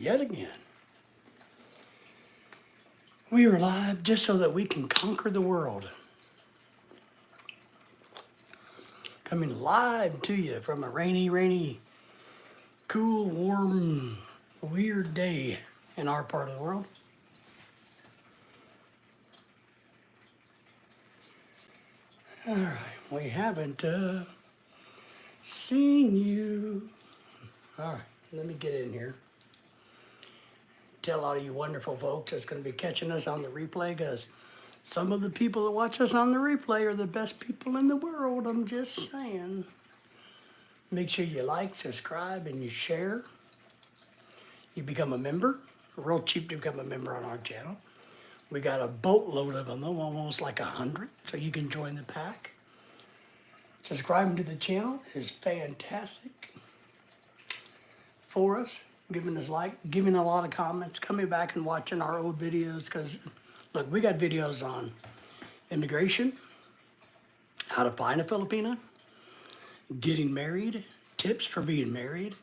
yet again. We are live just so that we can conquer the world. Coming live to you from a rainy, cool, warm, weird day in our part of the world. All right, we haven't seen you. All right, let me get in here. Tell all you wonderful folks that's going to be catching us on the replay, because some of the people that watch us on the replay are the best people in the world. I'm just saying. Make sure you like, subscribe, and you share. You become a member. Real cheap to become a member on our channel. We got a boatload of them, almost like 100, so you can join the pack. Subscribing to the channel is fantastic for us. Giving us giving a lot of comments, coming back and watching our old videos, because look, we got videos on immigration, how to find a Filipina, getting married, tips for being married,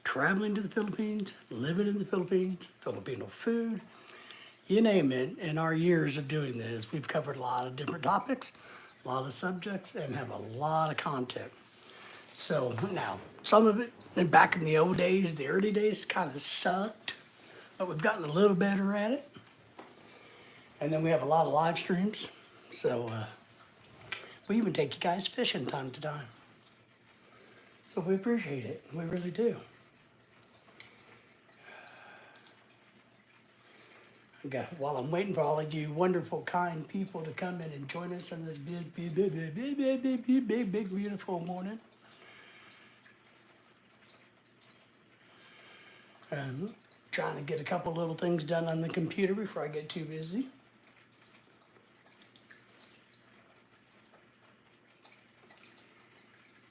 traveling to the Philippines, living in the Philippines, Filipino food, you name it. In our years of doing this, we've covered a lot of different topics, a lot of subjects, and have a lot of content. So now, some of it, and back in the old days, the early days, kind of sucked, but we've gotten a little better at it. And then we have a lot of live streams, so we even take you guys fishing time to time. So we appreciate it, we really do. While I'm waiting for all of you wonderful, kind people to come in and join us on this big, beautiful morning. Trying to get a couple little things done on the computer before I get too busy.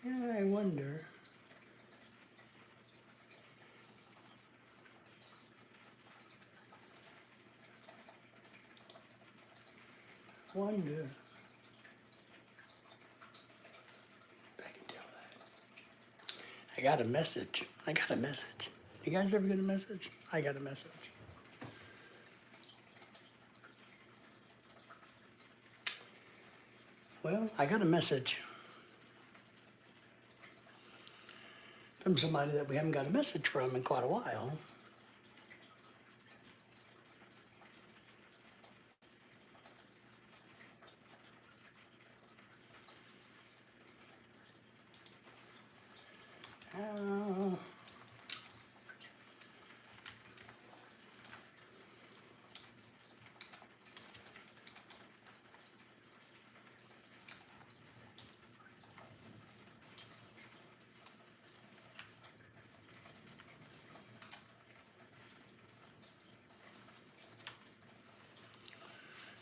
Yeah, I wonder. If I can tell that. I got a message. You guys ever get a message? I got a message. Well, I got a message from somebody that we haven't got a message from in quite a while.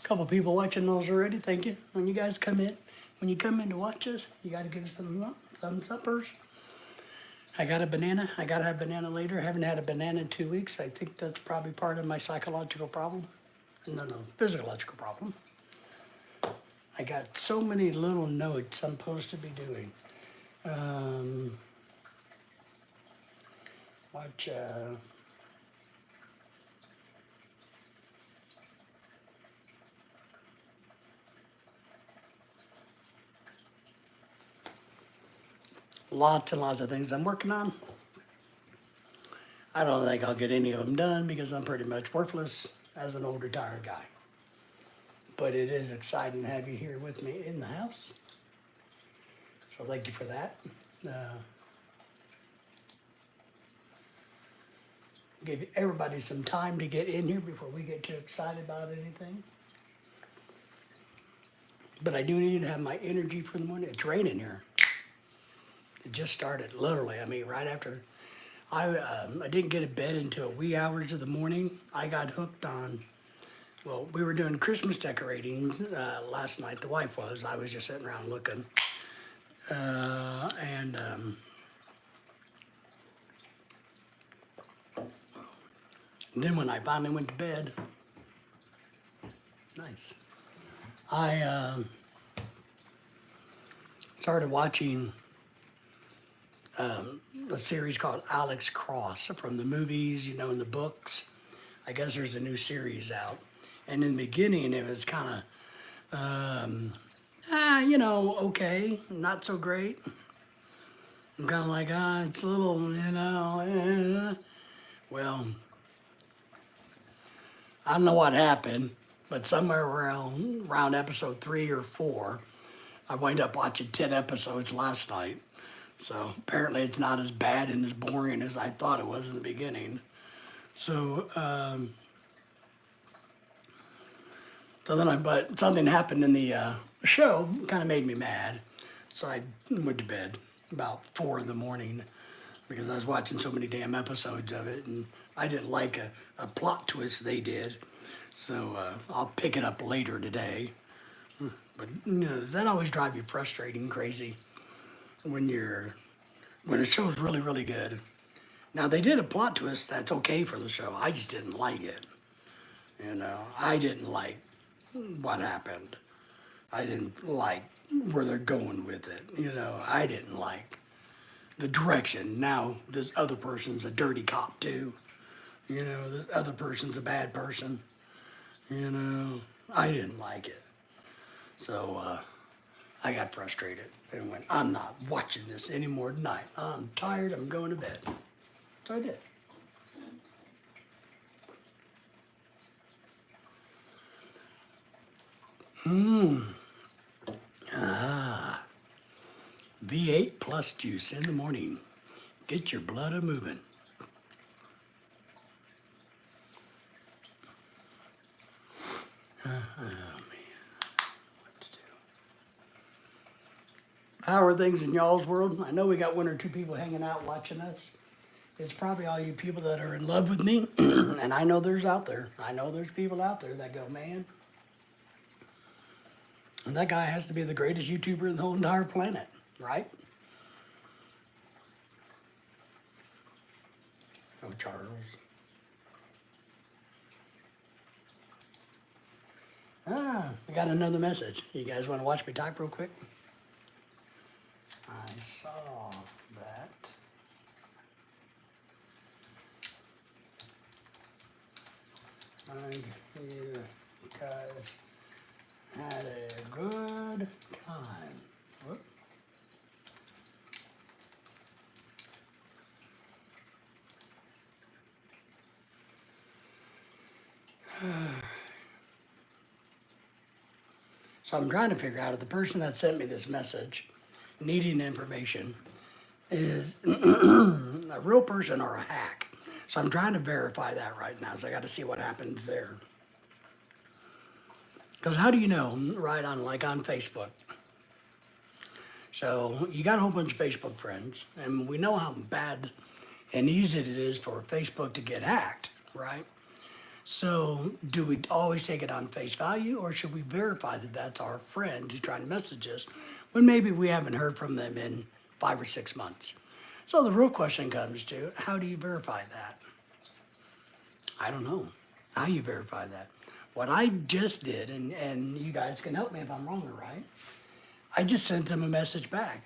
Couple people watching those already. Thank you. When you guys come in, when you come in to watch us, you got to give us thumbs uppers. I got a banana. I got to have banana later. I haven't had a banana in 2 weeks. I think that's probably part of my psychological problem. No, physiological problem. I got so many little notes I'm supposed to be doing. Watch. Lots and lots of things I'm working on. I don't think I'll get any of them done because I'm pretty much worthless as an old retired guy. But it is exciting to have you here with me in the house. So thank you for that. Give everybody some time to get in here before we get too excited about anything. But I do need to have my energy for the morning. It's raining here. It just started, literally. I mean, right after I didn't get to bed until wee hours of the morning. I got hooked on, well, we were doing Christmas decorating last night. The wife was. I was just sitting around looking. And then when I finally went to bed, nice, I started watching a series called Alex Cross from the movies, you know, and the books. I guess there's a new series out. And in the beginning, it was kind of, you know, okay, not so great. I'm kind of like, it's a little, you know, well, I don't know what happened, but somewhere around episode 3 or 4, I wound up watching 10 episodes last night. So apparently it's not as bad and as boring as I thought it was in the beginning. So, but something happened in the show, kind of made me mad. So I went to bed about 4 in the morning because I was watching so many damn episodes of it, and I didn't like a plot twist they did. So I'll pick it up later today. But you know, does that always drive you frustrating, crazy when when a show's really, really good? Now they did a plot twist that's okay for the show. I just didn't like it. You know, I didn't like what happened. I didn't like where they're going with it. You know, I didn't like the direction. Now this other person's a dirty cop too. You know, this other person's a bad person. You know, I didn't like it. So I got frustrated and went, I'm not watching this anymore tonight. I'm tired, I'm going to bed. So I did. V8 plus juice in the morning. Get your blood a moving. Oh man, what to do? How are things in y'all's world? I know we got 1 or 2 people hanging out watching us. It's probably all you people that are in love with me, and I know there's out there. I know there's people out there that go, man, that guy has to be the greatest YouTuber in the whole entire planet, right? Oh, Charles. I got another message. You guys want to watch me type real quick? I saw that. You guys had a good time. Whoop. So I'm trying to figure out if the person that sent me this message, needing information, is a real person or a hack. So I'm trying to verify that right now. So I got to see what happens there. Because how do you know, right on Facebook? So you got a whole bunch of Facebook friends, and we know how bad and easy it is for Facebook to get hacked, right? So do we always take it on face value, or should we verify that that's our friend who's trying to message us when maybe we haven't heard from them in 5 or 6 months? So the real question comes to, how do you verify that? I don't know how you verify that. What I just did, and you guys can help me if I'm wrong or right, I just sent them a message back.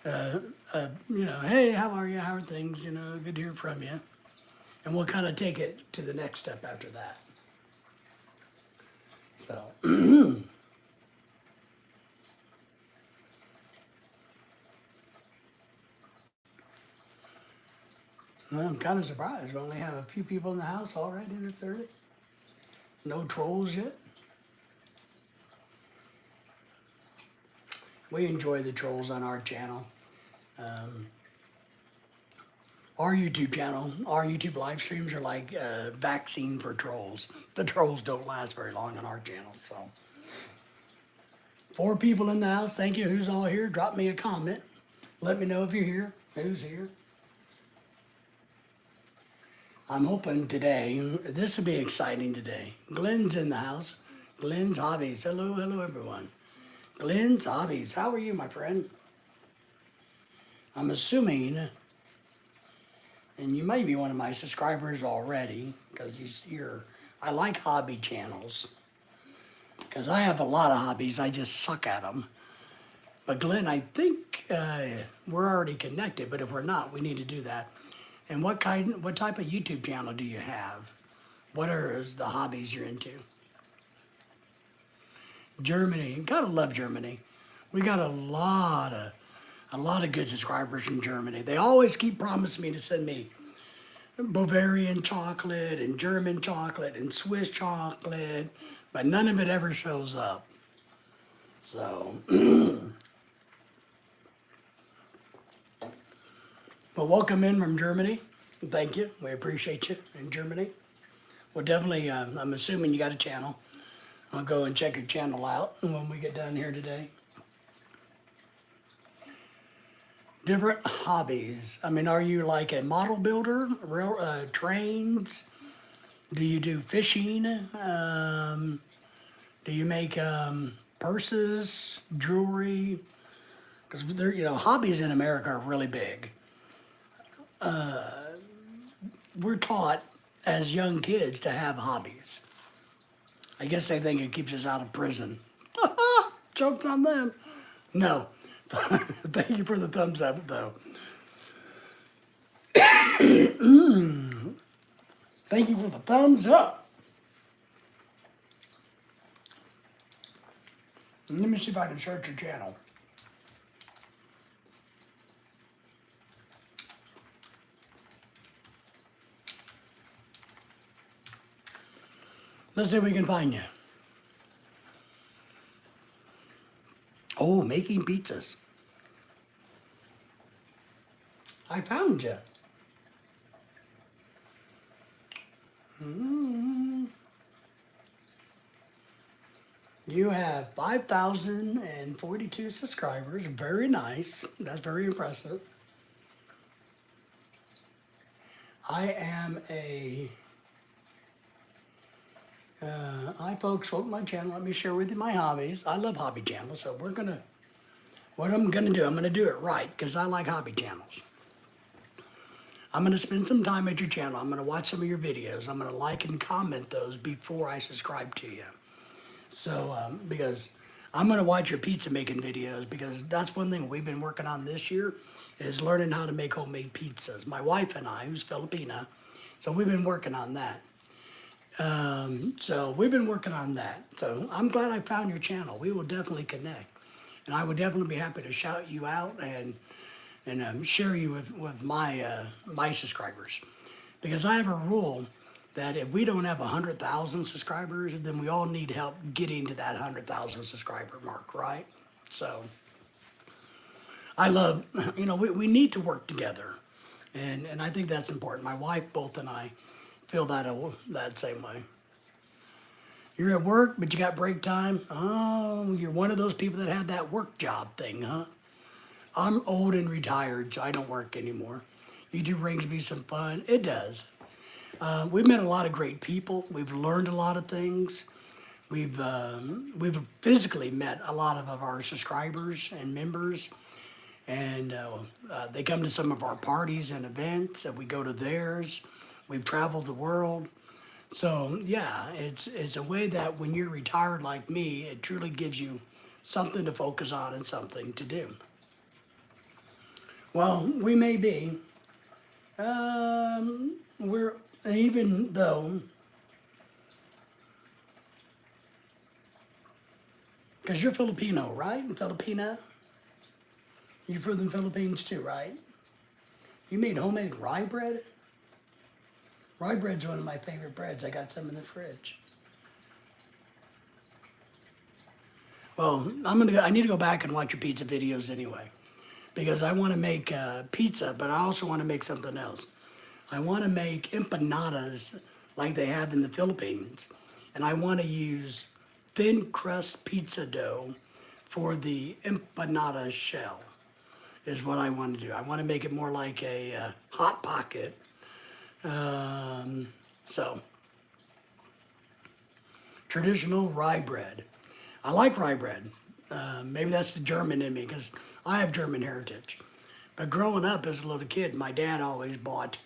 You know, hey, how are you? How are things? You know, good to hear from you. And we'll kind of take it to the next step after that. So, well, I'm kind of surprised. We only have a few people in the house already this early. No trolls yet. We enjoy the trolls on our channel. Our YouTube channel, our YouTube live streams are like a vaccine for trolls. The trolls don't last very long on our channel, so. 4 people in the house, thank you. Who's all here? Drop me a comment. Let me know if you're here. Who's here? I'm hoping today, this will be exciting today. Glenn's in the house. Glenn's Hobbies. Hello, hello everyone. Glenn's Hobbies. How are you, my friend? I'm assuming, and you may be one of my subscribers already, because I like hobby channels. Because I have a lot of hobbies, I just suck at them. But Glenn, I think we're already connected, but if we're not, we need to do that. And what type of YouTube channel do you have? What are the hobbies you're into? Germany, gotta love Germany. We got a lot of good subscribers from Germany. They always keep promising me to send me Bavarian chocolate and German chocolate and Swiss chocolate, but none of it ever shows up. So, but welcome in from Germany. Thank you. We appreciate you in Germany. Well, definitely, I'm assuming you got a channel. I'll go and check your channel out when we get done here today. Different hobbies. I mean, are you like a model builder, trains? Do you do fishing? Do you make purses, jewelry? Because hobbies in America are really big. We're taught as young kids to have hobbies. I guess they think it keeps us out of prison. Joke's on them. No. Thank you for the thumbs up, though. Thank you for the thumbs up. Let me see if I can search your channel. Let's see if we can find you. Oh, making pizzas. I found you. You have 5,042 subscribers. Very nice. That's very impressive. Hi folks, welcome to my channel. Let me share with you my hobbies. I love hobby channels, so what I'm gonna do, I'm gonna do it right, because I like hobby channels. I'm gonna spend some time at your channel. I'm gonna watch some of your videos. I'm gonna like and comment those before I subscribe to you. So, because I'm gonna watch your pizza making videos, because that's one thing we've been working on this year, is learning how to make homemade pizzas. My wife and I, who's Filipina, so we've been working on that. So I'm glad I found your channel. We will definitely connect. And I would definitely be happy to shout you out and share you with my subscribers. Because I have a rule that if we don't have 100,000 subscribers, then we all need help getting to that 100,000 subscriber mark, right? So I love, we need to work together. And I think that's important. My wife, both, and I feel that same way. You're at work, but you got break time. Oh, you're one of those people that had that work job thing, huh? I'm old and retired, so I don't work anymore. YouTube brings me some fun. It does. We've met a lot of great people. We've learned a lot of things. We've physically met a lot of our subscribers and members, and they come to some of our parties and events, and we go to theirs. We've traveled the world. So yeah, it's a way that when you're retired like me, it truly gives you something to focus on and something to do. Well, we may be. We're, even though, because you're Filipino, right? Filipina? You're from the Philippines too, right? You made homemade rye bread? Rye bread's one of my favorite breads. I got some in the fridge. Well, I need to go back and watch your pizza videos anyway, because I want to make pizza, but I also want to make something else. I want to make empanadas like they have in the Philippines, and I want to use thin crust pizza dough for the empanada shell, is what I want to do. I want to make it more like a Hot Pocket. So, traditional rye bread. I like rye bread. Maybe that's the German in me, because I have German heritage. But growing up as a little kid, my dad always bought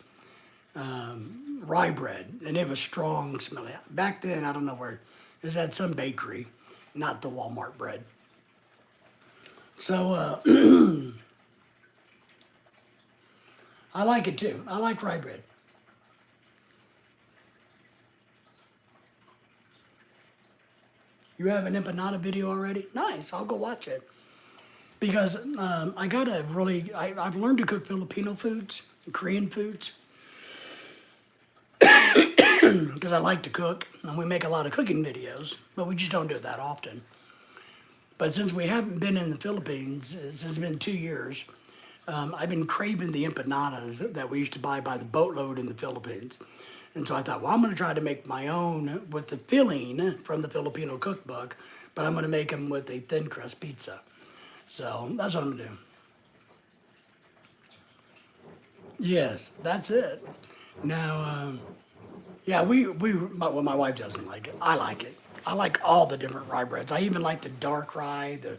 rye bread, and it was strong smelling. Back then, I don't know where, it was at some bakery, not the Walmart bread. So I like it too. I like rye bread. You have an empanada video already? Nice. I'll go watch it. Because I gotta really, I've learned to cook Filipino foods, Korean foods, because I like to cook, and we make a lot of cooking videos, but we just don't do it that often. But since we haven't been in the Philippines, since it's been 2 years, I've been craving the empanadas that we used to buy by the boatload in the Philippines. And so I thought, well, I'm going to try to make my own with the filling from the Filipino cookbook, but I'm going to make them with a thin crust pizza. So that's what I'm going to do. Yes, that's it. Now, yeah, well, my wife doesn't like it. I like it. I like all the different rye breads. I even like the dark rye, the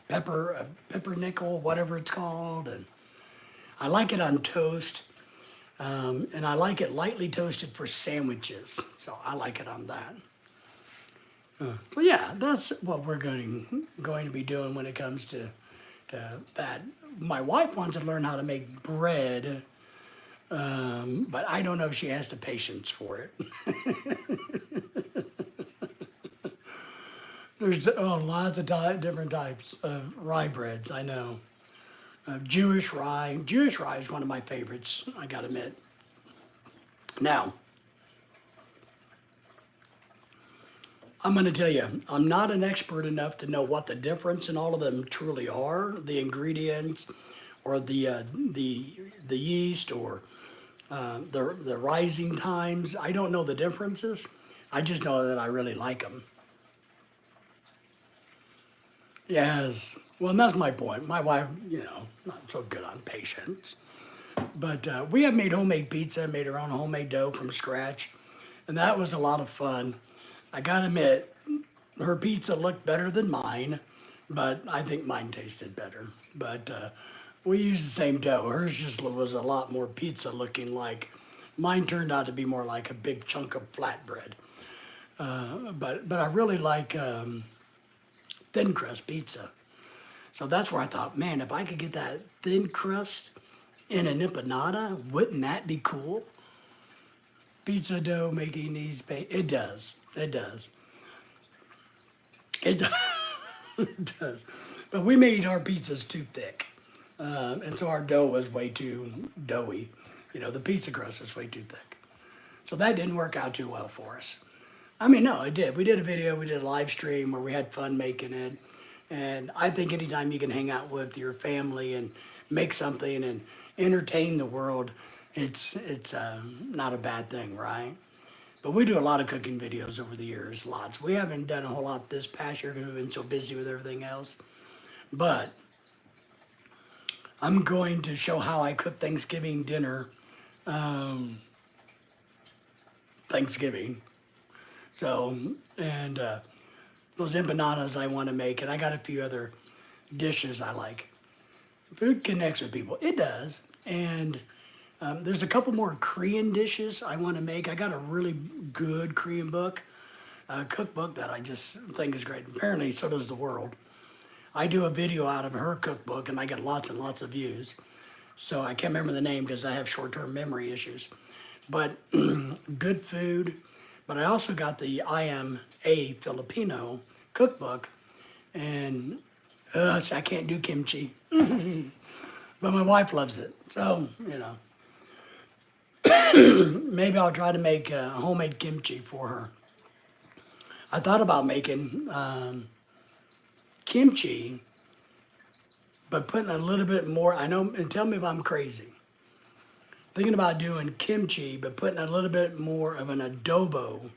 peppernickel, whatever it's called, and I like it on toast. And I like it lightly toasted for sandwiches. So I like it on that. So yeah, that's what we're going to be doing when it comes to that. My wife wants to learn how to make bread, but I don't know if she has the patience for it. There's lots of different types of rye breads, I know. Jewish rye. Jewish rye is one of my favorites, I gotta admit. Now, I'm going to tell you, I'm not an expert enough to know what the difference in all of them truly are, the ingredients, or the yeast, or the rising times. I don't know the differences. I just know that I really like them. Yes. Well, and that's my point. My wife, not so good on patience. But we have made homemade pizza, made our own homemade dough from scratch, and that was a lot of fun. I gotta admit, her pizza looked better than mine, but I think mine tasted better. But we used the same dough. Hers just was a lot more pizza looking like. Mine turned out to be more like a big chunk of flatbread. But I really like thin crust pizza. So that's where I thought, man, if I could get that thin crust in an empanada, wouldn't that be cool? Pizza dough making these, it does. It does. It does. It does. But we made our pizzas too thick. And so our dough was way too doughy. The pizza crust was way too thick. So that didn't work out too well for us. I mean, no, it did. We did a video, we did a live stream where we had fun making it. And I think anytime you can hang out with your family and make something and entertain the world, it's not a bad thing, right? But we do a lot of cooking videos over the years, lots. We haven't done a whole lot this past year because we've been so busy with everything else. But I'm going to show how I cook Thanksgiving dinner. Thanksgiving. So, and those empanadas I want to make, and I got a few other dishes I like. Food connects with people. It does. And there's a couple more Korean dishes I want to make. I got a really good Korean cookbook that I just think is great. Apparently, so does the world. I do a video out of her cookbook, and I get lots and lots of views. So I can't remember the name because I have short-term memory issues. But good food. But I also got the I Am a Filipino cookbook, and I can't do kimchi. But my wife loves it. So, maybe I'll try to make homemade kimchi for her. I thought about making kimchi, but putting a little bit more, I know, and tell me if I'm crazy. Thinking about doing kimchi, but putting a little bit more of an adobo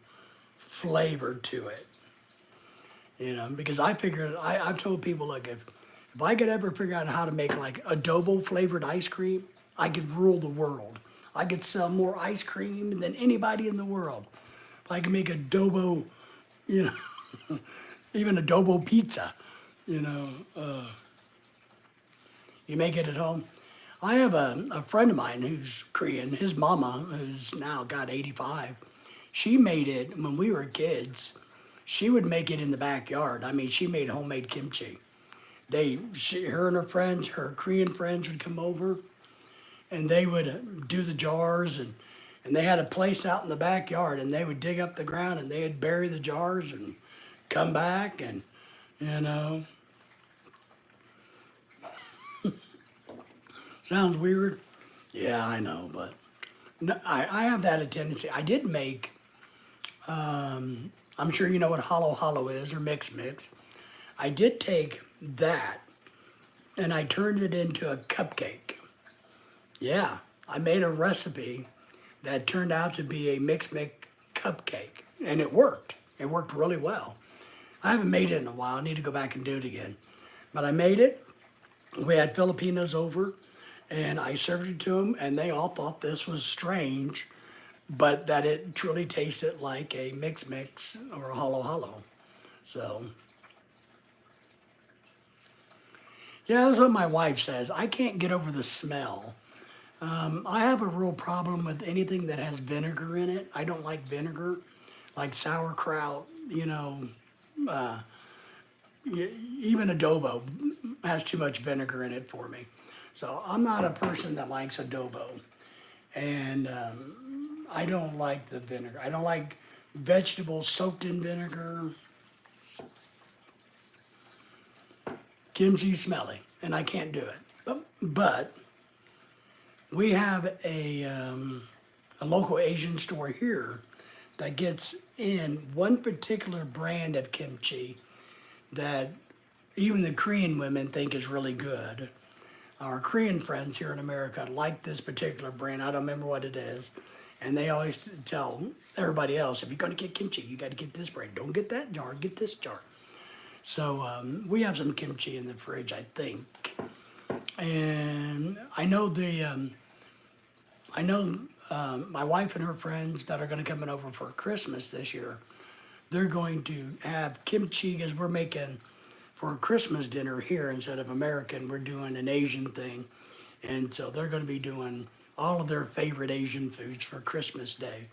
flavor to it. Because I figured, I've told people, look, if I could ever figure out how to make like adobo flavored ice cream, I could rule the world. I could sell more ice cream than anybody in the world. If I could make adobo, even adobo pizza, you make it at home. I have a friend of mine who's Korean. His mama, who's now got 85, she made it when we were kids. She would make it in the backyard. I mean, she made homemade kimchi. her and her friends, her Korean friends would come over, and they would do the jars, and they had a place out in the backyard, and they would dig up the ground and they'd bury the jars and come back, and you know, sounds weird. Yeah, I know, but no, I have that a tendency. I did make. I'm sure you know what hollow hollow is, or mix mix. I did take that and I turned it into a cupcake. Yeah, I made a recipe that turned out to be a mix mix cupcake, and it worked. It worked really well. I haven't made it in a while. I need to go back and do it again. But I made it. We had Filipinos over, and I served it to them, and they all thought this was strange, but that it truly tasted like a mix mix or a hollow hollow. So, yeah, that's what my wife says. I can't get over the smell. I have a real problem with anything that has vinegar in it. I don't like vinegar, like sauerkraut, even adobo has too much vinegar in it for me. So I'm not a person that likes adobo. And I don't like the vinegar. I don't like vegetables soaked in vinegar. Kimchi smelly, and I can't do it. But we have a local Asian store here that gets in one particular brand of kimchi that even the Korean women think is really good. Our Korean friends here in America like this particular brand. I don't remember what it is. And they always tell everybody else, if you're going to get kimchi, you got to get this brand. Don't get that jar, get this jar. So we have some kimchi in the fridge, I think. And I know my wife and her friends that are going to come in over for Christmas this year, they're going to have kimchi, because we're making, for a Christmas dinner here, instead of American, we're doing an Asian thing. And so they're going to be doing all of their favorite Asian foods for Christmas Day.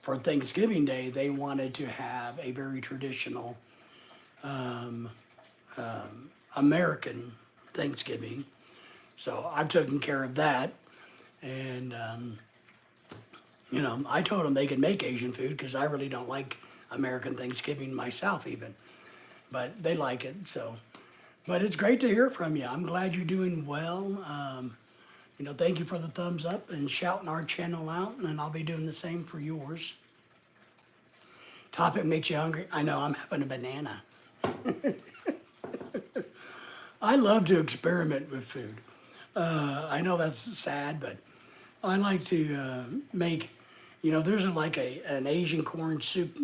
For Thanksgiving Day, they wanted to have a very traditional American Thanksgiving. So I've taken care of that. And, I told them they could make Asian food, because I really don't like American Thanksgiving myself even. But they like it, so. But it's great to hear from you. I'm glad you're doing well. Thank you for the thumbs up and shouting our channel out, and I'll be doing the same for yours. Topic makes you hungry? I know, I'm having a banana. I love to experiment with food. I know that's sad, but I like to make, there's an Asian corn soup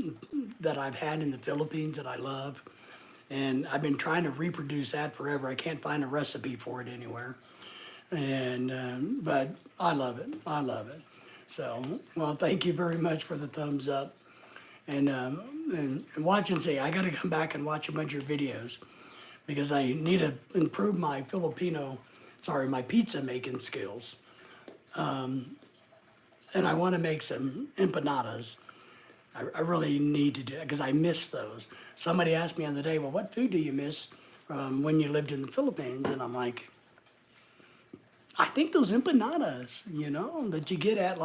that I've had in the Philippines that I love. And I've been trying to reproduce that forever. I can't find a recipe for it anywhere. And, but I love it. I love it. So, well, thank you very much for the thumbs up. And watch and see. I got to come back and watch a bunch of your videos, because I need to improve my my pizza making skills. And I want to make some empanadas. I really need to do that, because I miss those. Somebody asked me the other day, well, what food do you miss when you lived in the Philippines? And I'm like, I think those empanadas, that you get at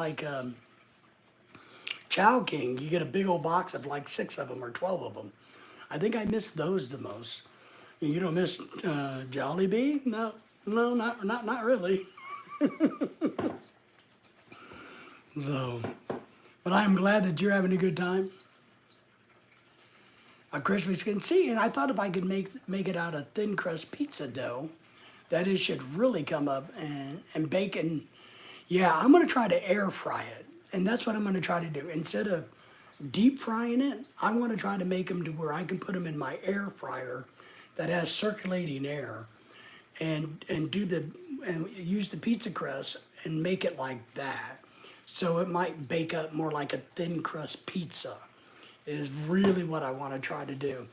Chowking. You get a big old box of 6 of them or 12 of them. I think I miss those the most. You don't miss Jollibee? No, not really. So, but I'm glad that you're having a good time. A Christmas can see, and I thought if I could make it out of thin crust pizza dough, that it should really come up, and bacon. Yeah, I'm gonna try to air fry it, and that's what I'm gonna try to do. Instead of deep frying it, I want to try to make them to where I can put them in my air fryer that has circulating air, and use the pizza crust and make it like that. So it might bake up more like a thin crust pizza. Is really what I want to try to do,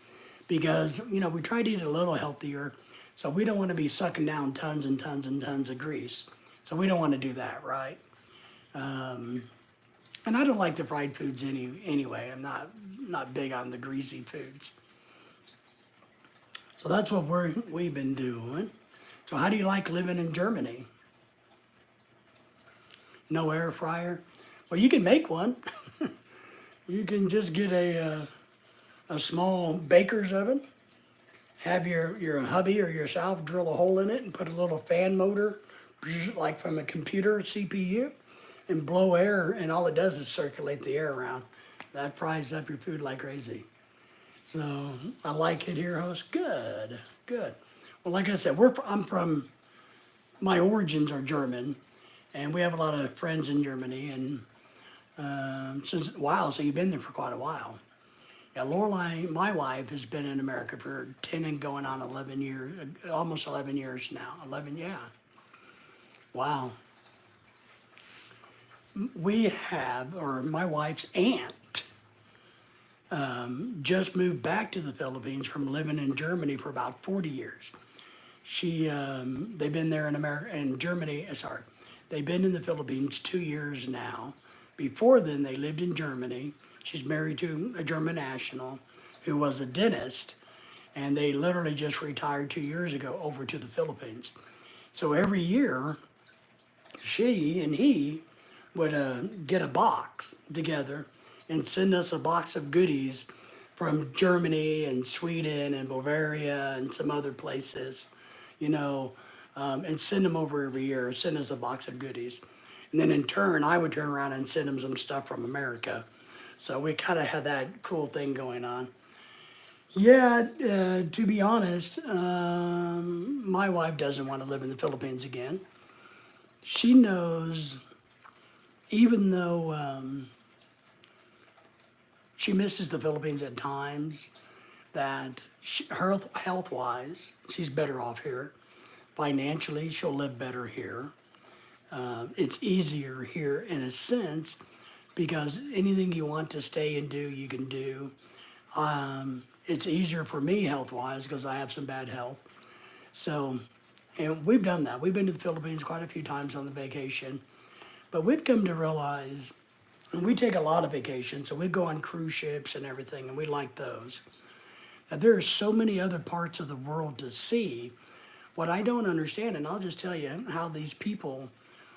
because we try to eat a little healthier, so we don't want to be sucking down tons and tons and tons of grease. So we don't want to do that, right? And I don't like the fried foods anyway. I'm not big on the greasy foods. So that's what we've been doing. So how do you like living in Germany? No air fryer? Well, you can make one. You can just get a small baker's oven, have your hubby or yourself drill a hole in it and put a little fan motor, like from a computer CPU, and blow air, and all it does is circulate the air around. That fries up your food like crazy. So I like it here, host. Good, good. Well, like I said, I'm from, my origins are German, and we have a lot of friends in Germany, and so you've been there for quite a while. Yeah, Lorelai, my wife, has been in America for 10 and going on 11 years, almost 11 years now. 11, yeah. Wow. We have, or my wife's aunt, just moved back to the Philippines from living in Germany for about 40 years. They've been there in America, in Germany, sorry. They've been in the Philippines 2 years now. Before then, they lived in Germany. She's married to a German national who was a dentist, and they literally just retired 2 years ago over to the Philippines. So every year, she and he would get a box together and send us a box of goodies from Germany and Sweden and Bavaria and some other places, and send them over every year, send us a box of goodies. And then in turn, I would turn around and send them some stuff from America. So we kind of had that cool thing going on. Yeah, to be honest, my wife doesn't want to live in the Philippines again. She knows, even though she misses the Philippines at times, that health-wise, she's better off here. Financially, she'll live better here. It's easier here in a sense because anything you want to stay and do, you can do. It's easier for me health-wise because I have some bad health. So, and we've done that. We've been to the Philippines quite a few times on the vacation. But we've come to realize, and we take a lot of vacations, so we go on cruise ships and everything, and we like those. That there are so many other parts of the world to see. What I don't understand, and I'll just tell you how these people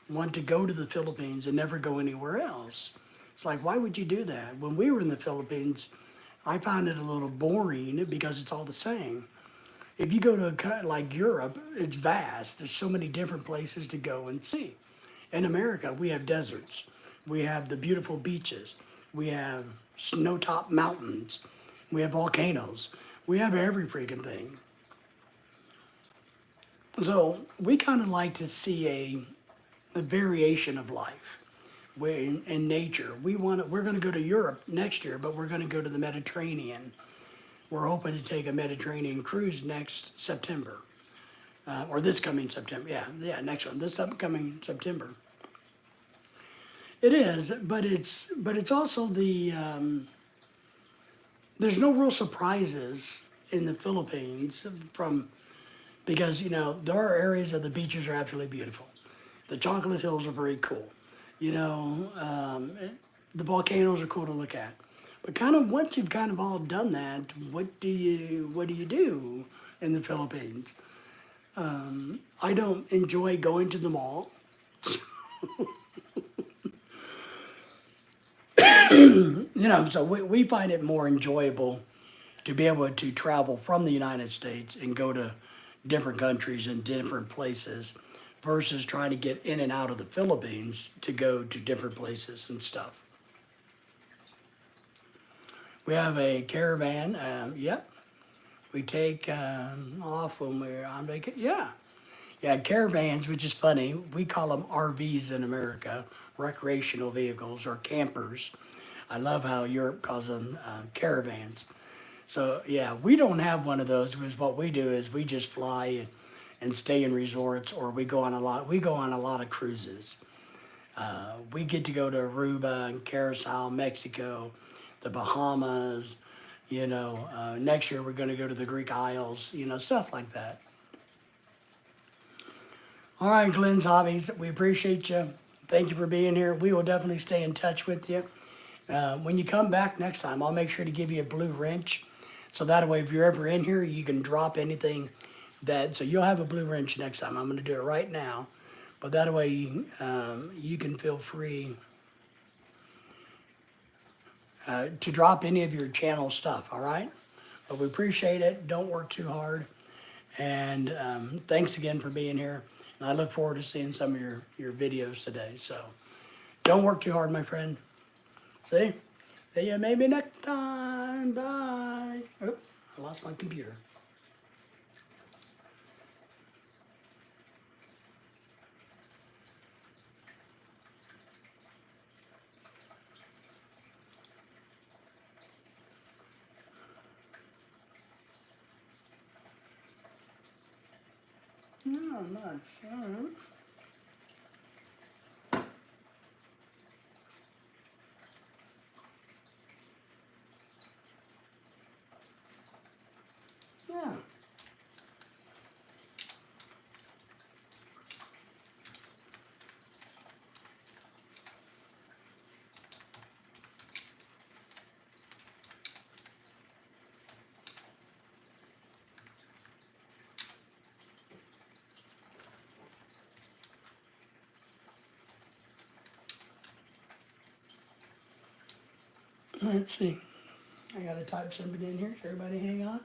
want to go to the Philippines and never go anywhere else. It's like, why would you do that? When we were in the Philippines, I found it a little boring because it's all the same. If you go to like Europe, it's vast. There's so many different places to go and see. In America, we have deserts. We have the beautiful beaches. We have snow-topped mountains. We have volcanoes. We have every freaking thing. So we kind of like to see a variation of life in nature. We're going to go to Europe next year, but we're going to go to the Mediterranean. We're hoping to take a Mediterranean cruise next September, or this coming September. Yeah, next one, this upcoming September. It is, but it's also there's no real surprises in the Philippines because there are areas of the beaches are absolutely beautiful. The chocolate hills are very cool. The volcanoes are cool to look at. But kind of once you've kind of all done that, what do you do in the Philippines? I don't enjoy going to the mall. So we find it more enjoyable to be able to travel from the United States and go to different countries and different places versus trying to get in and out of the Philippines to go to different places and stuff. We have a caravan. Yep. We take off when we're on vacation. Yeah, caravans, which is funny. We call them RVs in America, recreational vehicles or campers. I love how Europe calls them caravans. So yeah, we don't have one of those because what we do is we just fly and stay in resorts, or we go on a lot of cruises. We get to go to Aruba and Curacao, Mexico, the Bahamas. Next year we're going to go to the Greek Isles. Stuff like that. All right, Glenn's Hobbies. We appreciate you. Thank you for being here. We will definitely stay in touch with you. When you come back next time, I'll make sure to give you a blue wrench So that way, if you're ever in here, you can drop anything so you'll have a blue wrench next time. I'm gonna do it right now. But that way, you can feel free to drop any of your channel stuff, all right? But we appreciate it. Don't work too hard. And thanks again for being here. And I look forward to seeing some of your videos today. So don't work too hard, my friend. See? See ya maybe next time. Bye. Oh, I lost my computer. Oh, nice. All right. Yeah. Let's see. I gotta type something in here. So everybody hang on.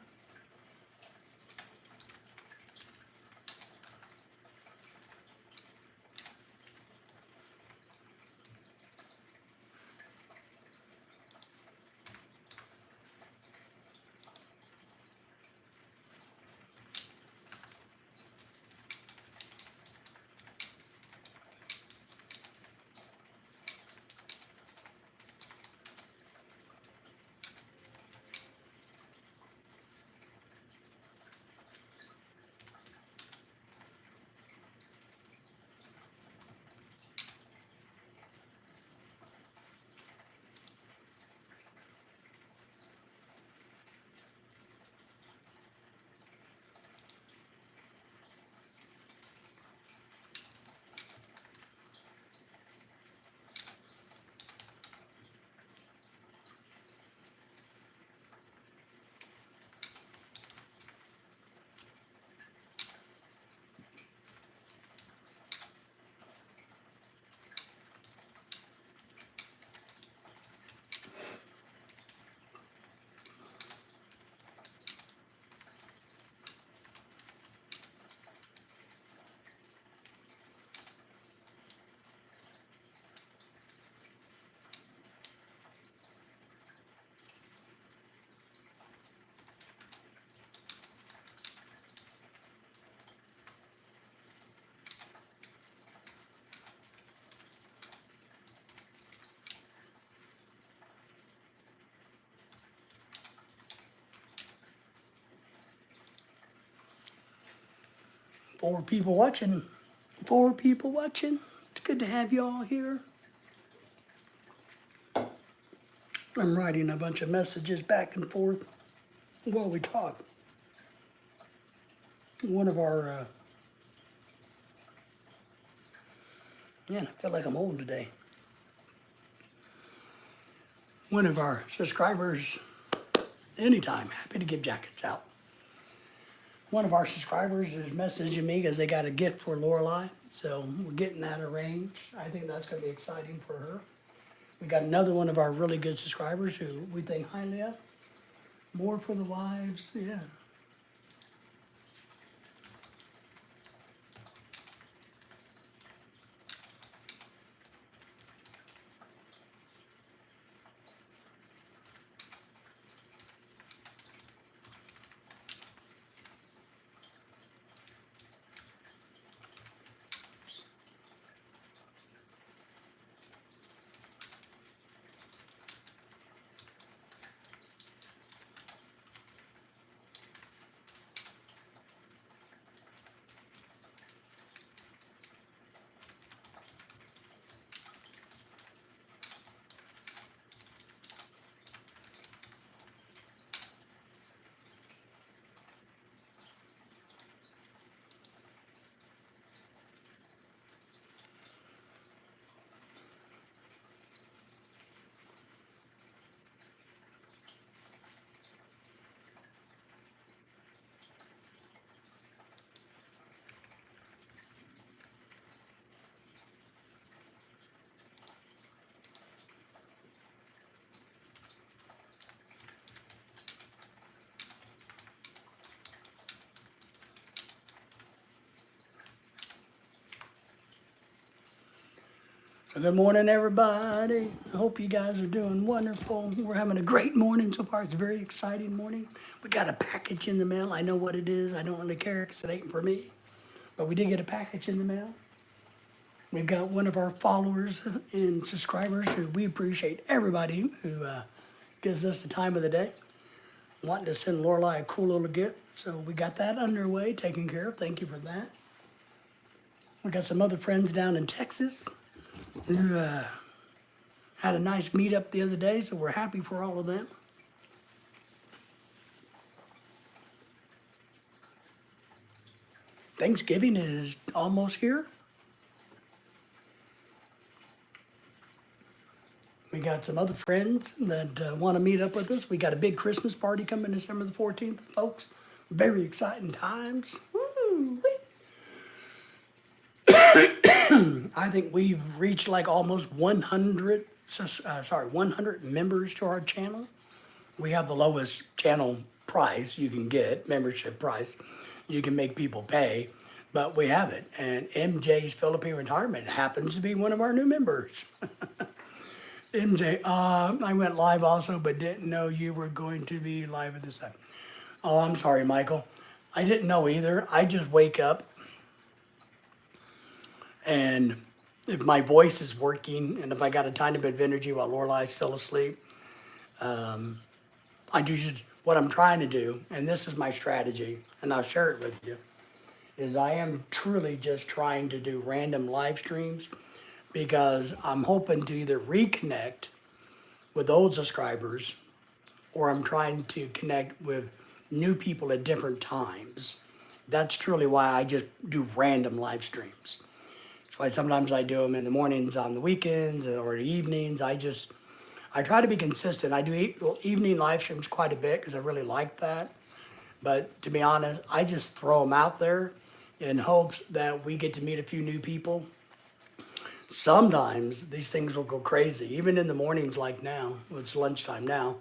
Four people watching. Four people watching. It's good to have you all here. I'm writing a bunch of messages back and forth while we talk. One of our, man, I feel like I'm old today. One of our subscribers, anytime, happy to give jackets out. One of our subscribers is messaging me because they got a gift for Lorelei, so we're getting that arranged. I think that's going to be exciting for her. We got another one of our really good subscribers who we think highly of. More for the wives, yeah. So good morning, everybody. I hope you guys are doing wonderful. We're having a great morning so far. It's a very exciting morning. We got a package in the mail. I know what it is. I don't really care because it ain't for me. But we did get a package in the mail. We've got one of our followers and subscribers who we appreciate everybody who gives us the time of the day, wanting to send Lorelai a cool little gift. So we got that underway, taken care of. Thank you for that. We got some other friends down in Texas who had a nice meetup the other day, so we're happy for all of them. Thanksgiving is almost here. We got some other friends that want to meet up with us. We got a big Christmas party coming December the 14th, folks. Very exciting times. Woo-wee. I think we've reached like almost 100 members to our channel. We have the lowest channel price you can get, membership price. You can make people pay, but we have it. And MJ's Philippine Retirement happens to be one of our new members. MJ, I went live also, but didn't know you were going to be live at this time. Oh, I'm sorry, Michael. I didn't know either. I just wake up and if my voice is working and if I got a tiny bit of energy while Lorelai's still asleep, I do just what I'm trying to do, and this is my strategy, and I'll share it with you, is I am truly just trying to do random live streams because I'm hoping to either reconnect with old subscribers or I'm trying to connect with new people at different times. That's truly why I just do random live streams. That's why sometimes I do them in the mornings, on the weekends, or the evenings. I try to be consistent. I do evening live streams quite a bit because I really like that. But to be honest, I just throw them out there in hopes that we get to meet a few new people. Sometimes these things will go crazy, even in the mornings like now. It's lunchtime now.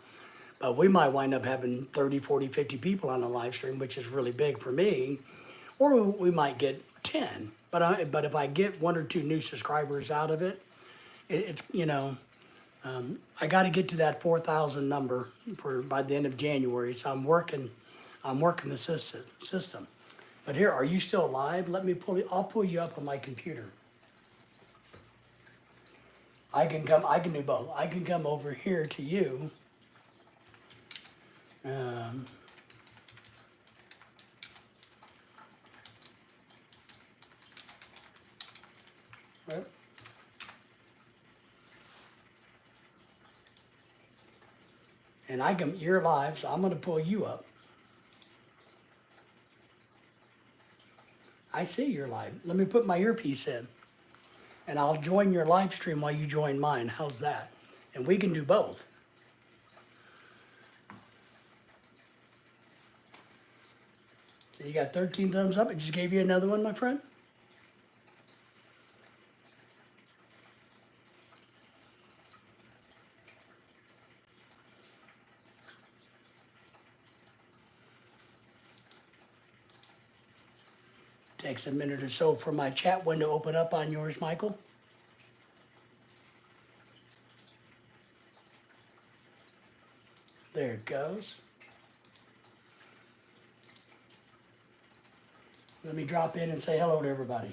But we might wind up having 30, 40, 50 people on a live stream, which is really big for me. Or we might get 10. But if I get 1 or 2 new subscribers out of it, it's, I got to get to that 4,000 number by the end of January. So I'm working the system. But here, are you still live? I'll pull you up on my computer. I can do both. I can come over here to you. Right. And you're live, so I'm gonna pull you up. I see you're live. Let me put my earpiece in. And I'll join your live stream while you join mine. How's that? And we can do both. So you got 13 thumbs up. I just gave you another one, my friend. Takes a minute or so for my chat window to open up on yours, Michael. There it goes. Let me drop in and say hello to everybody.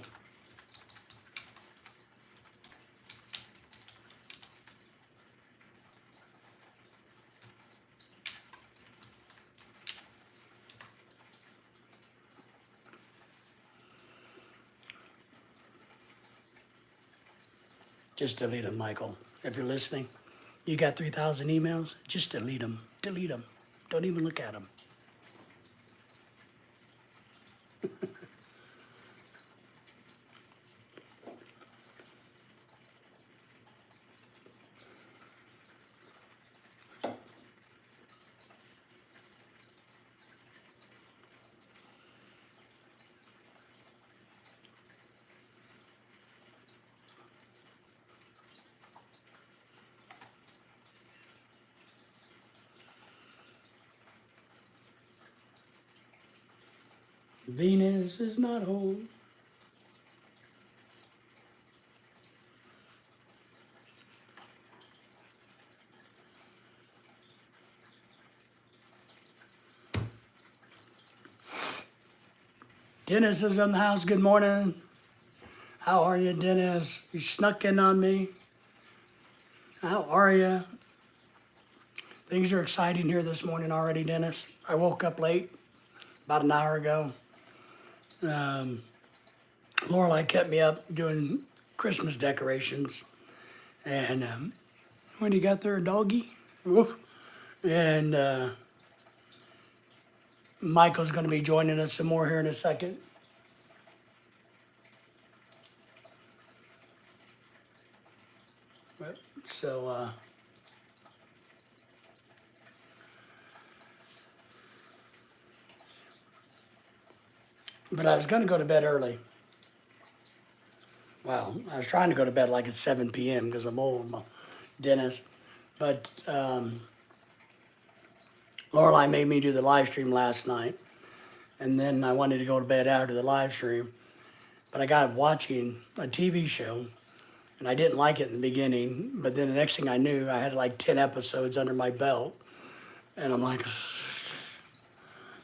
Just delete them, Michael. If you're listening, you got 3,000 emails, just delete them. Delete them. Don't even look at them. Venus is not home. Dennis is in the house. Good morning. How are you, Dennis? You snuck in on me. How are you? Things are exciting here this morning already, Dennis. I woke up late, about an hour ago. Lorelai kept me up doing Christmas decorations. And when you got there, a doggy? Woof. And Michael's going to be joining us some more here in a second. So, but I was going to go to bed early. Well, I was trying to go to bed like at 7 p.m. because I'm old, my Dennis. But Lorelai made me do the live stream last night. And then I wanted to go to bed after the live stream. But I got watching a TV show. And I didn't like it in the beginning. But then the next thing I knew, I had like 10 episodes under my belt. And I'm like,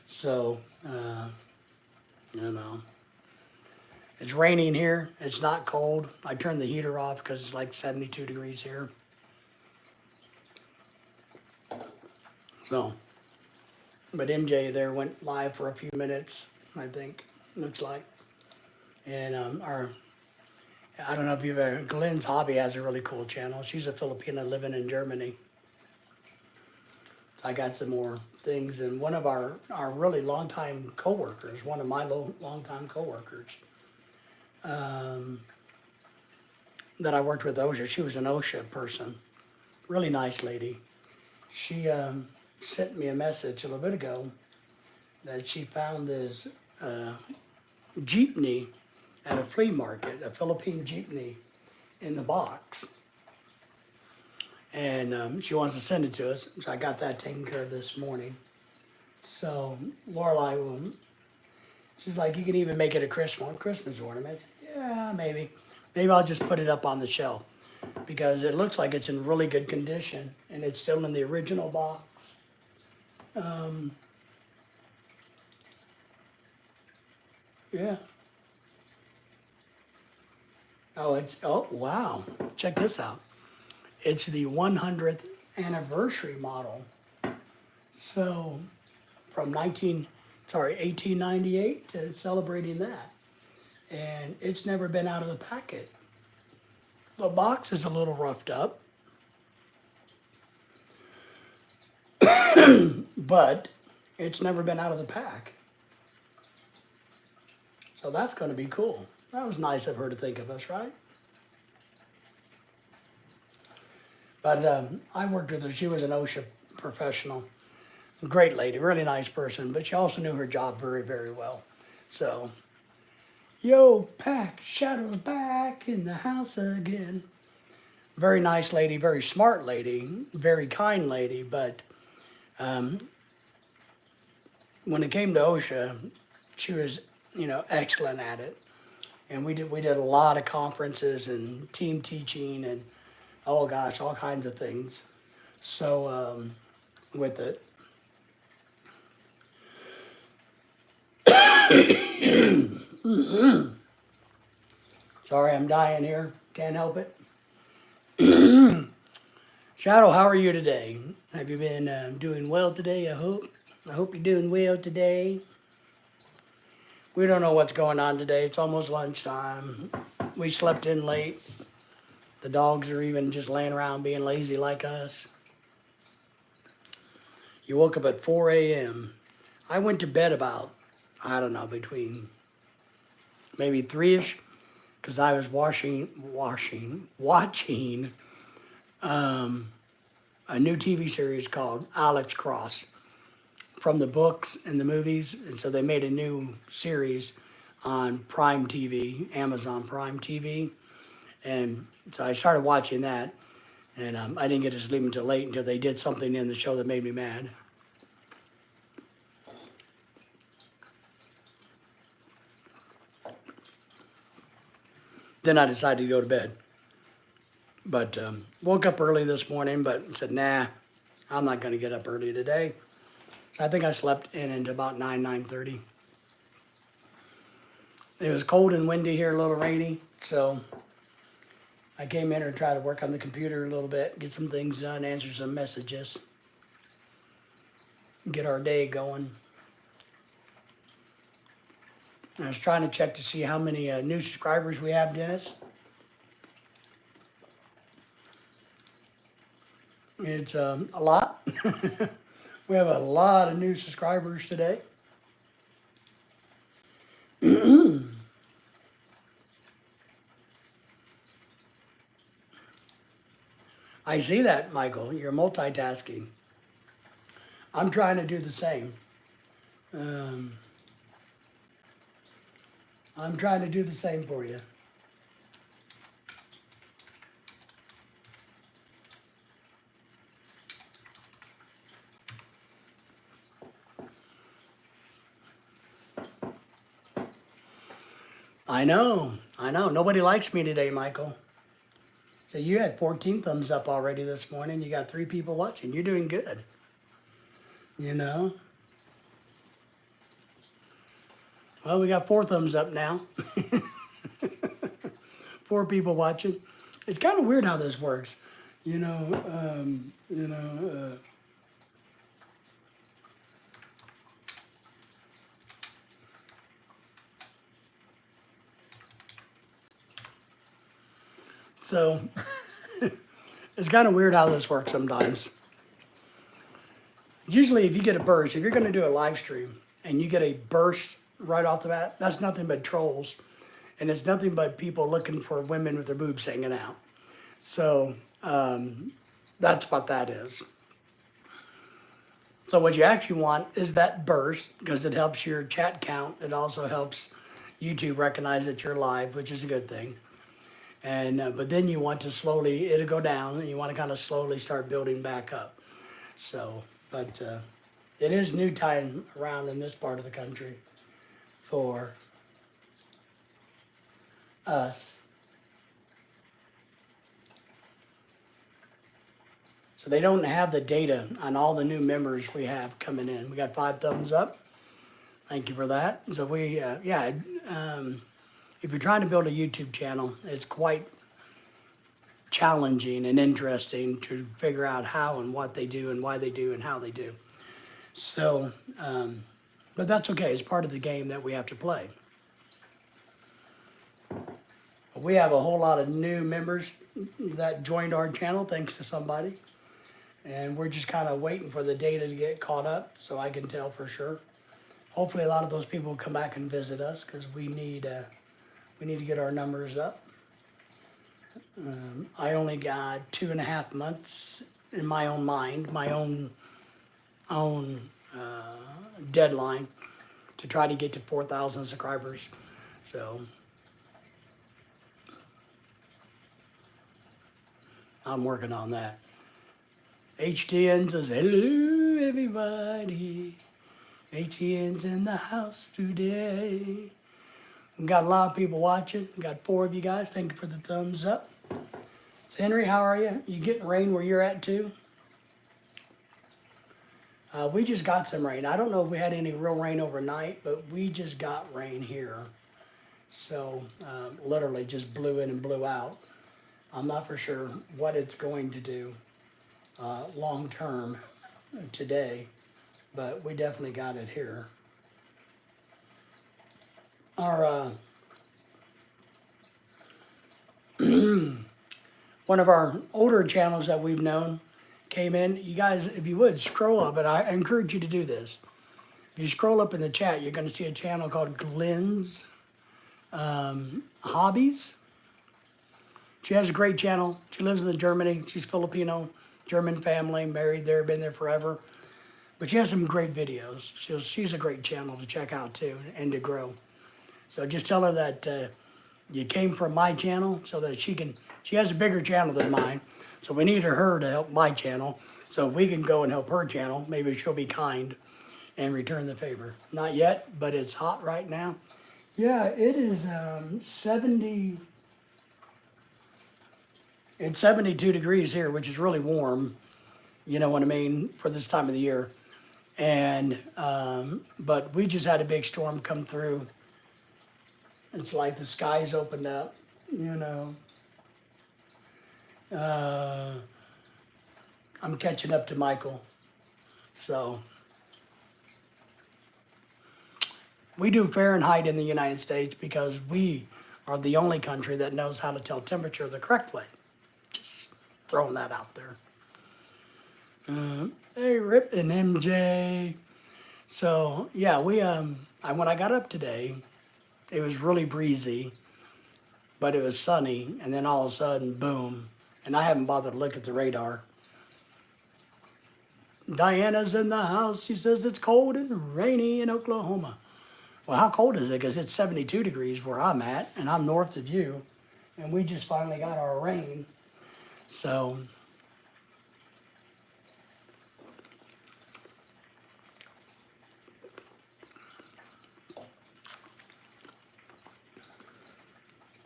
so, you know. It's raining here. It's not cold. I turned the heater off because it's like 72 degrees here. So, but MJ there went live for a few minutes, I think, looks like. And I don't know if you've ever, Glenn's Hobby has a really cool channel. She's a Filipina living in Germany. So I got some more things. And one of our really longtime coworkers, one of my longtime coworkers, that I worked with OSHA. She was an OSHA person, really nice lady. She sent me a message a little bit ago that she found this jeepney at a flea market, a Philippine jeepney in the box. And she wants to send it to us, so I got that taken care of this morning. So Lorelai she's like, you can even make it a Christmas ornament. Yeah, maybe. Maybe I'll just put it up on the shelf because it looks like it's in really good condition and it's still in the original box. Yeah. Oh, wow. Check this out. It's the 100th anniversary model. So from 1898 to celebrating that. And it's never been out of the packet. The box is a little roughed up, but it's never been out of the pack. So that's going to be cool. That was nice of her to think of us, right? But I worked with her. She was an OSHA professional. Great lady, really nice person, but she also knew her job very, very well. So, yo, Pack, Shadow's back in the house again. Very nice lady, very smart lady, very kind lady, but when it came to OSHA, she was, excellent at it. And we did a lot of conferences and team teaching and, oh gosh, all kinds of things. So with it. Sorry, I'm dying here. Can't help it. Shadow, how are you today? Have you been doing well today? I hope you're doing well today. We don't know what's going on today. It's almost lunchtime. We slept in late. The dogs are even just laying around being lazy like us. You woke up at 4 a.m. I went to bed about, I don't know, between maybe 3-ish, because I was watching a new TV series called Alex Cross from the books and the movies. And so they made a new series on Prime TV, Amazon Prime TV. And so I started watching that. And I didn't get to sleep until late until they did something in the show that made me mad. Then I decided to go to bed. But woke up early this morning, but said, nah, I'm not going to get up early today. So I think I slept in until about 9:30. It was cold and windy here, a little rainy, so I came in and tried to work on the computer a little bit, get some things done, answer some messages, get our day going. I was trying to check to see how many new subscribers we have, Dennis. It's a lot. We have a lot of new subscribers today. I see that, Michael. You're multitasking. I'm trying to do the same. I'm trying to do the same for you. I know. Nobody likes me today, Michael. So you had 14 thumbs up already this morning. You got 3 people watching. You're doing good. You know? Well, we got 4 thumbs up now. 4 people watching. It's kind of weird how this works. So it's kind of weird how this works sometimes. Usually if you get a burst, if you're going to do a live stream and you get a burst right off the bat, that's nothing but trolls. And it's nothing but people looking for women with their boobs hanging out. So that's what that is. So what you actually want is that burst because it helps your chat count. It also helps YouTube recognize that you're live, which is a good thing. And but then you want to slowly, it'll go down and you want to kind of slowly start building back up. So, but it is new time around in this part of the country for us. So they don't have the data on all the new members we have coming in. We got 5 thumbs up. Thank you for that. So we, if you're trying to build a YouTube channel, it's quite challenging and interesting to figure out how and what they do and why they do and how they do. So, but that's okay. It's part of the game that we have to play. We have a whole lot of new members that joined our channel thanks to somebody. And we're just kind of waiting for the data to get caught up so I can tell for sure. Hopefully a lot of those people will come back and visit us because we need to get our numbers up. I only got 2.5 months in my own mind, my own deadline to try to get to 4,000 subscribers. So I'm working on that. HTN says, hello everybody. HTN's in the house today. We got a lot of people watching. We got 4 of you guys. Thank you for the thumbs up. So Henry, how are you? You getting rain where you're at too? We just got some rain. I don't know if we had any real rain overnight, but we just got rain here. So literally just blew in and blew out. I'm not for sure what it's going to do long term today, but we definitely got it here. Our one of our older channels that we've known came in. You guys, if you would scroll up, and I encourage you to do this. If you scroll up in the chat, you're going to see a channel called Glenn's Hobbies. She has a great channel. She lives in Germany. She's Filipino, German family, married there, been there forever. But she has some great videos. She's a great channel to check out too and to grow. So just tell her that you came from my channel so that she has a bigger channel than mine. So we need her to help my channel. So if we can go and help her channel, maybe she'll be kind and return the favor. Not yet, but it's hot right now. Yeah, it is 70. It's 72 degrees here, which is really warm. You know what I mean, for this time of the year. And, but we just had a big storm come through It's like the skies opened up, you know. I'm catching up to Michael. So we do Fahrenheit in the United States because we are the only country that knows how to tell temperature the correct way. Just throwing that out there. Hey, Rip and MJ. So yeah, when I got up today, it was really breezy, but it was sunny, and then all of a sudden, boom. And I haven't bothered to look at the radar. Diana's in the house. She says it's cold and rainy in Oklahoma. Well, how cold is it? Because it's 72 degrees where I'm at, and I'm north of you, and we just finally got our rain. So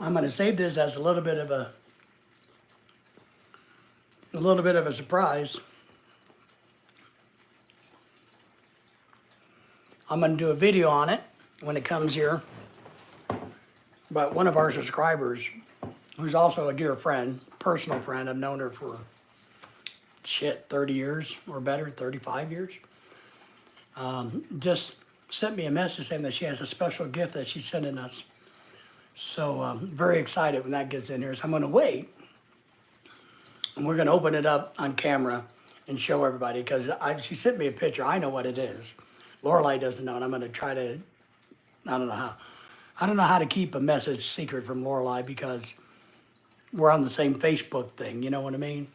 I'm going to save this as a little bit of a surprise. I'm going to do a video on it when it comes here. But one of our subscribers, who's also a dear friend, personal friend, I've known her for 30 years or better, 35 years, just sent me a message saying that she has a special gift that she's sending us. So I'm very excited when that gets in here. So I'm going to wait, and we're going to open it up on camera and show everybody, because she sent me a picture. I know what it is. Lorelai doesn't know, and I'm going to try to, I don't know how to keep a message secret from Lorelai, because we're on the same Facebook thing, you know what I mean?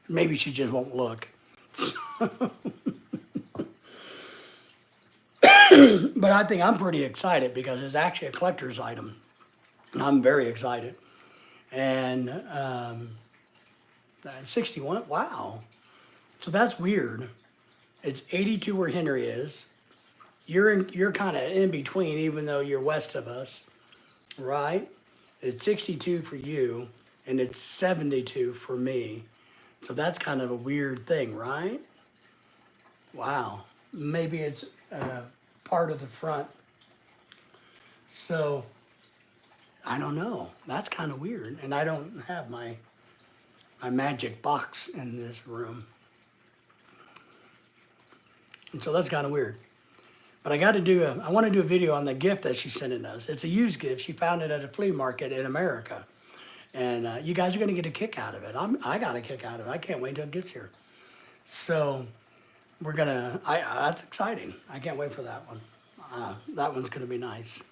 Maybe she just won't look. But I think I'm pretty excited because it's actually a collector's item. I'm very excited. And 61, wow. So that's weird. It's 82 where Henry is. You're kind of in between, even though you're west of us, right? It's 62 for you, and it's 72 for me. So that's kind of a weird thing, right? Wow. Maybe it's part of the front. So I don't know. That's kind of weird. And I don't have my magic box in this room. And so that's kind of weird. But I want to do a video on the gift that she's sending us. It's a used gift. She found it at a flea market in America. And you guys are going to get a kick out of it. I got a kick out of it. I can't wait till it gets here. So that's exciting. I can't wait for that one. That one's going to be nice.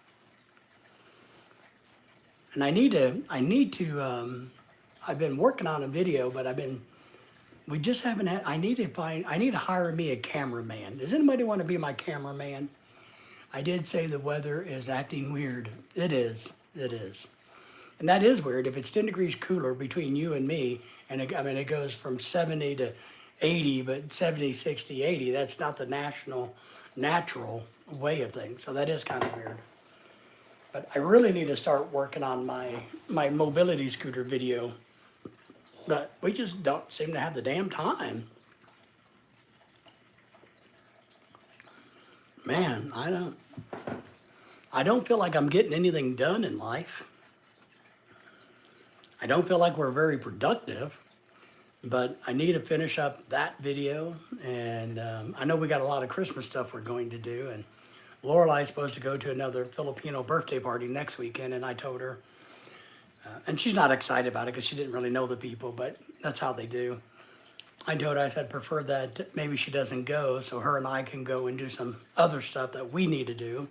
And I need to, I've been working on a video, but we just haven't had, I need to hire me a cameraman. Does anybody want to be my cameraman? I did say the weather is acting weird. It is. And that is weird. If it's 10 degrees cooler between you and me, and it goes from 70 to 80, but 70, 60, 80, that's not the natural way of things. So that is kind of weird. But I really need to start working on my mobility scooter video. But we just don't seem to have the damn time. Man, I don't feel like I'm getting anything done in life. I don't feel like we're very productive, but I need to finish up that video. And I know we got a lot of Christmas stuff we're going to do. And Lorelai's supposed to go to another Filipino birthday party next weekend, and I told her, and she's not excited about it because she didn't really know the people, but that's how they do. I told her I said prefer that maybe she doesn't go, so her and I can go and do some other stuff that we need to do,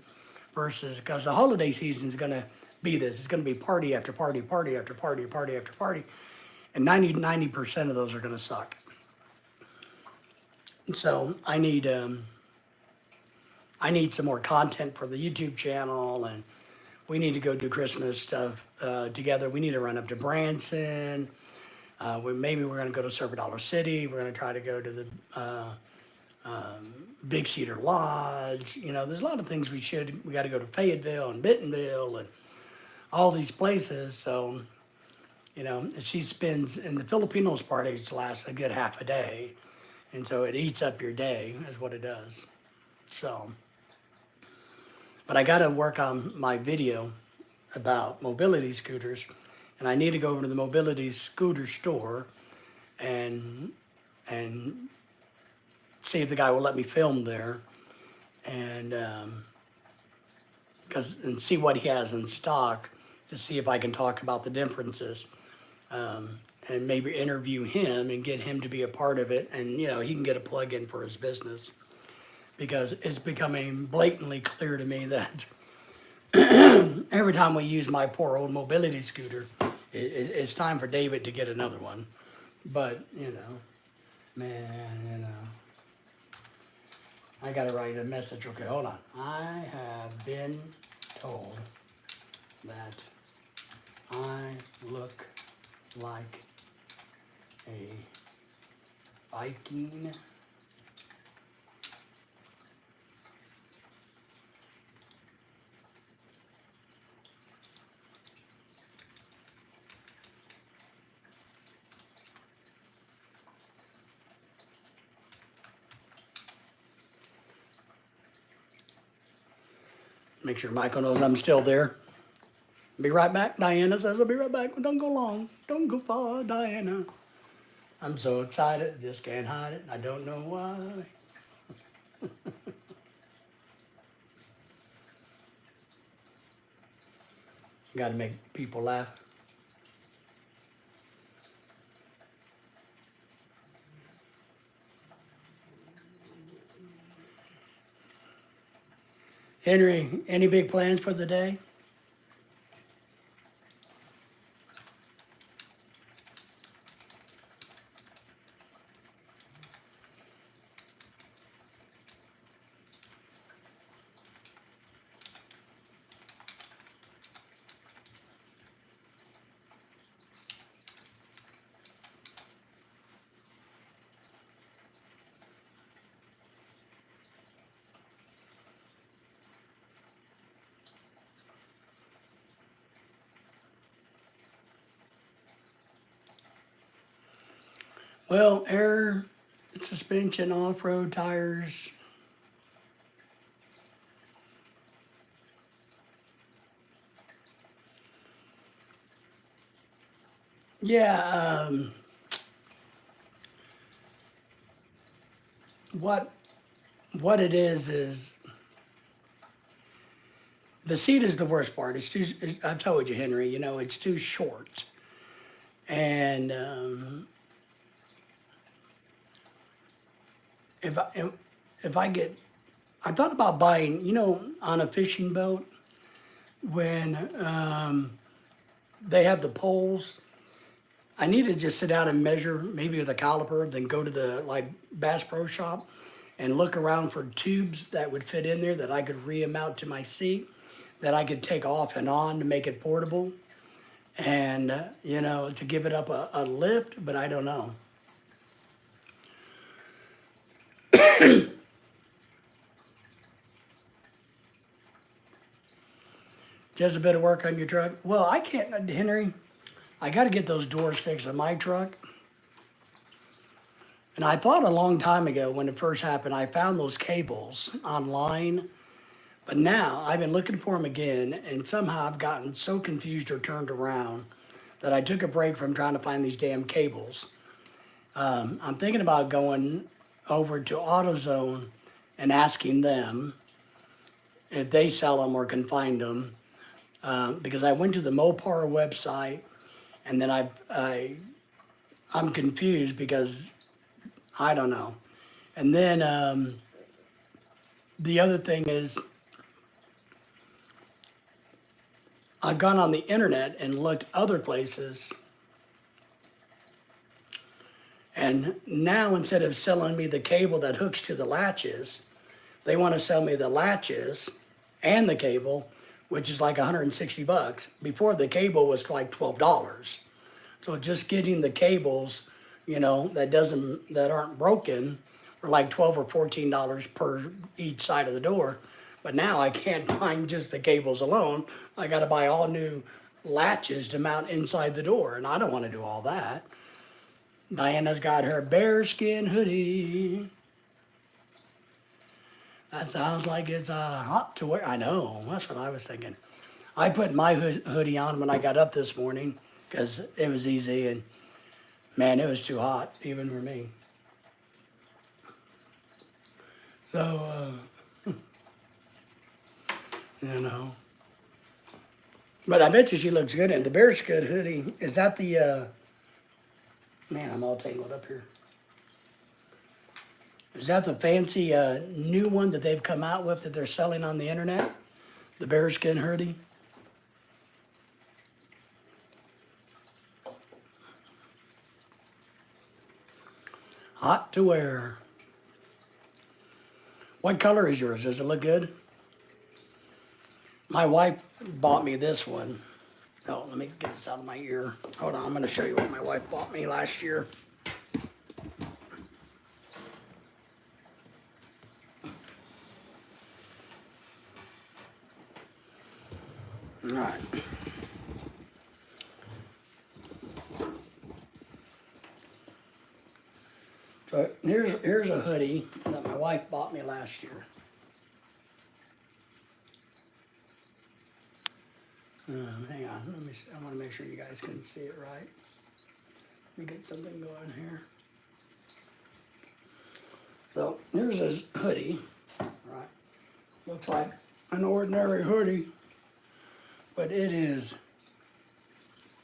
versus, because the holiday season is going to be this. It's going to be party after party, party after party, party after party, and 90% of those are going to suck. And so I need some more content for the YouTube channel, and we need to go do Christmas stuff together. We need to run up to Branson. Maybe we're going to go to Silver Dollar City. We're going to try to go to the Big Cedar Lodge. You know, there's a lot of things we got to go to Fayetteville and Bentonville and all these places. So, you know, she spends, in the Filipinos party, it lasts a good half a day. And so it eats up your day, is what it does. So But I got to work on my video about mobility scooters, and I need to go over to the mobility scooter store and and see if the guy will let me film there, and and see what he has in stock to see if I can talk about the differences, and maybe interview him and get him to be a part of it, and he can get a plug-in for his business, because it's becoming blatantly clear to me that every time we use my poor old mobility scooter, it's time for David to get another one. But man, I gotta write a message. Okay, hold on. I have been told that I look like a Viking Make sure Michael knows I'm still there. Be right back, Diana says. I'll be right back. Don't go long. Don't go far, Diana. I'm so excited, just can't hide it. I don't know why. Got to make people laugh. Henry, any big plans for the day? Well, air suspension, off-road tires. Yeah, what it is the seat is the worst part. I've told you, Henry, it's too short. And if I get, I thought about buying, on a fishing boat, when they have the poles, I need to just sit down and measure, maybe with a caliper, then go to the Bass Pro Shop and look around for tubes that would fit in there that I could remount to my seat, that I could take off and on to make it portable, and to give it up a lift. But I don't know. Just a bit of work on your truck. Well, I can't, Henry. I got to get those doors fixed on my truck. And I thought a long time ago when it first happened, I found those cables online. But now I've been looking for them again, and somehow I've gotten so confused or turned around that I took a break from trying to find these damn cables. I'm thinking about going over to AutoZone and asking them if they sell them or can find them. Because I went to the Mopar website, and then I'm confused because I don't know. And then the other thing is, I've gone on the internet and looked other places, and now instead of selling me the cable that hooks to the latches, they want to sell me the latches and the cable, which is like $160. Before, the cable was like $12. So just getting the cables, that aren't broken, are like $12 or $14 per each side of the door. But now I can't find just the cables alone. I got to buy all new latches to mount inside the door, and I don't want to do all that. Diana's got her bearskin hoodie. That sounds like it's hot to wear. I know, that's what I was thinking. I put my hoodie on when I got up this morning because it was easy and man, it was too hot even for me. So, you know. But I bet you she looks good in the Bearskin hoodie. Is that the, man, I'm all tangled up here. Is that the fancy new one that they've come out with that they're selling on the internet? The Bearskin hoodie? Hot to wear. What color is yours? Does it look good? My wife bought me this one. Oh, let me get this out of my ear. Hold on, I'm going to show you what my wife bought me last year. All right. So here's a hoodie that my wife bought me last year. Hang on, let me see. I want to make sure you guys can see it right. Let me get something going here. So here's this hoodie, right? Looks like an ordinary hoodie, but it is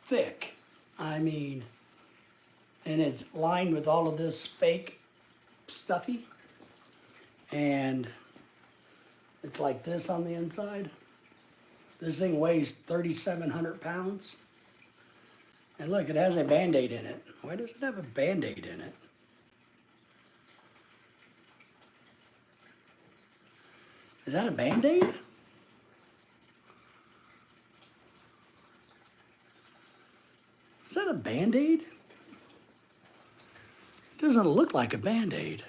thick. I mean, and it's lined with all of this fake stuffy, and it's like this on the inside. This thing weighs 3,700 pounds. And look, it has a Band-Aid in it. Why does it have a Band-Aid in it? Is that a Band-Aid? Is that a Band-Aid? It doesn't look like a Band-Aid.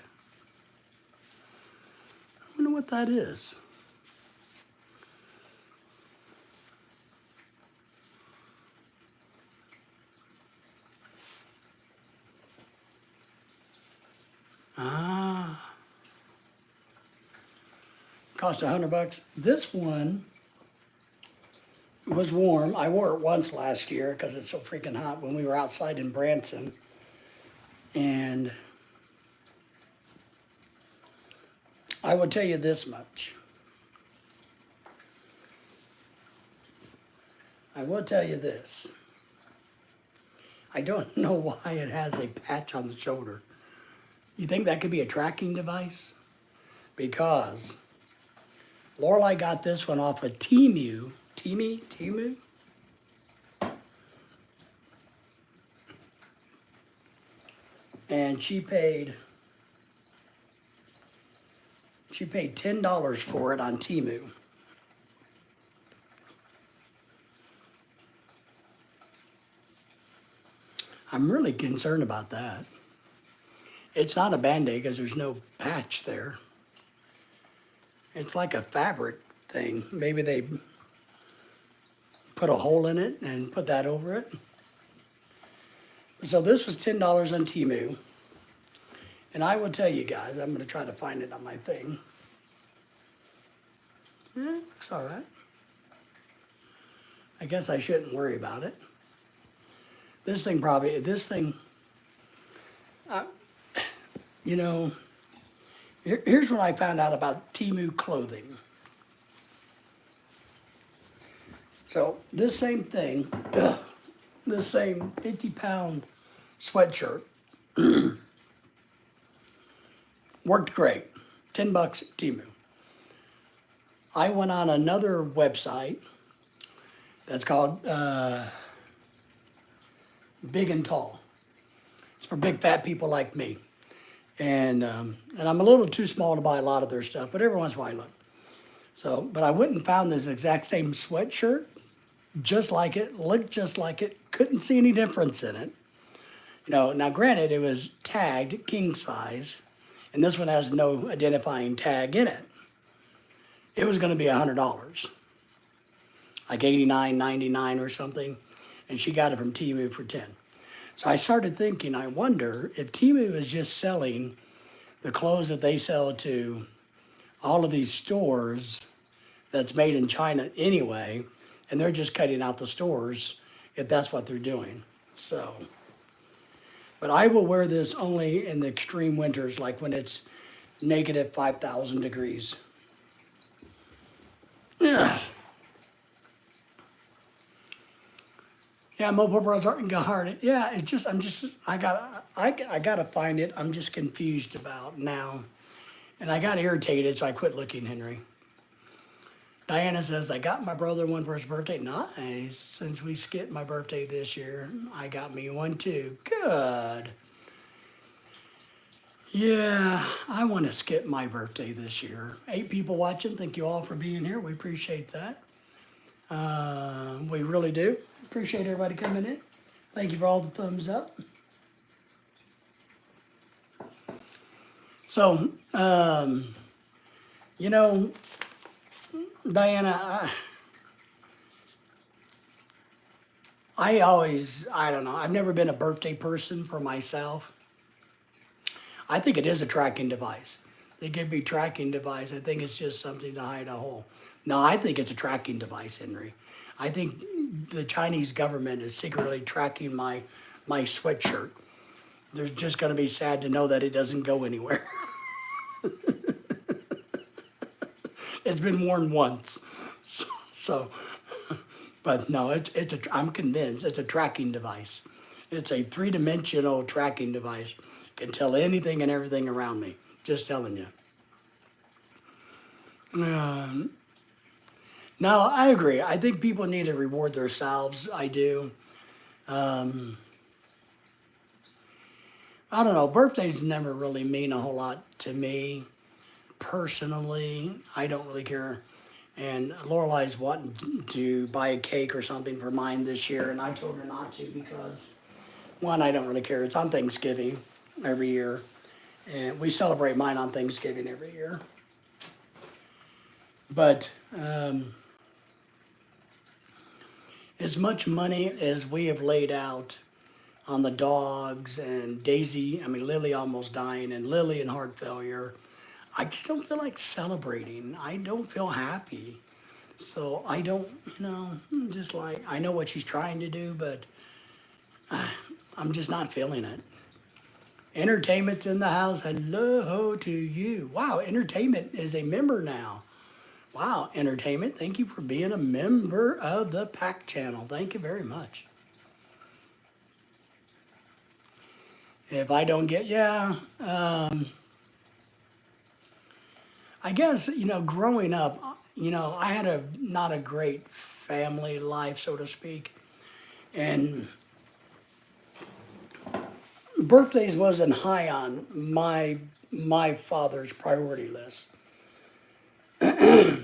I wonder what that is. Ah. Cost $100. This one was warm. I wore it once last year because it's so freaking hot when we were outside in Branson. And I will tell you this much. I will tell you this. I don't know why it has a patch on the shoulder. You think that could be a tracking device? Because Lorelai got this one off of Temu. Temu? And she paid $10 for it on Temu. I'm really concerned about that. It's not a Band-Aid because there's no patch there. It's like a fabric thing. Maybe they put a hole in it and put that over it. So this was $10 on Temu. And I will tell you guys, I'm going to try to find it on my thing. Yeah, looks all right. I guess I shouldn't worry about it. This thing, you know, here's what I found out about Temu clothing. So this same thing, this same 50-pound sweatshirt worked great. $10 Temu. I went on another website that's called Big and Tall. It's for big fat people like me. And I'm a little too small to buy a lot of their stuff, but every once in a while I look. So, but I went and found this exact same sweatshirt, just like it, looked just like it, couldn't see any difference in it. You know, now granted it was tagged king size, and this one has no identifying tag in it. It was gonna be $100, like $89.99 or something, and she got it from Temu for 10. So I started thinking, I wonder if Temu is just selling the clothes that they sell to all of these stores that's made in China anyway, and they're just cutting out the stores if that's what they're doing. So, but I will wear this only in the extreme winters, like when it's negative 5,000 degrees. Yeah. Yeah, Mobile Bros aren't gonna hard it. Yeah, it's just I gotta find it. I'm just confused about now, and I got irritated, so I quit looking, Henry. Diana says, I got my brother one for his birthday. Nice. Since we skipped my birthday this year, I got me one too. Good. Yeah, I want to skip my birthday this year. 8 people watching. Thank you all for being here. We appreciate that. We really do. Appreciate everybody coming in. Thank you for all the thumbs up. So, you know, Diana, I don't know, I've never been a birthday person for myself. I think it is a tracking device. They give me tracking device. I think it's just something to hide a hole. No, I think it's a tracking device, Henry. I think the Chinese government is secretly tracking my sweatshirt. They're just going to be sad to know that it doesn't go anywhere. It's been worn once. So but no, I'm convinced it's a tracking device. It's a 3-dimensional tracking device. Can tell anything and everything around me. Just telling you. No, I agree. I think people need to reward themselves. I do. I don't know. Birthdays never really mean a whole lot to me. Personally, I don't really care. And Lorelai's wanting to buy a cake or something for mine this year, and I told her not to because, one, I don't really care. It's on Thanksgiving every year, and we celebrate mine on Thanksgiving every year. But as much money as we have laid out on the dogs and Lily almost dying, and Lily in heart failure, I just don't feel like celebrating. I don't feel happy. So I don't, just like, I know what she's trying to do, but I'm just not feeling it. Entertainment's in the house. Hello to you. Wow, Entertainment is a member now. Wow, Entertainment, thank you for being a member of the PAC channel. Thank you very much. If I don't get, I guess, growing up, I had not a great family life, so to speak. And birthdays wasn't high on my father's priority list. I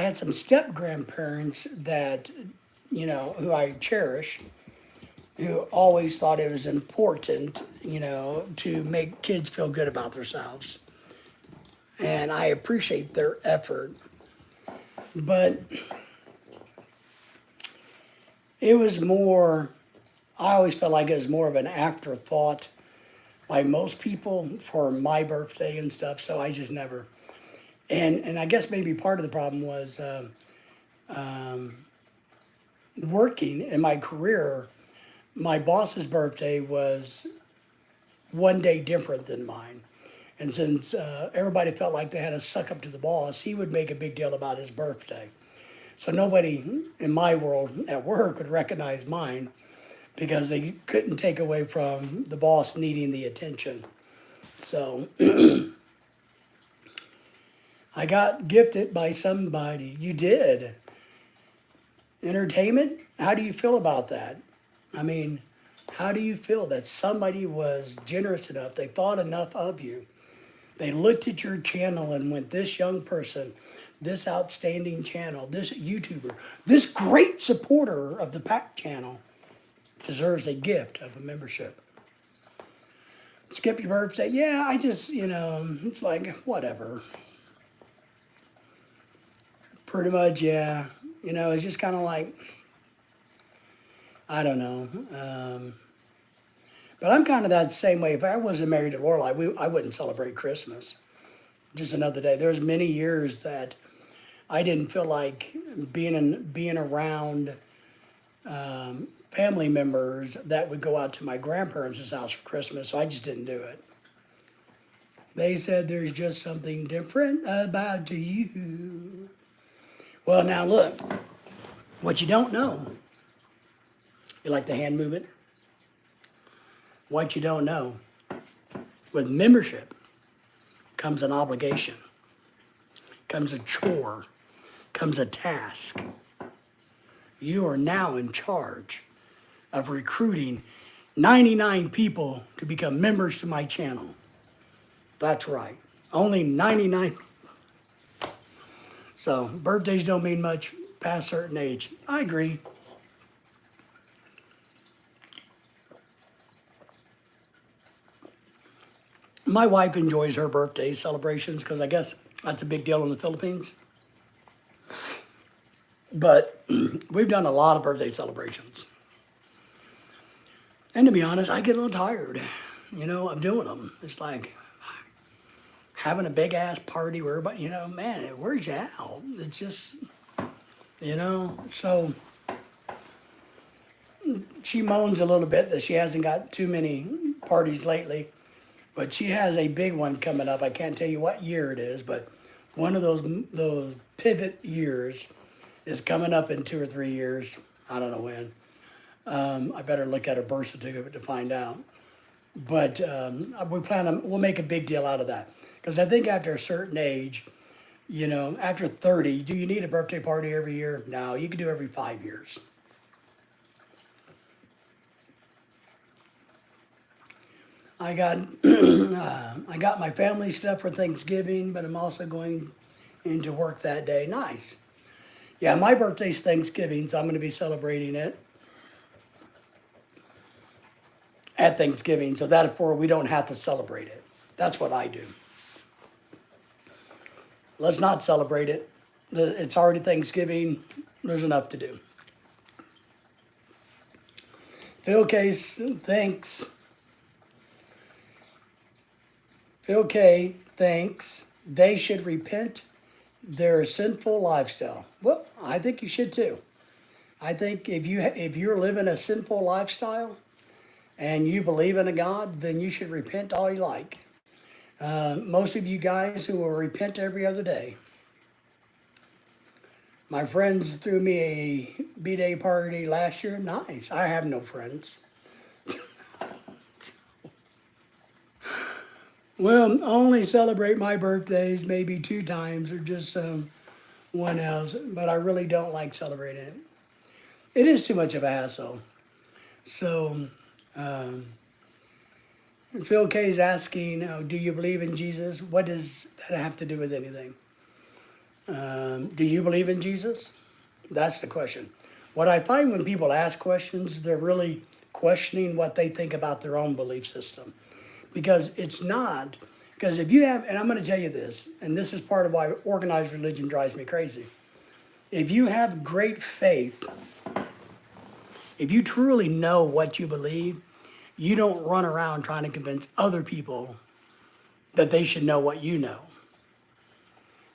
had some step grandparents that, who I cherish, who always thought it was important, to make kids feel good about themselves. And I appreciate their effort. But it was more, I always felt like it was more of an afterthought by most people for my birthday and stuff, so I just never. And I guess maybe part of the problem was working in my career. My boss's birthday was one day different than mine. And since everybody felt like they had to suck up to the boss, he would make a big deal about his birthday. So nobody in my world at work would recognize mine because they couldn't take away from the boss needing the attention. So I got gifted by somebody. You did. Entertainment? How do you feel about that? I mean, how do you feel that somebody was generous enough, they thought enough of you, they looked at your channel and went, this young person, this outstanding channel, this YouTuber, this great supporter of the PAC channel deserves a gift of a membership. Skip your birthday? Yeah, I just, it's like, whatever. Pretty much, yeah. It's just kind of like, I don't know. But I'm kind of that same way. If I wasn't married to Lorelai, I wouldn't celebrate Christmas. just another day. There's many years that I didn't feel like being around family members that would go out to my grandparents' house for Christmas, so I just didn't do it. They said there's just something different about you. Well, now look, what you don't know, you like the hand movement? What you don't know, with membership comes an obligation, comes a chore, comes a task. You are now in charge of recruiting 99 people to become members to my channel. That's right, only 99. So birthdays don't mean much past a certain age. I agree. My wife enjoys her birthday celebrations because I guess that's a big deal in the Philippines. But we've done a lot of birthday celebrations. And to be honest, I get a little tired, of doing them. It's like having a big ass party where everybody, man, it wears you out. It's just, so she moans a little bit that she hasn't got too many parties lately. But she has a big one coming up. I can't tell you what year it is, but one of those pivot years is coming up in 2 or 3 years. I don't know when. I better look at her birth certificate to find out. But we'll make a big deal out of that. Because I think after a certain age, after 30, do you need a birthday party every year? No, you can do every 5 years. I got my family stuff for Thanksgiving, but I'm also going into work that day. Nice. Yeah, my birthday's Thanksgiving, so I'm going to be celebrating it at Thanksgiving, so therefore we don't have to celebrate it. That's what I do. Let's not celebrate it. It's already Thanksgiving. There's enough to do. Phil Case thinks. Phil K thinks they should repent their sinful lifestyle. Well, I think you should too. I think if you're living a sinful lifestyle and you believe in a God, then you should repent all you like. Most of you guys who will repent every other day. My friends threw me a B-Day party last year. Nice. I have no friends. Well, only celebrate my birthdays maybe 2 times or just one else, but I really don't like celebrating it. It is too much of a hassle. So, Phil K is asking, do you believe in Jesus? What does that have to do with anything? Do you believe in Jesus? That's the question. What I find when people ask questions, they're really questioning what they think about their own belief system. Because it's not, because if you have, and I'm going to tell you this, and this is part of why organized religion drives me crazy. If you have great faith, if you truly know what you believe, you don't run around trying to convince other people that they should know what you know.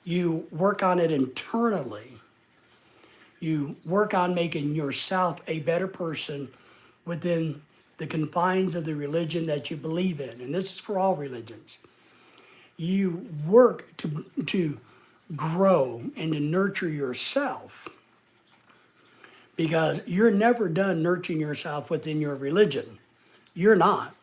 You work on it internally. You work on making yourself a better person within the confines of the religion that you believe in. And this is for all religions. You work to grow and to nurture yourself, because you're never done nurturing yourself within your religion. You're not.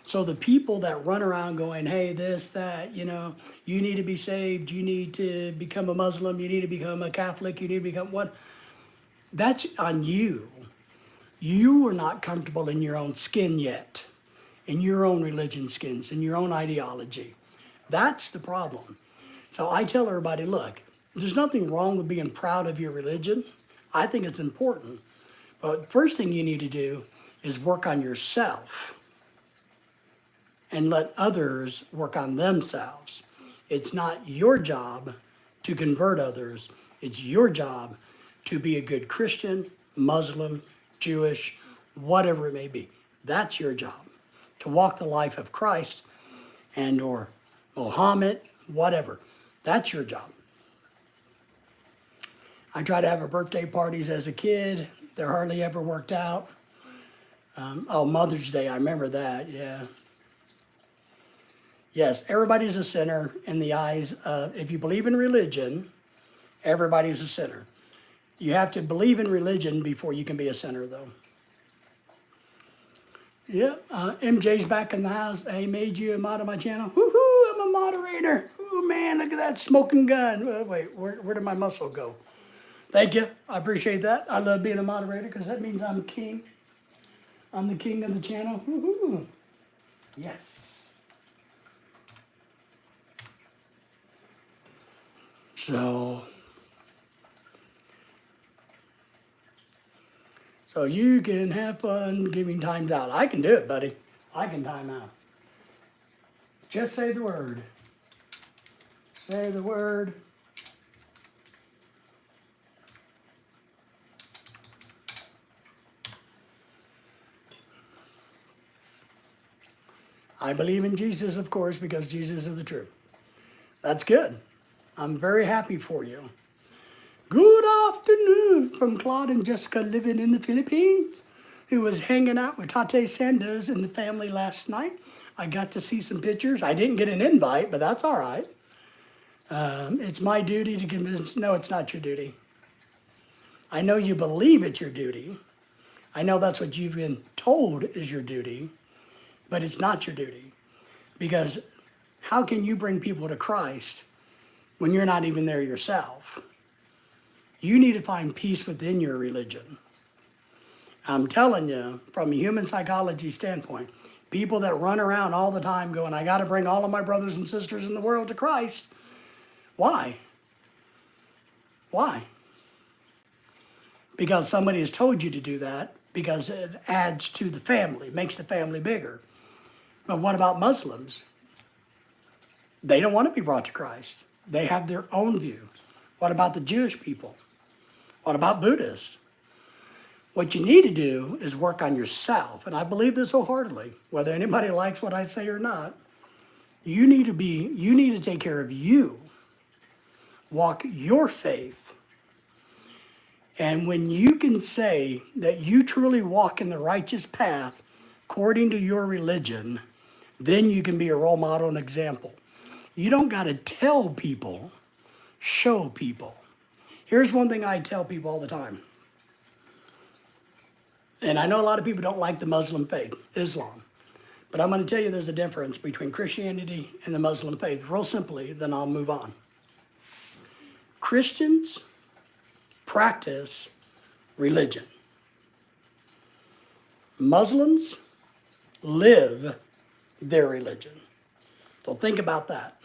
So the people that run around going, hey, this, that, you need to be saved, you need to become a Muslim, you need to become a Catholic, you need to become what? That's on you. You are not comfortable in your own skin yet, in your own religion skins, in your own ideology. That's the problem. So I tell everybody, look, there's nothing wrong with being proud of your religion. I think it's important. But first thing you need to do is work on yourself and let others work on themselves. It's not your job to convert others. It's your job to be a good Christian, Muslim, Jewish, whatever it may be. That's your job, to walk the life of Christ and or Muhammad, whatever. That's your job. I tried to have a birthday parties as a kid. They hardly ever worked out. Oh, Mother's Day, I remember that, yeah. Yes, everybody's a sinner in the eyes of, if you believe in religion, everybody's a sinner. You have to believe in religion before you can be a sinner, though. Yep, MJ's back in the house. I made you a mod on my channel. Woohoo, I'm a moderator. Oh man, look at that smoking gun. Wait, where did my muscle go? Thank you, I appreciate that. I love being a moderator because that means I'm king. I'm the king of the channel. Woohoo, yes. So you can have fun giving times out. I can do it, buddy. I can time out. Just say the word. Say the word. I believe in Jesus, of course, because Jesus is the truth. That's good. I'm very happy for you. Good afternoon from Claude and Jessica living in the Philippines, who was hanging out with Tate Sanders and the family last night. I got to see some pictures. I didn't get an invite, but that's all right. It's my duty to convince. No, it's not your duty. I know you believe it's your duty. I know that's what you've been told is your duty, but it's not your duty. Because how can you bring people to Christ when you're not even there yourself? You need to find peace within your religion. I'm telling you, from a human psychology standpoint, people that run around all the time going, I got to bring all of my brothers and sisters in the world to Christ. Why? Why? Because somebody has told you to do that, because it adds to the family, makes the family bigger. But what about Muslims? They don't want to be brought to Christ. They have their own view. What about the Jewish people? What about Buddhists? What you need to do is work on yourself. And I believe this wholeheartedly, whether anybody likes what I say or not. You need to take care of you. Walk your faith. And when you can say that you truly walk in the righteous path according to your religion, then you can be a role model and example. You don't got to tell people, show people. Here's one thing I tell people all the time. And I know a lot of people don't like the Muslim faith, Islam. But I'm going to tell you there's a difference between Christianity and the Muslim faith. Real simply, then I'll move on. Christians practice religion. Muslims live their religion. So think about that.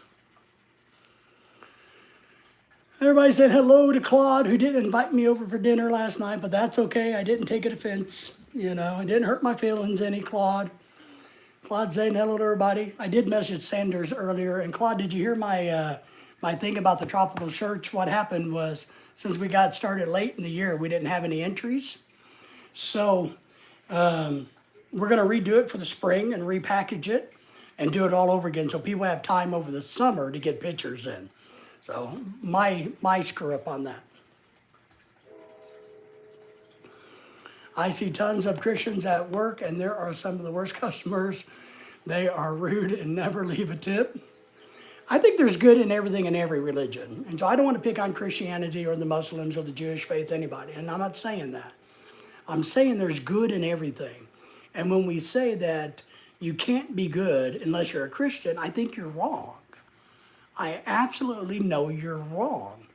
Everybody said hello to Claude, who didn't invite me over for dinner last night, but that's okay. I didn't take it offense. You know, it didn't hurt my feelings any, Claude. Claude saying hello to everybody. I did message Sanders earlier. And Claude, did you hear my thing about the tropical church? What happened was, since we got started late in the year, we didn't have any entries. So we're going to redo it for the spring and repackage it and do it all over again so people have time over the summer to get pictures in. So my screw up on that. I see tons of Christians at work, and there are some of the worst customers. They are rude and never leave a tip. I think there's good in everything in every religion. And so I don't want to pick on Christianity or the Muslims or the Jewish faith, anybody. And I'm not saying that. I'm saying there's good in everything. And when we say that you can't be good unless you're a Christian, I think you're wrong. I absolutely know you're wrong.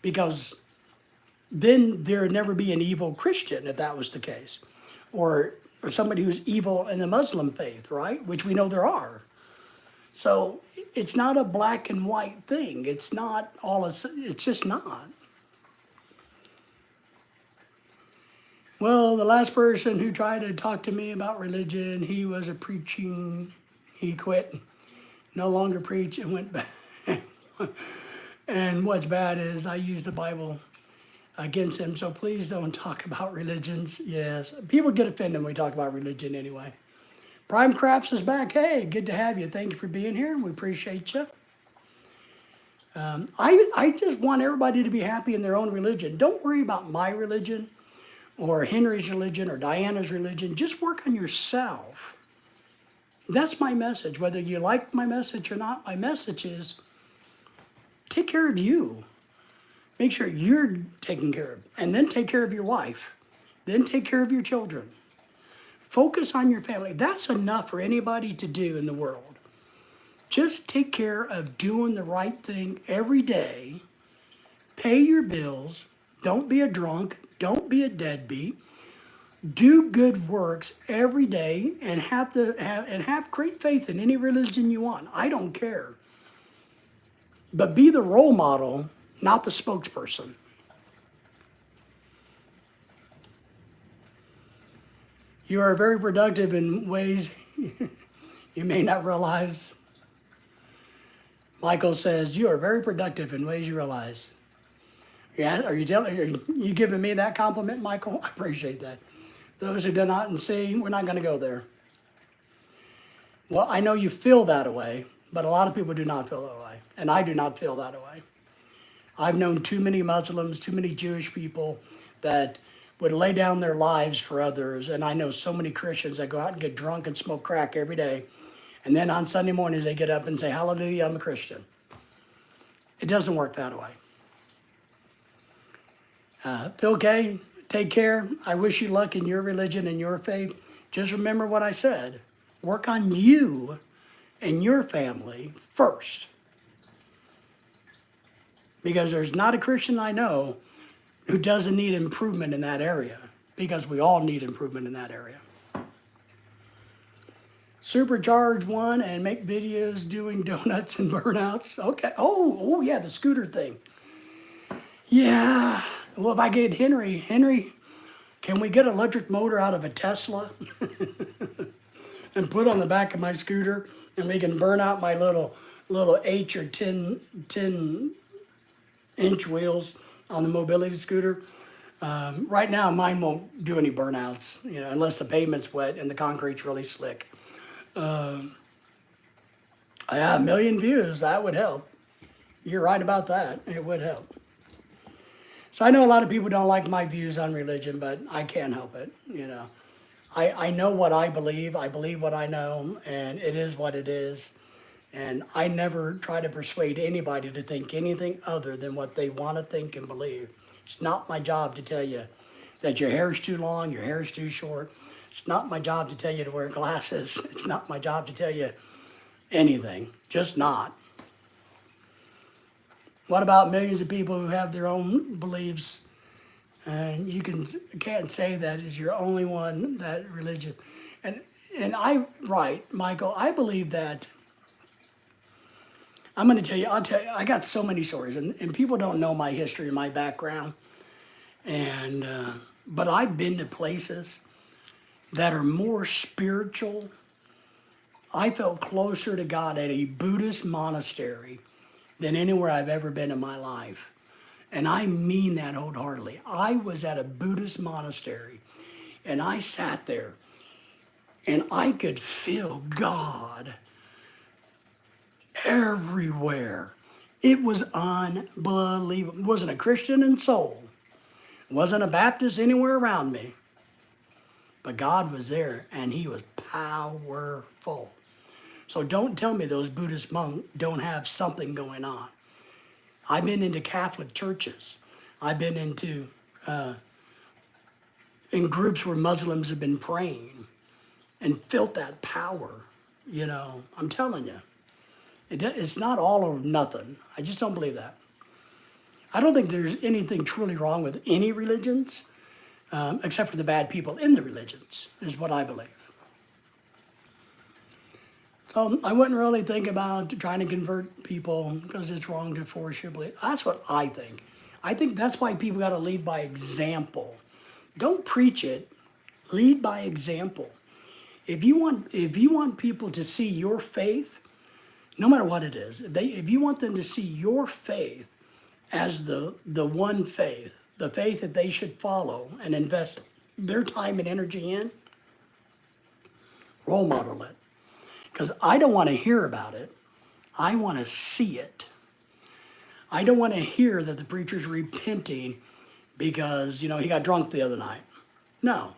Because then there'd never be an evil Christian if that was the case. Or somebody who's evil in the Muslim faith, right? Which we know there are. So it's not a black and white thing. It's not all, it's just not. Well, the last person who tried to talk to me about religion, he was he quit, no longer preach and went back. And what's bad is I use the Bible against him, so please don't talk about religions. Yes, people get offended when we talk about religion anyway. Prime Crafts is back. Hey, good to have you. Thank you for being here. We appreciate you. I just want everybody to be happy in their own religion. Don't worry about my religion or Henry's religion or Diana's religion. Just work on yourself. That's my message. Whether you like my message or not, my message is take care of you. Make sure you're taken care of. And then take care of your wife. Then take care of your children. Focus on your family. That's enough for anybody to do in the world. Just take care of doing the right thing every day. Pay your bills. Don't be a drunk. Don't be a deadbeat. Do good works every day and have great faith in any religion you want. I don't care. But be the role model, not the spokesperson. You are very productive in ways you may not realize. Michael says, you are very productive in ways you realize. Yeah, are you giving me that compliment, Michael? I appreciate that. Those who do not see, we're not going to go there. Well, I know you feel that way, but a lot of people do not feel that way. And I do not feel that way. I've known too many Muslims, too many Jewish people that would lay down their lives for others. And I know so many Christians that go out and get drunk and smoke crack every day. And then on Sunday mornings, they get up and say, hallelujah, I'm a Christian. It doesn't work that way. Phil K., take care. I wish you luck in your religion and your faith. Just remember what I said. Work on you and your family first. Because there's not a Christian I know who doesn't need improvement in that area. Because we all need improvement in that area. Supercharge one and make videos doing donuts and burnouts. Okay. Oh yeah, the scooter thing. Yeah. Well, if I get Henry, can we get an electric motor out of a Tesla and put on the back of my scooter, and we can burn out my little 8 or 10 inch wheels on the mobility scooter? Right now, mine won't do any burnouts, unless the pavement's wet and the concrete's really slick. I have 1 million views. That would help. You're right about that. It would help. So I know a lot of people don't like my views on religion, but I can't help it. I know what I believe what I know, and it is what it is. And I never try to persuade anybody to think anything other than what they want to think and believe. It's not my job to tell you that your hair is too long, your hair is too short. It's not my job to tell you to wear glasses. It's not my job to tell you anything, just not. What about millions of people who have their own beliefs? And you can't say that is your only one, that religion. And Michael, I believe that. I'll tell you, I got so many stories, and people don't know my history, my background. But I've been to places that are more spiritual. I felt closer to God at a Buddhist monastery than anywhere I've ever been in my life. And I mean that wholeheartedly. I was at a Buddhist monastery, and I sat there, and I could feel God everywhere. It was unbelievable. Wasn't a Christian in soul. Wasn't a Baptist anywhere around me. But God was there, and he was powerful. So don't tell me those Buddhist monks don't have something going on. I've been into Catholic churches. I've been in groups where Muslims have been praying and felt that power. I'm telling you. It's not all or nothing. I just don't believe that. I don't think there's anything truly wrong with any religions, except for the bad people in the religions, is what I believe. So I wouldn't really think about trying to convert people because it's wrong to force your belief. That's what I think. I think that's why people got to lead by example. Don't preach it. Lead by example. If you want people to see your faith, no matter what it is, if you want them to see your faith as the one faith, the faith that they should follow and invest their time and energy in, role model it. Because I don't want to hear about it. I want to see it. I don't want to hear that the preacher's repenting because, he got drunk the other night. No,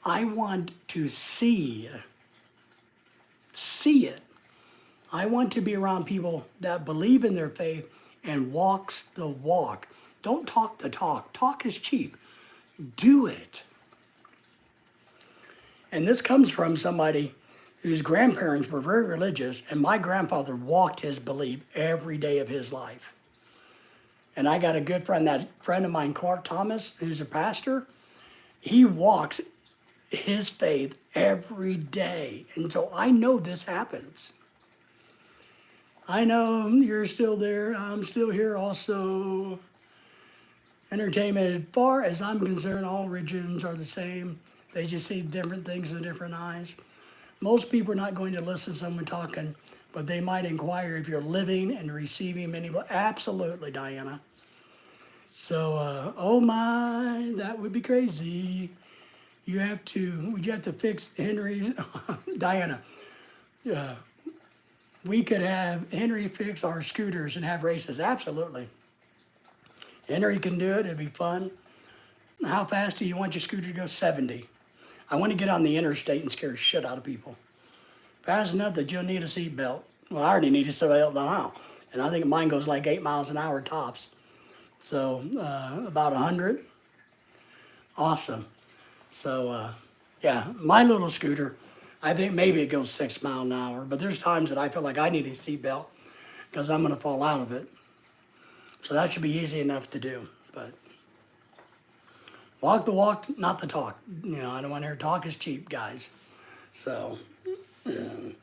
I want to see it. I want to be around people that believe in their faith and walks the walk. Don't talk the talk. Talk is cheap. Do it. And this comes from somebody whose grandparents were very religious, and my grandfather walked his belief every day of his life. And I got a good friend, that friend of mine, Clark Thomas, who's a pastor, he walks his faith every day. And so I know this happens. I know you're still there. I'm still here also. Entertainment, as far as I'm concerned, all religions are the same. They just see different things with different eyes. Most people are not going to listen to someone talking, but they might inquire if you're living and receiving many. Absolutely, Diana. So, oh my, that would be crazy. Would you have to fix Henry's, Diana, we could have Henry fix our scooters and have races. Absolutely. Henry can do it. It'd be fun. How fast do you want your scooter to go? 70. I want to get on the interstate and scare the shit out of people. Fast enough that you'll need a seatbelt. Well, I already need a seatbelt now. And I think mine goes like 8 miles an hour tops. So about 100. Awesome. So yeah, my little scooter, I think maybe it goes 6 miles an hour. But there's times that I feel like I need a seatbelt because I'm going to fall out of it. So that should be easy enough to do. But walk the walk, not the talk. I don't want to hear talk is cheap, guys. So, and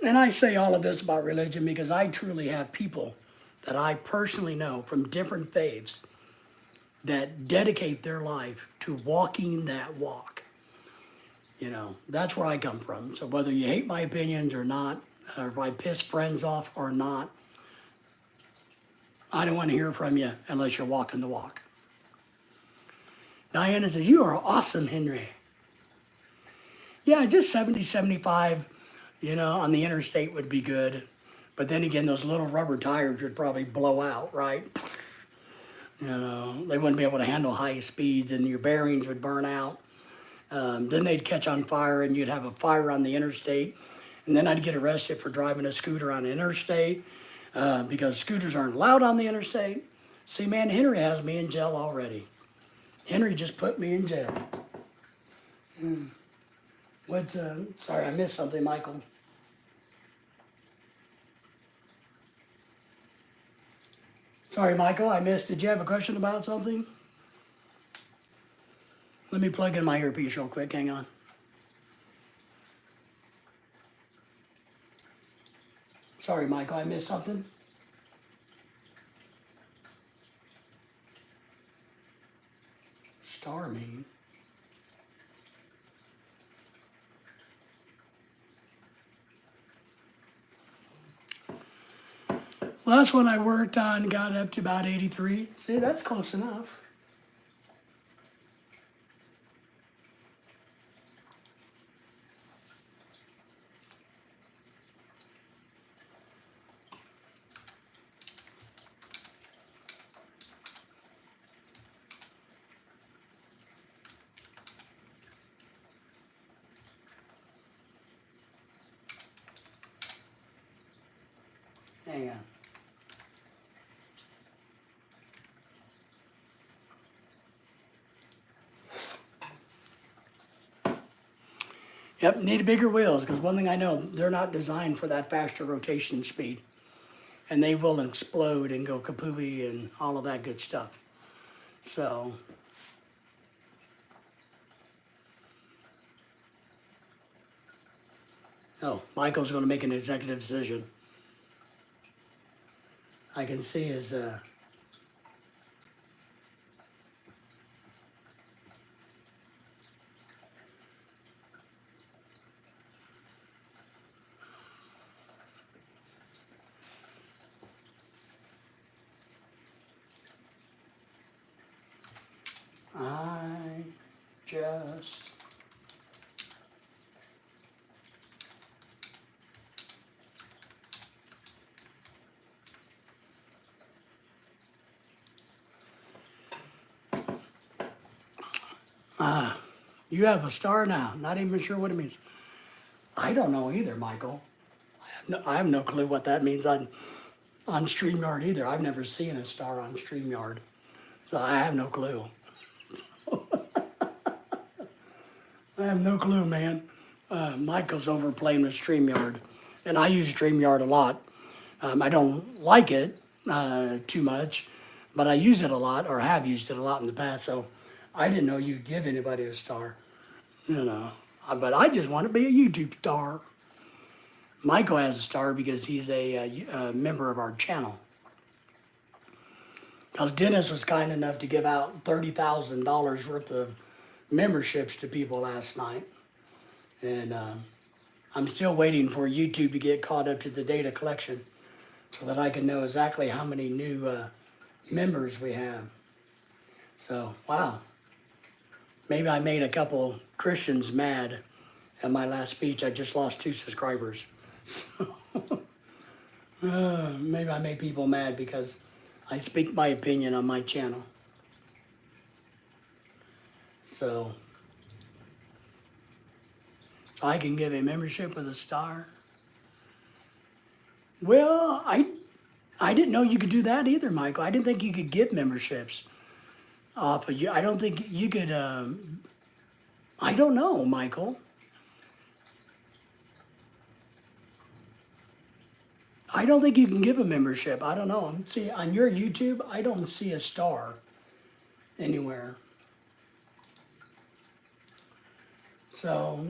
I say all of this about religion because I truly have people that I personally know from different faiths that dedicate their life to walking that walk. That's where I come from. So whether you hate my opinions or not, or if I piss friends off or not, I don't want to hear from you unless you're walking the walk. Diana says, you are awesome, Henry. Yeah, just 70, 75, on the interstate would be good. But then again, those little rubber tires would probably blow out, right? They wouldn't be able to handle high speeds and your bearings would burn out. Then they'd catch on fire and you'd have a fire on the interstate. And then I'd get arrested for driving a scooter on the interstate because scooters aren't allowed on the interstate. See, man, Henry has me in jail already. Henry just put me in jail. Sorry, I missed something, Michael. Sorry, Michael, I missed. Did you have a question about something? Let me plug in my earpiece real quick. Hang on. Sorry, Michael, I missed something. Starmie. Last one I worked on got up to about 83. See, that's close enough. Hang on. Yep, need bigger wheels because one thing I know, they're not designed for that faster rotation speed. And they will explode and go kapooey and all of that good stuff. So, Michael's going to make an executive decision. I can see his, I just You have a star now. Not even sure what it means. I don't know either, Michael. I have no clue what that means on StreamYard either. I've never seen a star on StreamYard. So I have no clue. I have no clue, man. Michael's over playing with StreamYard. And I use StreamYard a lot. I don't like it too much, but I use it a lot, or have used it a lot in the past. So I didn't know you'd give anybody a star, you know. But I just want to be a YouTube star. Michael has a star because he's a member of our channel. Because Dennis was kind enough to give out $30,000 worth of memberships to people last night. And I'm still waiting for YouTube to get caught up to the data collection so that I can know exactly how many new members we have. So, wow. Maybe I made a couple Christians mad at my last speech. I just lost 2 subscribers. So, maybe I made people mad because I speak my opinion on my channel. So I can give a membership with a star. Well, I didn't know you could do that either, Michael. I didn't think you could give memberships off of you. I don't think you could. I don't know, Michael. I don't think you can give a membership. I don't know. See, on your YouTube, I don't see a star anywhere. So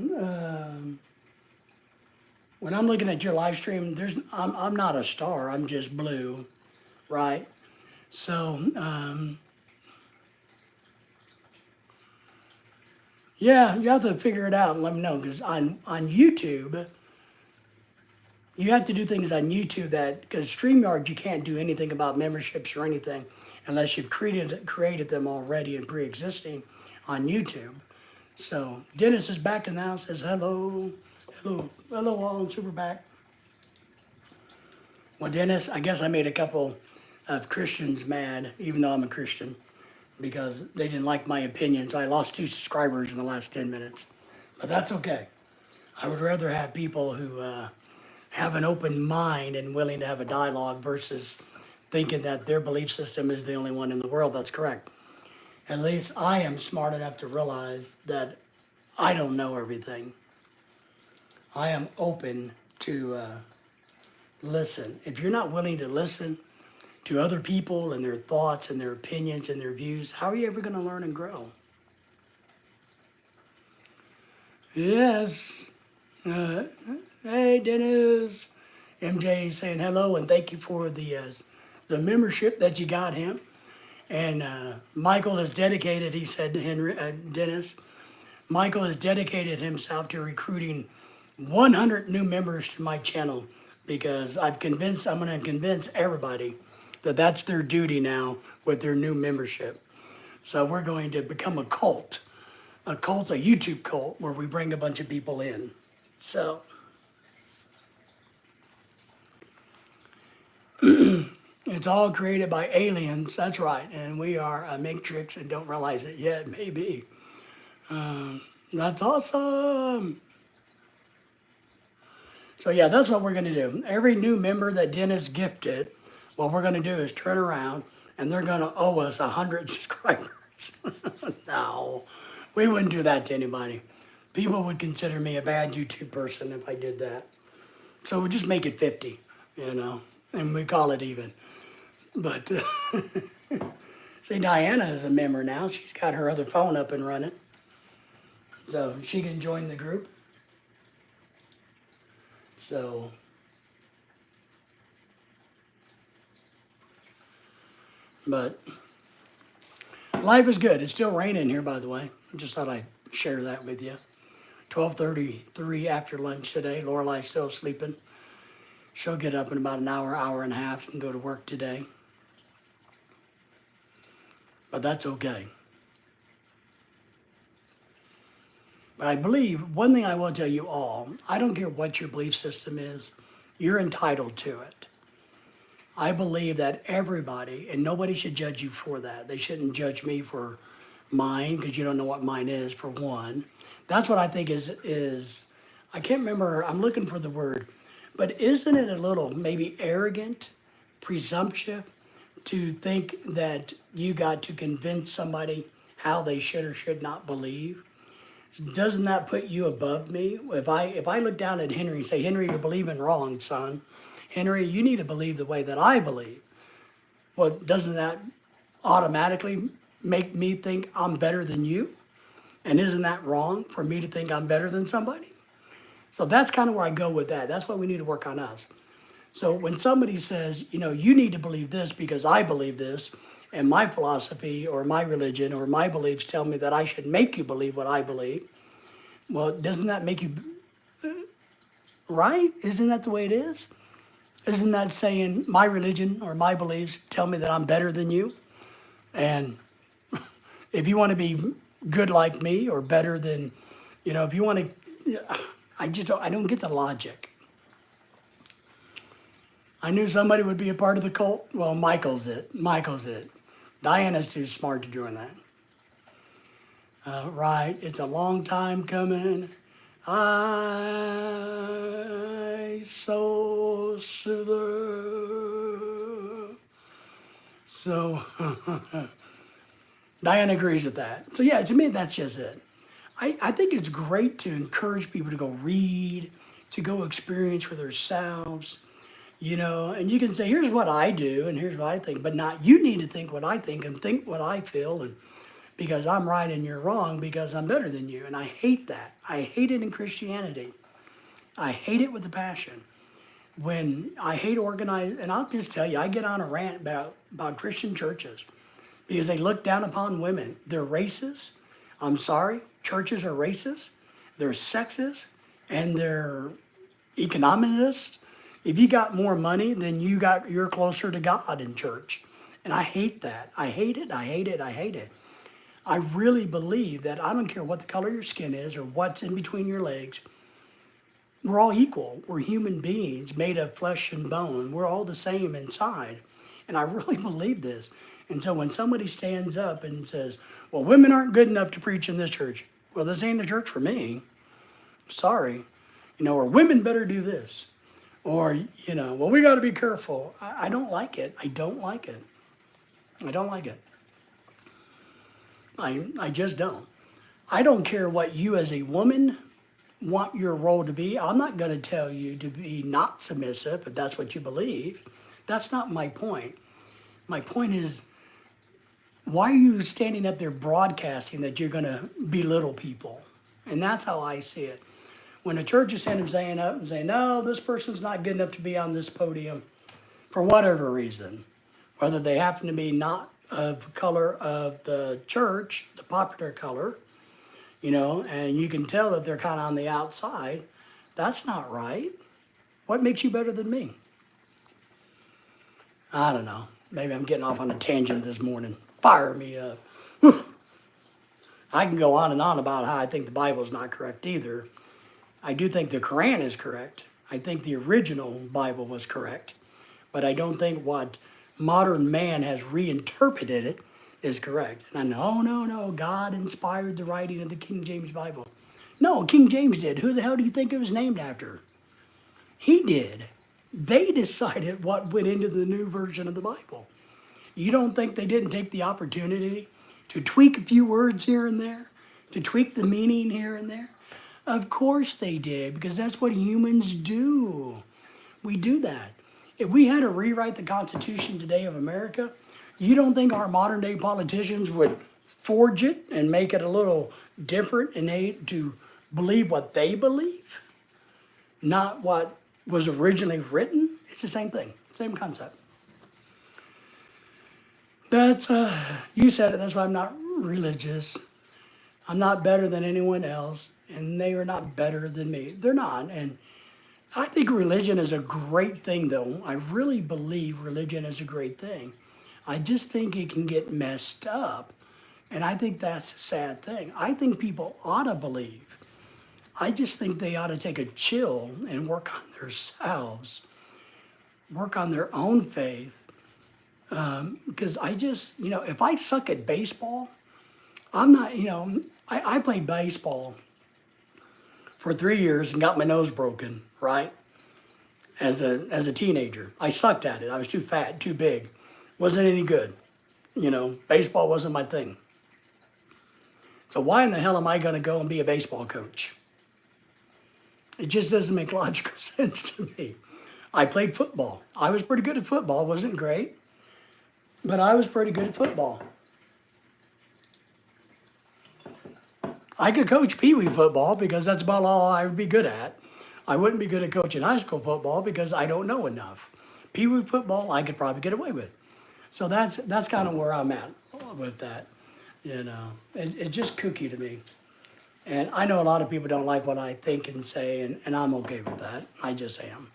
when I'm looking at your live stream, I'm not a star. I'm just blue, right? So yeah, you have to figure it out and let me know, because on YouTube, you have to do things on YouTube that, because StreamYard, you can't do anything about memberships or anything unless you've created them already and pre-existing on YouTube. So Dennis is back in the house, says hello, hello all in Superback. Well, Dennis, I guess I made a couple of Christians mad, even though I'm a Christian, because they didn't like my opinions. I lost 2 subscribers in the last 10 minutes, but that's okay. I would rather have people who have an open mind and willing to have a dialogue versus thinking that their belief system is the only one in the world that's correct. At least I am smart enough to realize that I don't know everything. I am open to listen. If you're not willing to listen to other people and their thoughts and their opinions and their views, how are you ever going to learn and grow? Yes. Hey, Dennis. MJ saying hello and thank you for the membership that you got him. And Michael has dedicated, he said to Dennis, Michael has dedicated himself to recruiting 100 new members to my channel, because I'm going to convince everybody that that's their duty now with their new membership. So we're going to become a cult, a YouTube cult, where we bring a bunch of people in. So it's all created by aliens, that's right, and we are a matrix and don't realize it yet, maybe. That's awesome. So yeah, that's what we're going to do. Every new member that Dennis gifted, what we're going to do is turn around and they're going to owe us 100 subscribers. No, we wouldn't do that to anybody. People would consider me a bad YouTube person if I did that. So we'll just make it 50, and we call it even. But see, Diana is a member now. She's got her other phone up and running. So she can join the group. So but life is good. It's still raining here, by the way. I just thought I'd share that with you. 12:33 after lunch today. Lorelai's still sleeping. She'll get up in about an hour, hour and a half and go to work today. But that's okay. But I believe, one thing I will tell you all, I don't care what your belief system is, you're entitled to it. I believe that everybody, and nobody should judge you for that. They shouldn't judge me for mine, because you don't know what mine is, for one. That's what I think is I can't remember, I'm looking for the word, but isn't it a little maybe arrogant, presumptuous to think that you got to convince somebody how they should or should not believe? Doesn't that put you above me? If I look down at Henry and say, Henry, you're believing wrong, son. Henry, you need to believe the way that I believe. Well, doesn't that automatically make me think I'm better than you? And isn't that wrong for me to think I'm better than somebody? So that's kind of where I go with that. That's what we need to work on us. So when somebody says, you need to believe this because I believe this, and my philosophy or my religion or my beliefs tell me that I should make you believe what I believe, well, doesn't that make you right? Isn't that the way it is? Isn't that saying my religion or my beliefs tell me that I'm better than you? And if you want to be good like me or better than, if you want to, I don't get the logic. I knew somebody would be a part of the cult. Well, Michael's it. Diana's too smart to join that. Right, it's a long time coming. I so soother. So Diana agrees with that. So yeah, to me, that's just it. I think it's great to encourage people to go read, to go experience for themselves, and you can say, here's what I do and here's what I think, but not you need to think what I think and think what I feel, and because I'm right and you're wrong because I'm better than you. And I hate that. I hate it in Christianity. I hate it with a passion. When I hate organized, and I'll just tell you, I get on a rant about Christian churches because they look down upon women. They're racist. I'm sorry, churches are racist. They're sexist and they're economicists. If you got more money, then you're closer to God in church. And I hate that. I hate it. I hate it. I hate it. I really believe that I don't care what the color of your skin is or what's in between your legs. We're all equal. We're human beings made of flesh and bone. We're all the same inside. And I really believe this. And so when somebody stands up and says, well, women aren't good enough to preach in this church. Well, this ain't a church for me. Sorry. Or women better do this. Or, well, we got to be careful. I don't like it. I don't like it. I don't like it. I just don't. I don't care what you as a woman want your role to be. I'm not going to tell you to be not submissive if that's what you believe. That's not my point. My point is, why are you standing up there broadcasting that you're going to belittle people? And that's how I see it. When a church is standing up and saying, no, this person's not good enough to be on this podium for whatever reason, whether they happen to be not of color of the church, the popular color, and you can tell that they're kind of on the outside, that's not right. What makes you better than me? I don't know. Maybe I'm getting off on a tangent this morning. Fire me up. Whew. I can go on and on about how I think the Bible's not correct either. I do think the Quran is correct. I think the original Bible was correct. But I don't think what modern man has reinterpreted it is correct. And I know, no, God inspired the writing of the King James Bible. No, King James did. Who the hell do you think it was named after? He did. They decided what went into the new version of the Bible. You don't think they didn't take the opportunity to tweak a few words here and there, to tweak the meaning here and there? Of course they did, because that's what humans do. We do that. If we had to rewrite the Constitution today of America, you don't think our modern day politicians would forge it and make it a little different and to believe what they believe, not what was originally written? It's the same thing, same concept. That's, you said it, that's why I'm not religious. I'm not better than anyone else, and they are not better than me. They're not, and I think religion is a great thing, though. I really believe religion is a great thing. I just think it can get messed up, and I think that's a sad thing. I think people ought to believe. I just think they ought to take a chill and work on themselves, work on their own faith. Because I just, if I suck at baseball, I'm not, I played baseball for 3 years and got my nose broken, right? As a teenager. I sucked at it. I was too fat, too big. Wasn't any good. Baseball wasn't my thing. So why in the hell am I going to go and be a baseball coach? It just doesn't make logical sense to me. I played football. I was pretty good at football. Wasn't great, but I was pretty good at football. I could coach Pee Wee football because that's about all I would be good at. I wouldn't be good at coaching high school football because I don't know enough. Pee Wee football, I could probably get away with. So that's kind of where I'm at with that. It's just kooky to me. And I know a lot of people don't like what I think and say, and I'm okay with that. I just am.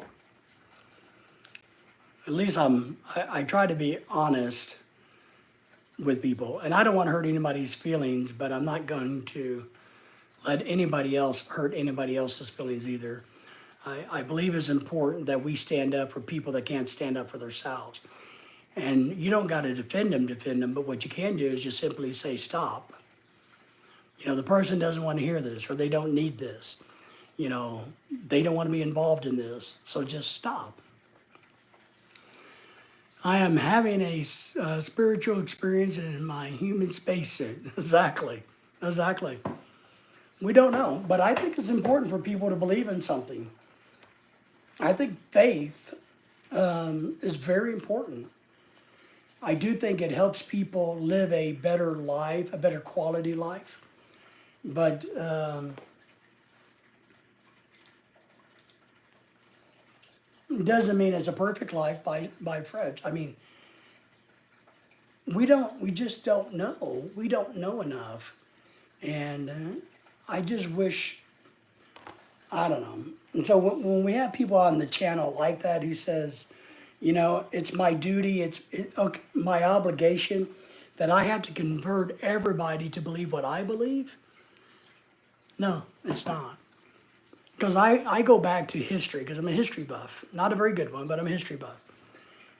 At least I try to be honest with people. And I don't want to hurt anybody's feelings, but I'm not going to let anybody else hurt anybody else's feelings either. I believe it's important that we stand up for people that can't stand up for themselves. And you don't got to defend them, but what you can do is just simply say, stop. The person doesn't want to hear this, or they don't need this. They don't want to be involved in this, so just stop. I am having a spiritual experience in my human spacesuit. Exactly. We don't know, but I think it's important for people to believe in something. I think faith is very important. I do think it helps people live a better life, a better quality life. But it doesn't mean it's a perfect life by Fred. I mean, we just don't know. We don't know enough. And I just wish, I don't know. And so when we have people on the channel like that who says, it's my duty, okay, my obligation that I have to convert everybody to believe what I believe. No, it's not. Because I go back to history, because I'm a history buff. Not a very good one, but I'm a history buff.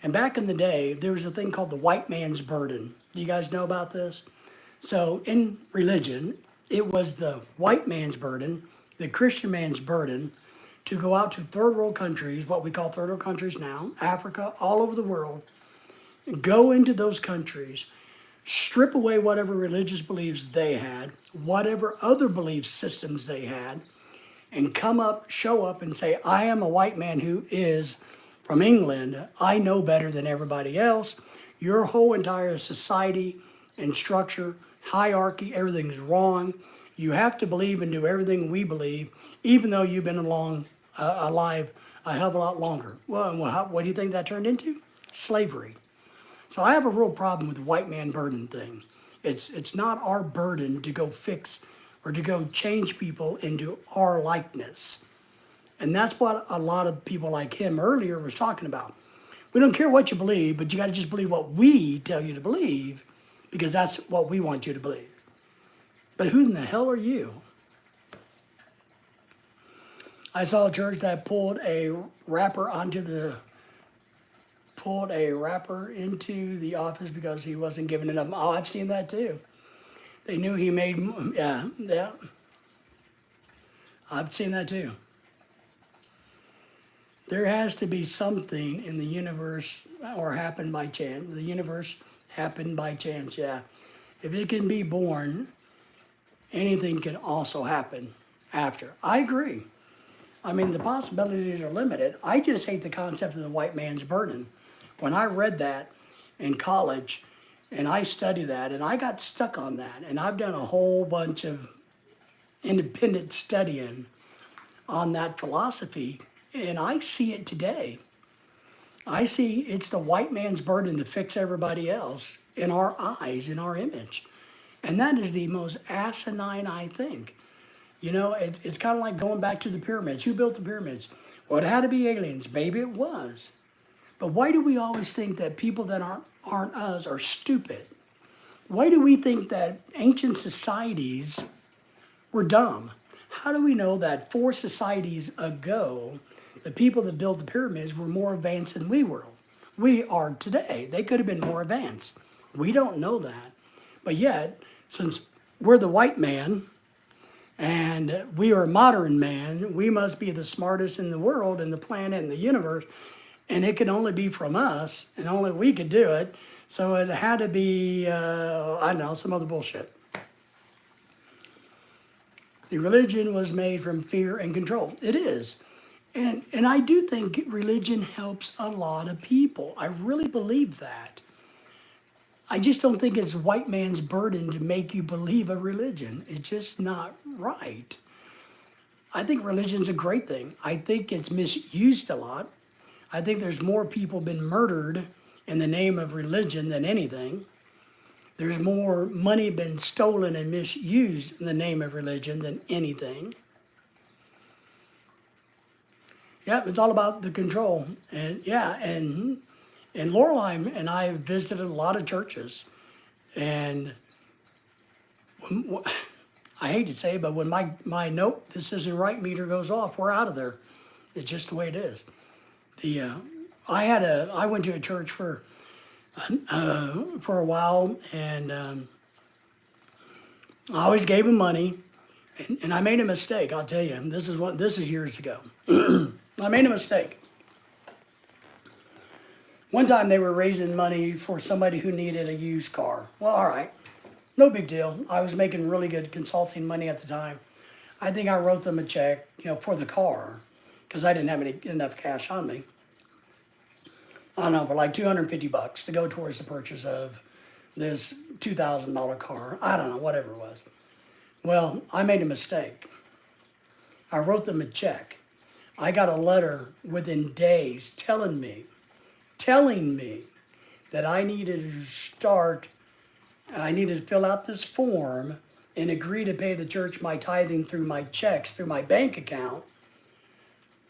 And back in the day, there was a thing called the white man's burden. Do you guys know about this? So in religion, it was the white man's burden, the Christian man's burden, to go out to third world countries, what we call third world countries now, Africa, all over the world, go into those countries, strip away whatever religious beliefs they had, whatever other belief systems they had, and show up and say, I am a white man who is from England. I know better than everybody else. Your whole entire society and structure, hierarchy, everything's wrong. You have to believe and do everything we believe, even though you've been alive a hell of a lot longer. Well, what do you think that turned into? Slavery. So I have a real problem with the white man burden thing. It's not our burden to go fix or to go change people into our likeness. And that's what a lot of people like him earlier was talking about. We don't care what you believe, but you got to just believe what we tell you to believe, because that's what we want you to believe. But who in the hell are you? I saw a church that pulled a rapper into the office because he wasn't giving enough. Oh, I've seen that too. They knew he made, yeah. I've seen that too. There has to be something in the universe or happened by chance. The universe happened by chance, yeah. If it can be born, anything can also happen after. I agree. I mean, the possibilities are limited. I just hate the concept of the white man's burden. When I read that in college, and I studied that, and I got stuck on that, and I've done a whole bunch of independent studying on that philosophy, and I see it today. I see it's the white man's burden to fix everybody else in our eyes, in our image. And that is the most asinine, I think. It's kind of like going back to the pyramids. Who built the pyramids? Well, it had to be aliens. Maybe it was. But why do we always think that people that aren't us are stupid? Why do we think that ancient societies were dumb? How do we know that 4 societies ago, the people that built the pyramids were more advanced than we are today? They could have been more advanced. We don't know that. But yet, since we're the white man, and we are modern man. We must be the smartest in the world, and the planet, and the universe, and it can only be from us, and only we could do it. So it had to be, I don't know, some other bullshit. The religion was made from fear and control. It is. And I do think religion helps a lot of people. I really believe that. I just don't think it's white man's burden to make you believe a religion. It's just not right. I think religion's a great thing. I think it's misused a lot. I think there's more people been murdered in the name of religion than anything. There's more money been stolen and misused in the name of religion than anything. Yeah, it's all about the control. And yeah, and Lorelei and I visited a lot of churches. And I hate to say it, but when my nope, this isn't right meter goes off, we're out of there. It's just the way it is. I went to a church for a while, and I always gave them money, and I made a mistake. I'll tell you, this is years ago. I made a mistake. One time they were raising money for somebody who needed a used car. Well, all right, no big deal. I was making really good consulting money at the time. I think I wrote them a check, for the car, because I didn't have enough cash on me. I don't know, for like $250 to go towards the purchase of this $2,000 car. I don't know, whatever it was. Well, I made a mistake. I wrote them a check. I got a letter within days telling me that I needed to fill out this form and agree to pay the church my tithing through my checks, through my bank account.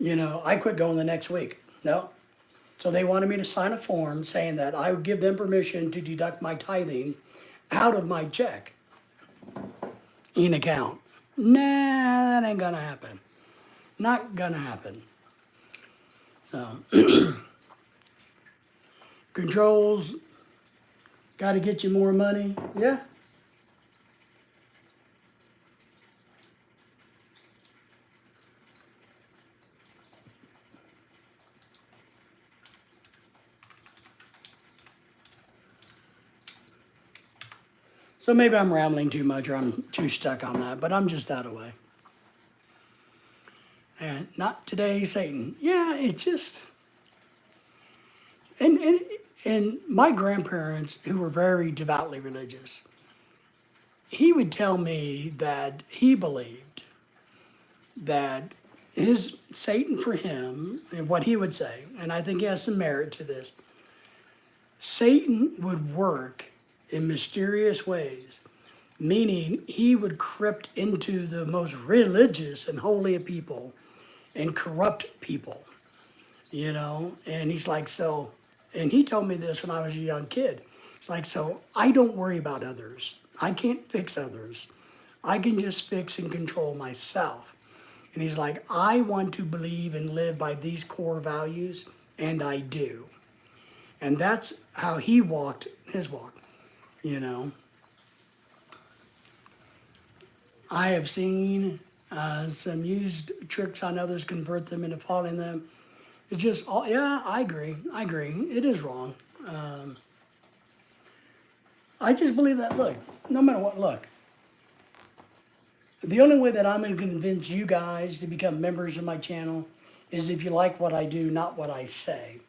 I quit going the next week. No. So they wanted me to sign a form saying that I would give them permission to deduct my tithing out of my check in account. Nah, that ain't gonna happen. Not gonna happen. So, controls, gotta get you more money. Yeah. So maybe I'm rambling too much or I'm too stuck on that, but I'm just that away. And not today, Satan. Yeah, it's just, and my grandparents, who were very devoutly religious, he would tell me that he believed that his Satan for him, and what he would say, and I think he has some merit to this, Satan would work in mysterious ways, meaning he would creep into the most religious and holy of people and corrupt people, and he's like, so, and he told me this when I was a young kid. It's like, so I don't worry about others. I can't fix others. I can just fix and control myself. And he's like, I want to believe and live by these core values, and I do. And that's how he walked his walk. I have seen some used tricks on others, convert them into following them. It's just, yeah, I agree. It is wrong. I just believe that, look, no matter what, the only way that I'm going to convince you guys to become members of my channel is if you like what I do, not what I say.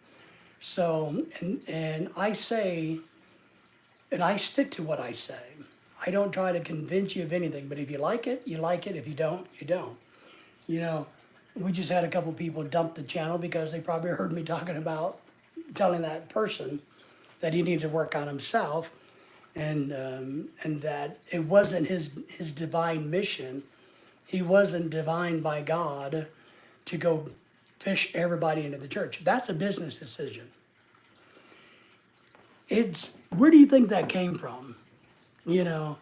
So, and I say, and I stick to what I say. I don't try to convince you of anything, but if you like it, you like it. If you don't, you don't. We just had a couple people dump the channel because they probably heard me talking about telling that person that he needed to work on himself, and that it wasn't his divine mission. He wasn't divine by God to go fish everybody into the church. That's a business decision. Where do you think that came from? It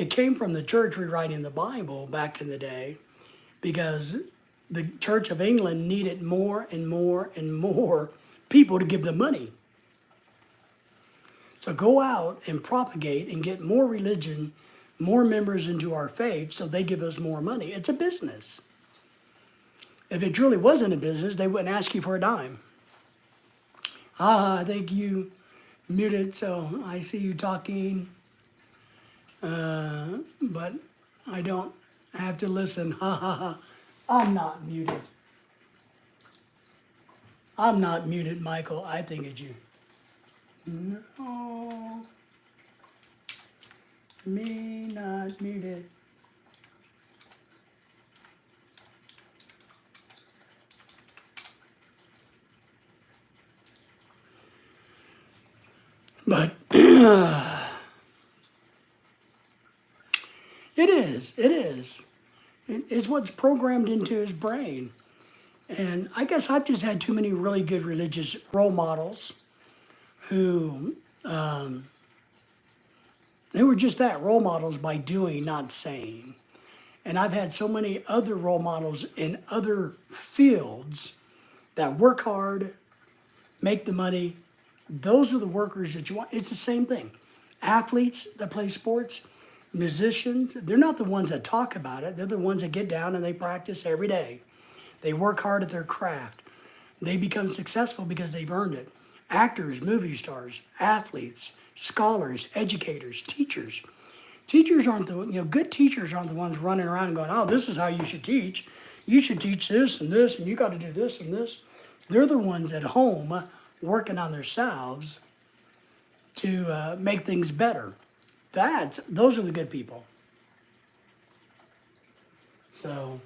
came from the church rewriting the Bible back in the day, because the Church of England needed more and more and more people to give them money. So go out and propagate and get more religion, more members into our faith so they give us more money. It's a business. If it truly wasn't a business, they wouldn't ask you for a dime. I think you muted, so I see you talking, but I don't have to listen. Ha ha ha. I'm not muted. I'm not muted, Michael. I think it's you. No, me not muted. But it is. It's what's programmed into his brain. And I guess I've just had too many really good religious role models who they were just that, role models by doing, not saying. And I've had so many other role models in other fields that work hard, make the money. Those are the workers that you want. It's the same thing. Athletes that play sports, musicians, they're not the ones that talk about it. They're the ones that get down and they practice every day. They work hard at their craft. They become successful because they've earned it. Actors, movie stars, athletes, scholars, educators, teachers. Teachers aren't good teachers aren't the ones running around and going, oh, this is how you should teach. You should teach this, and you got to do this and this. They're the ones at home working on themselves to make things better. Those are the good people. So,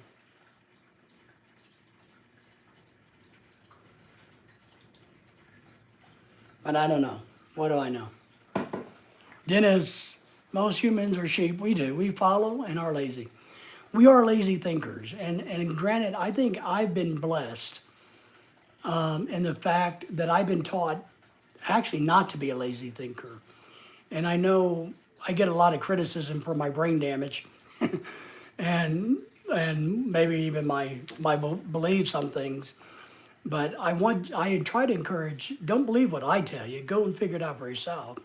but I don't know. What do I know? Dennis, most humans are sheep. We do. We follow and are lazy. We are lazy thinkers. And granted, I think I've been blessed in the fact that I've been taught actually not to be a lazy thinker. And I know I get a lot of criticism for my brain damage and maybe even my beliefs on things. But I try to encourage, don't believe what I tell you, go and figure it out for yourself.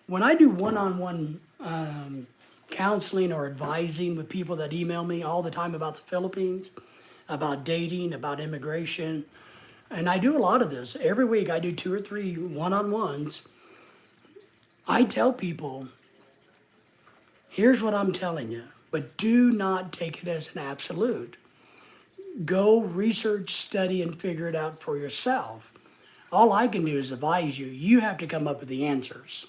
When I do one-on-one counseling or advising with people that email me all the time about the Philippines, about dating, about immigration, and I do a lot of this. Every week I do 2 or 3 one-on-ones. I tell people, here's what I'm telling you, but do not take it as an absolute. Go research, study, and figure it out for yourself. All I can do is advise you. You have to come up with the answers.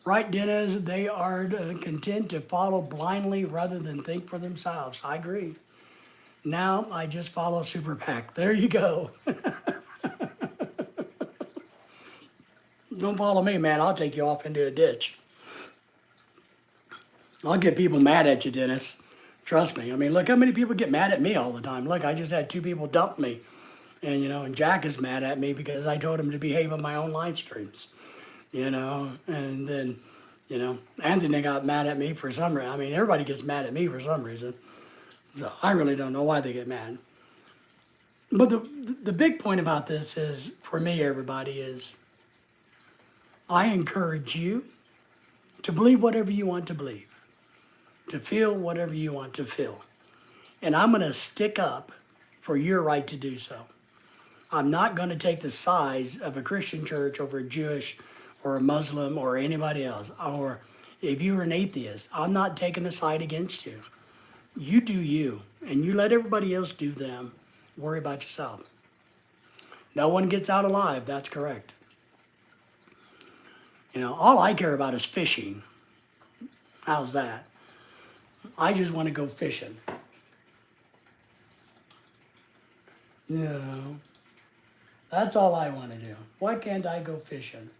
Right, Dennis, they are content to follow blindly rather than think for themselves. I agree. Now I just follow Super PAC. There you go. Don't follow me, man. I'll take you off into a ditch. I'll get people mad at you, Dennis. Trust me. I mean, look how many people get mad at me all the time. Look, I just had 2 people dump me. And, and Jack is mad at me because I told him to behave on my own live streams. And then, Anthony got mad at me for some reason. I mean, everybody gets mad at me for some reason. So I really don't know why they get mad. But the big point about this is, for me, everybody, is I encourage you to believe whatever you want to believe, to feel whatever you want to feel. And I'm going to stick up for your right to do so. I'm not going to take the sides of a Christian church over a Jewish or a Muslim or anybody else. Or if you're an atheist, I'm not taking a side against you. You do you, and you let everybody else do them. Worry about yourself. No one gets out alive, that's correct. All I care about is fishing. How's that? I just want to go fishing. That's all I want to do. Why can't I go fishing?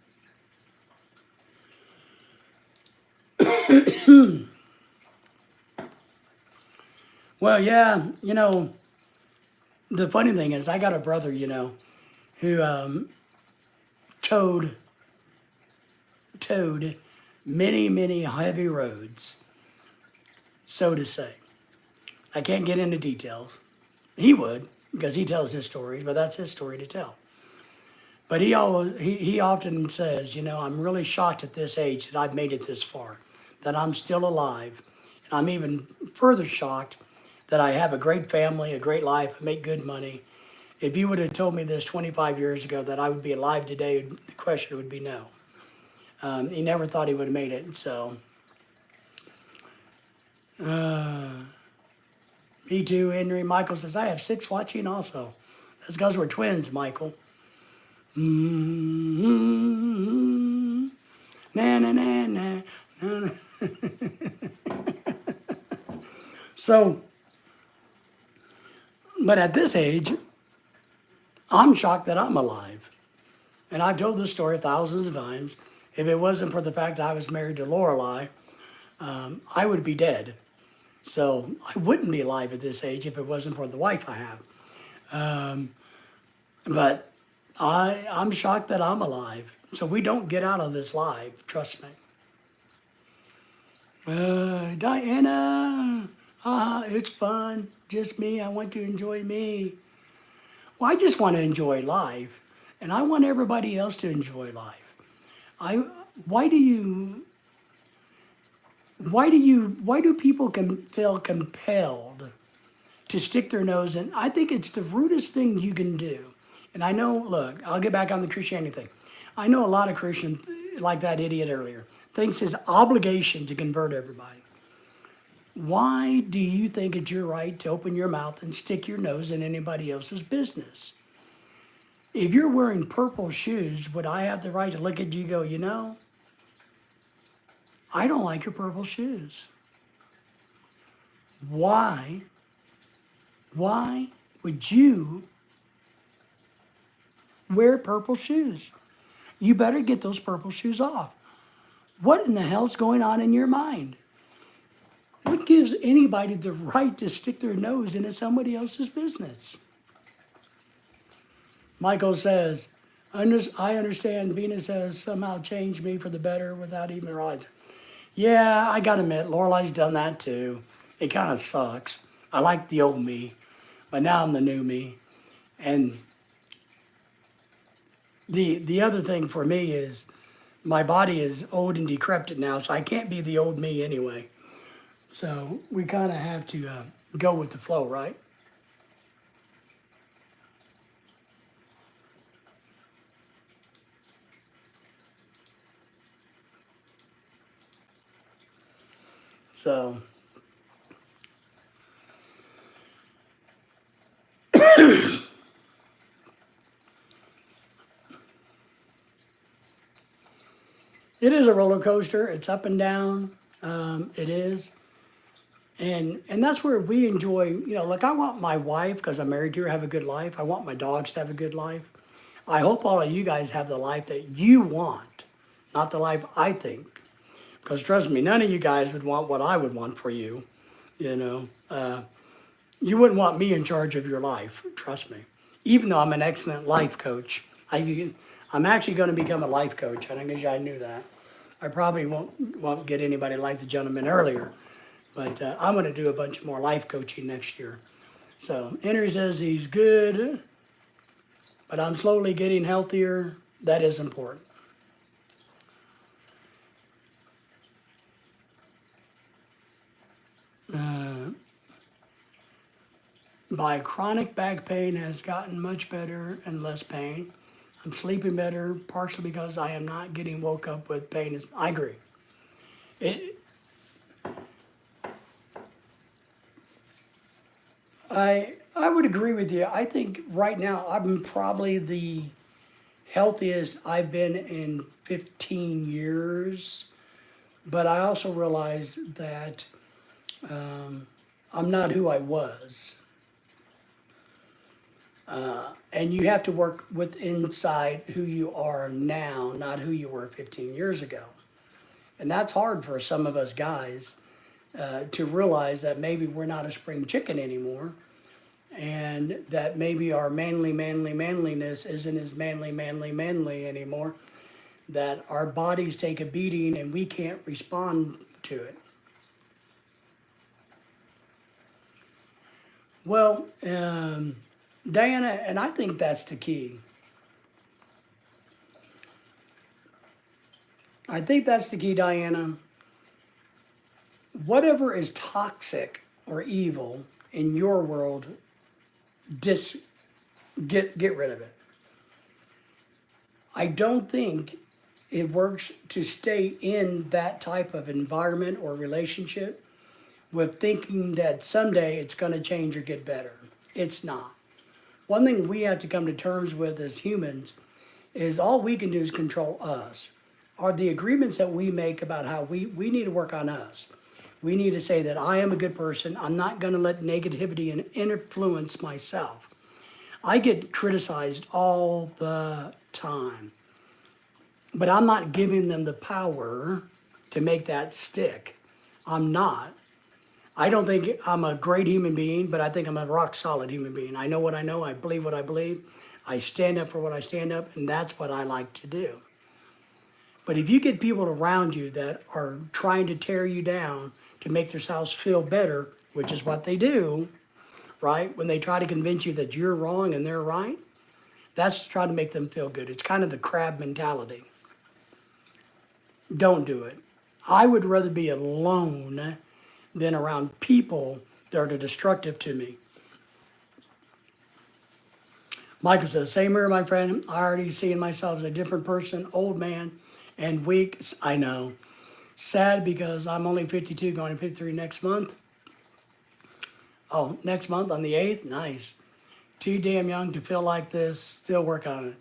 Well, yeah, the funny thing is I got a brother, who towed many, many heavy roads, so to say. I can't get into details. He would, because he tells his story, but that's his story to tell. But he often says, you know, I'm really shocked at this age that I've made it this far, that I'm still alive. And I'm even further shocked that I have a great family, a great life, I make good money. If you would have told me this 25 years ago that I would be alive today, the question would be no. He never thought he would have made it. So, me too, Henry. Michael says, I have 6 watching also. That's because we're twins, Michael. Mm-hmm. Na na na na na. Na. So, but at this age, I'm shocked that I'm alive. And I've told this story thousands of times. If it wasn't for the fact that I was married to Lorelei, I would be dead. So I wouldn't be alive at this age if it wasn't for the wife I have. But I'm shocked that I'm alive. So we don't get out of this live, trust me. Diana, it's fun. Just me. I want to enjoy me. Well, I just want to enjoy life, and I want everybody else to enjoy life. I why do you why do people feel compelled to stick their nose in? I think it's the rudest thing you can do. And I know, look, I'll get back on the Christianity thing. I know a lot of Christians, like that idiot earlier, thinks it's obligation to convert everybody. Why do you think it's your right to open your mouth and stick your nose in anybody else's business? If you're wearing purple shoes, would I have the right to look at you and go, you know, I don't like your purple shoes? Why would you wear purple shoes? You better get those purple shoes off. What in the hell's going on in your mind? What gives anybody the right to stick their nose into somebody else's business? Michael says, I understand Venus has somehow changed me for the better without even realizing. Yeah, I gotta admit, Lorelei's done that too. It kind of sucks. I like the old me, but now I'm the new me. And the other thing for me is my body is old and decrepit now, so I can't be the old me anyway. So we kind of have to go with the flow, right? So it is a roller coaster. It's up and down. It is. And that's where we enjoy, you know, like I want my wife, because I'm married to her, have a good life. I want my dogs to have a good life. I hope all of you guys have the life that you want, not the life I think. Because trust me, none of you guys would want what I would want for you, you know. You wouldn't want me in charge of your life, trust me. Even though I'm an excellent life coach. I'm actually going to become a life coach. I think I knew that. I probably won't get anybody like the gentleman earlier. But I'm going to do a bunch more life coaching next year. So Henry says he's good, but I'm slowly getting healthier. That is important. My chronic back pain has gotten much better and less pain. I'm sleeping better, partially because I am not getting woke up with pain. I agree. It, I would agree with you. I think right now I'm probably the healthiest I've been in 15 years, but I also realize that I'm not who I was. And you have to work with inside who you are now, not who you were 15 years ago. And that's hard for some of us guys to realize that maybe we're not a spring chicken anymore, and that maybe our manliness isn't as manly anymore, that our bodies take a beating and we can't respond to it. Well, Diana, and I think that's the key. I think that's the key, Diana. Whatever is toxic or evil in your world, dis get rid of it. I don't think it works to stay in that type of environment or relationship with thinking that someday it's going to change or get better. It's not. One thing we have to come to terms with as humans is all we can do is control us. Are the agreements that we make about how we need to work on us. We need to say that I am a good person. I'm not going to let negativity influence myself. I get criticized all the time, but I'm not giving them the power to make that stick. I'm not. I don't think I'm a great human being, but I think I'm a rock solid human being. I know what I know. I believe what I believe. I stand up for what I stand up, and that's what I like to do. But if you get people around you that are trying to tear you down to make themselves feel better, which is what they do, right? When they try to convince you that you're wrong and they're right, that's to try to make them feel good. It's kind of the crab mentality. Don't do it. I would rather be alone than around people that are destructive to me. Michael says, same here, my friend. I already seeing myself as a different person, old man and weak. I know. Sad because I'm only 52, going to 53 next month. Oh, next month on the 8th? Nice. Too damn young to feel like this. Still working on it.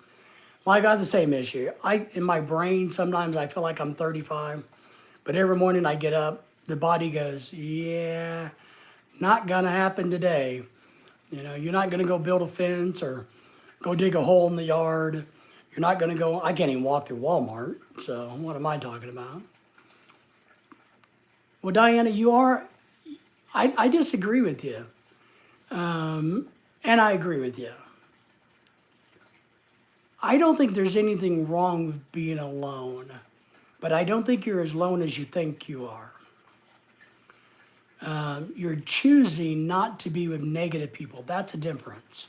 Well, I got the same issue. In my brain, sometimes I feel like I'm 35. But every morning I get up, the body goes, yeah, not going to happen today. You know, you're not going to go build a fence or go dig a hole in the yard. You're not going to go, I can't even walk through Walmart. So what am I talking about? Well, Diana, I disagree with you. And I agree with you. I don't think there's anything wrong with being alone, but I don't think you're as alone as you think you are. You're choosing not to be with negative people. That's a difference.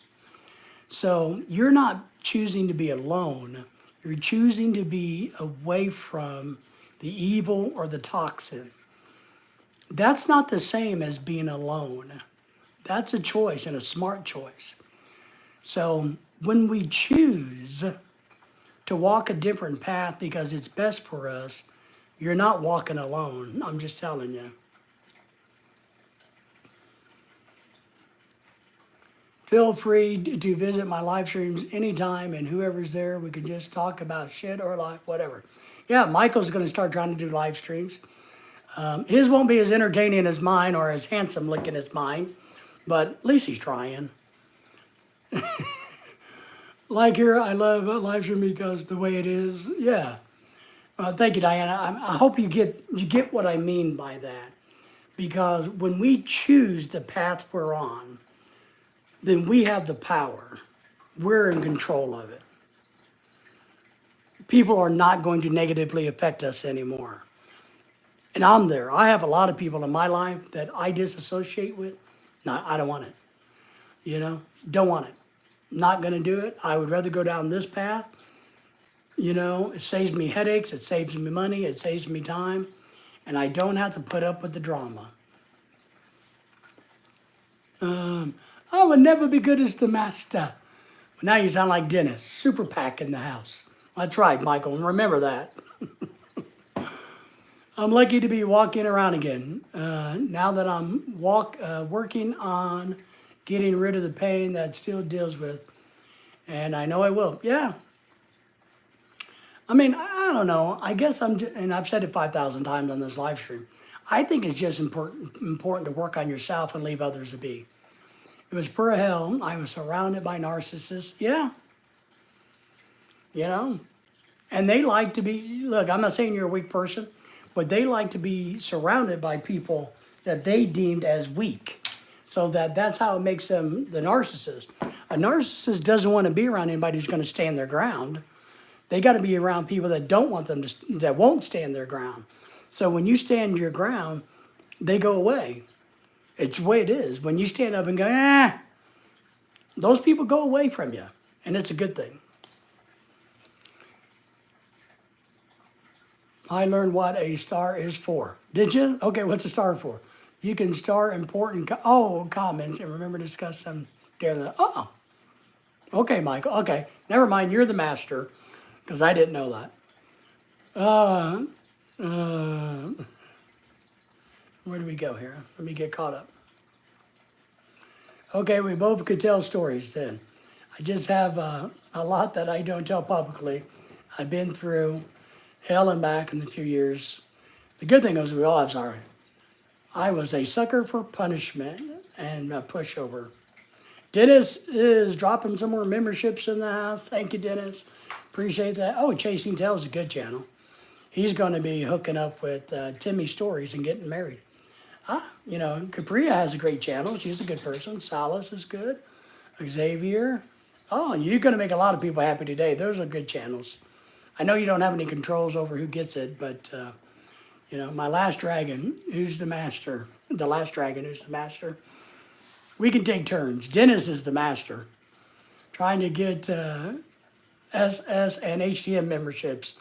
So you're not choosing to be alone. You're choosing to be away from the evil or the toxin. That's not the same as being alone. That's a choice and a smart choice. So when we choose to walk a different path because it's best for us, you're not walking alone. I'm just telling you. Feel free to visit my live streams anytime, and whoever's there, we can just talk about shit or life, whatever. Yeah, Michael's going to start trying to do live streams. His won't be as entertaining as mine or as handsome looking as mine, but at least he's trying. Like here, I love live stream because the way it is. Yeah. Thank you, Diana. I hope you get what I mean by that, because when we choose the path we're on, then we have the power. We're in control of it. People are not going to negatively affect us anymore. And I'm there. I have a lot of people in my life that I disassociate with. No, I don't want it. You know, don't want it. Not going to do it. I would rather go down this path. You know, it saves me headaches. It saves me money. It saves me time. And I don't have to put up with the drama. I would never be good as the master. But now you sound like Dennis. Super PAC in the house. That's right, Michael. Remember that. I'm lucky to be walking around again. Now that I'm working on getting rid of the pain that still deals with. And I know I will. Yeah. I mean, I don't know. I guess and I've said it 5,000 times on this live stream. I think it's just important to work on yourself and leave others to be. It was pure hell. I was surrounded by narcissists. Yeah. You know? And they like to be, look, I'm not saying you're a weak person, but they like to be surrounded by people that they deemed as weak. So that's how it makes them the narcissist. A narcissist doesn't want to be around anybody who's going to stand their ground. They got to be around people that don't want them to, that won't stand their ground. So when you stand your ground, they go away. It's the way it is. When you stand up and go, those people go away from you. And it's a good thing. I learned what a star is for. Did you? Okay, what's a star for? You can star important comments and remember to discuss them during the. Oh, okay, Michael. Okay, never mind. You're the master, because I didn't know that. Where do we go here? Let me get caught up. Okay, we both could tell stories then. I just have a lot that I don't tell publicly. I've been through hell and back in a few years. The good thing is we all have sorry. I was a sucker for punishment and a pushover. Dennis is dropping some more memberships in the house. Thank you, Dennis. Appreciate that. Oh, Chasing Tails is a good channel. He's going to be hooking up with Timmy Stories and getting married. You know, Capria has a great channel. She's a good person. Salas is good. Xavier. Oh, you're going to make a lot of people happy today. Those are good channels. I know you don't have any controls over who gets it, but, you know, my last dragon, who's the master? The last dragon, who's the master? We can take turns. Dennis is the master. Trying to get SS and HTM memberships.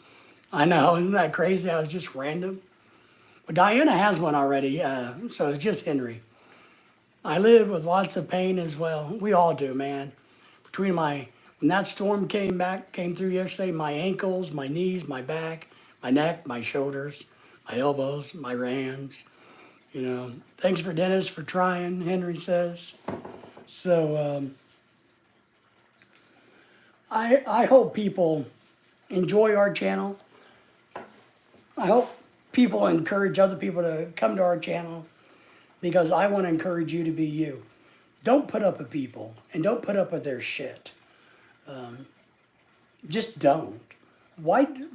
I know, isn't that crazy? I was just random. But Diana has one already, so it's just Henry. I live with lots of pain as well. We all do, man. Between when that storm came through yesterday, my ankles, my knees, my back, my neck, my shoulders, my elbows, my hands. You know, thanks for Dennis for trying, Henry says. So I hope people enjoy our channel. I hope people encourage other people to come to our channel because I want to encourage you to be you. Don't put up with people and don't put up with their shit. Just don't. Why do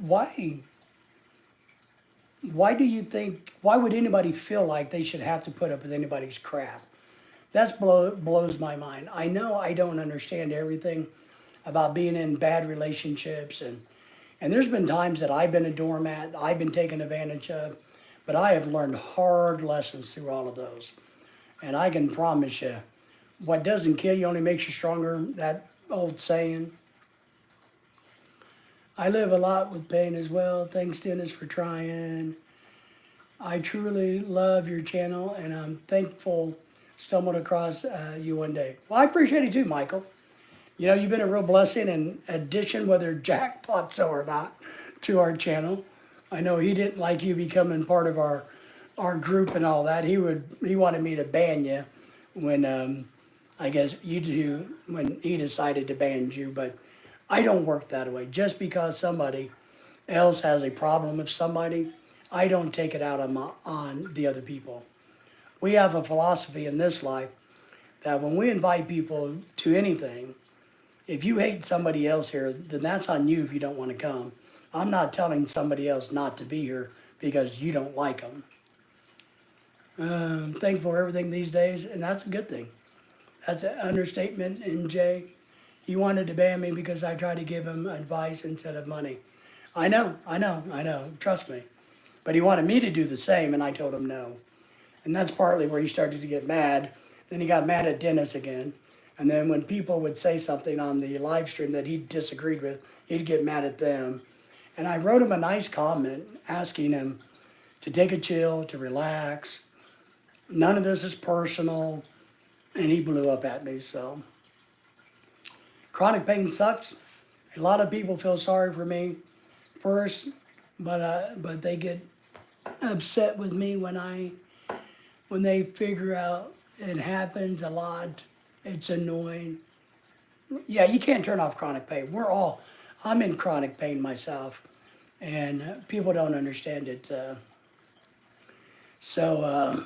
you think, why would anybody feel like they should have to put up with anybody's crap? That blows my mind. I know I don't understand everything about being in bad relationships and there's been times that I've been a doormat, I've been taken advantage of, but I have learned hard lessons through all of those. And I can promise you, what doesn't kill you only makes you stronger, that old saying. I live a lot with pain as well. Thanks, Dennis, for trying. I truly love your channel, and I'm thankful stumbled across you one day. Well, I appreciate it too, Michael. You know, you've been a real blessing and addition, whether Jack thought so or not, to our channel. I know he didn't like you becoming part of our group and all that. He wanted me to ban you when I guess when he decided to ban you, but I don't work that way. Just because somebody else has a problem with somebody, I don't take it out on the other people. We have a philosophy in this life that when we invite people to anything, if you hate somebody else here, then that's on you if you don't want to come. I'm not telling somebody else not to be here because you don't like them. Thankful for everything these days, and that's a good thing. That's an understatement, NJ. He wanted to ban me because I tried to give him advice instead of money. I know, trust me. But he wanted me to do the same, and I told him no. And that's partly where he started to get mad. Then he got mad at Dennis again. And then when people would say something on the live stream that he disagreed with, he'd get mad at them. And I wrote him a nice comment asking him to take a chill, to relax. None of this is personal. And he blew up at me, so. Chronic pain sucks. A lot of people feel sorry for me first, but they get upset with me when they figure out it happens a lot. It's annoying. Yeah, you can't turn off chronic pain. I'm in chronic pain myself, and people don't understand it. So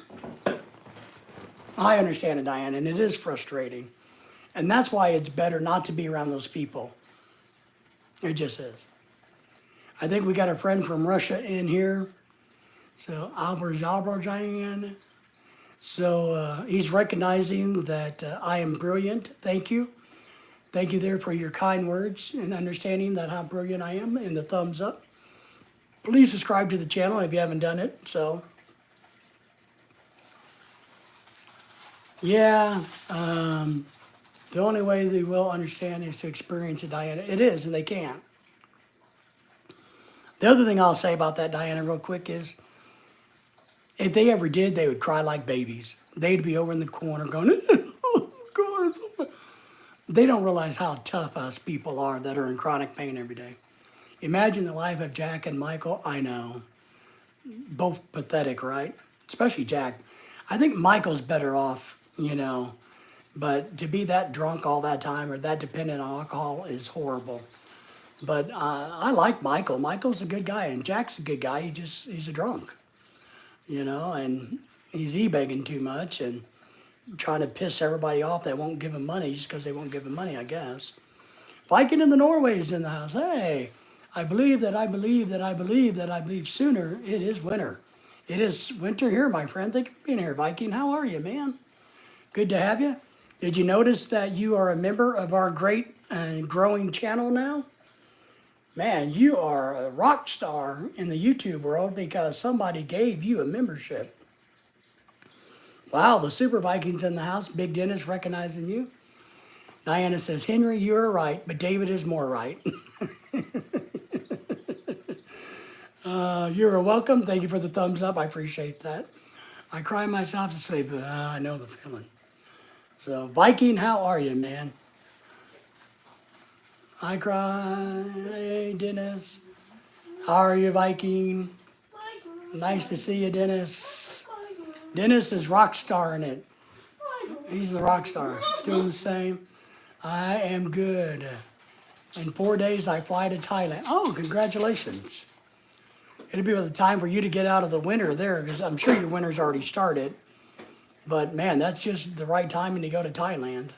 I understand it, Diane, and it is frustrating. And that's why it's better not to be around those people. It just is. I think we got a friend from Russia in here. So Albert joining in. So he's recognizing that I am brilliant. Thank you. Thank you there for your kind words and understanding that how brilliant I am and the thumbs up. Please subscribe to the channel if you haven't done it. So, yeah, the only way they will understand is to experience it, Diana. It is, and they can't. The other thing I'll say about that, Diana, real quick is, if they ever did, they would cry like babies. They'd be over in the corner going, oh, God, it's so bad." They don't realize how tough us people are that are in chronic pain every day. Imagine the life of Jack and Michael. I know. Both pathetic, right? Especially Jack. I think Michael's better off, but to be that drunk all that time or that dependent on alcohol is horrible. But I like Michael. Michael's a good guy, and Jack's a good guy. He's a drunk, and he's e-begging too much and trying to piss everybody off that won't give him money just because they won't give him money, I guess. Viking in the Norway's in the house. Hey, I believe that I believe that I believe that I believe sooner it is winter. It is winter here, my friend. Thank you for being here, Viking. How are you, man? Good to have you. Did you notice that you are a member of our great and growing channel now? Man, you are a rock star in the YouTube world because somebody gave you a membership. Wow, the Super Vikings in the house. Big Dennis recognizing you. Diana says, Henry, you're right, but David is more right. You're welcome. Thank you for the thumbs up. I appreciate that. I cry myself to sleep, but I know the feeling. So, Viking, how are you, man? I cry. Hey, Dennis. How are you, Viking? Nice to see you, Dennis. Dennis is rock star in it. He's the rock star. He's doing the same. I am good. In 4 days, I fly to Thailand. Oh, congratulations. It'll be the time for you to get out of the winter there, because I'm sure your winter's already started. But man, that's just the right timing to go to Thailand.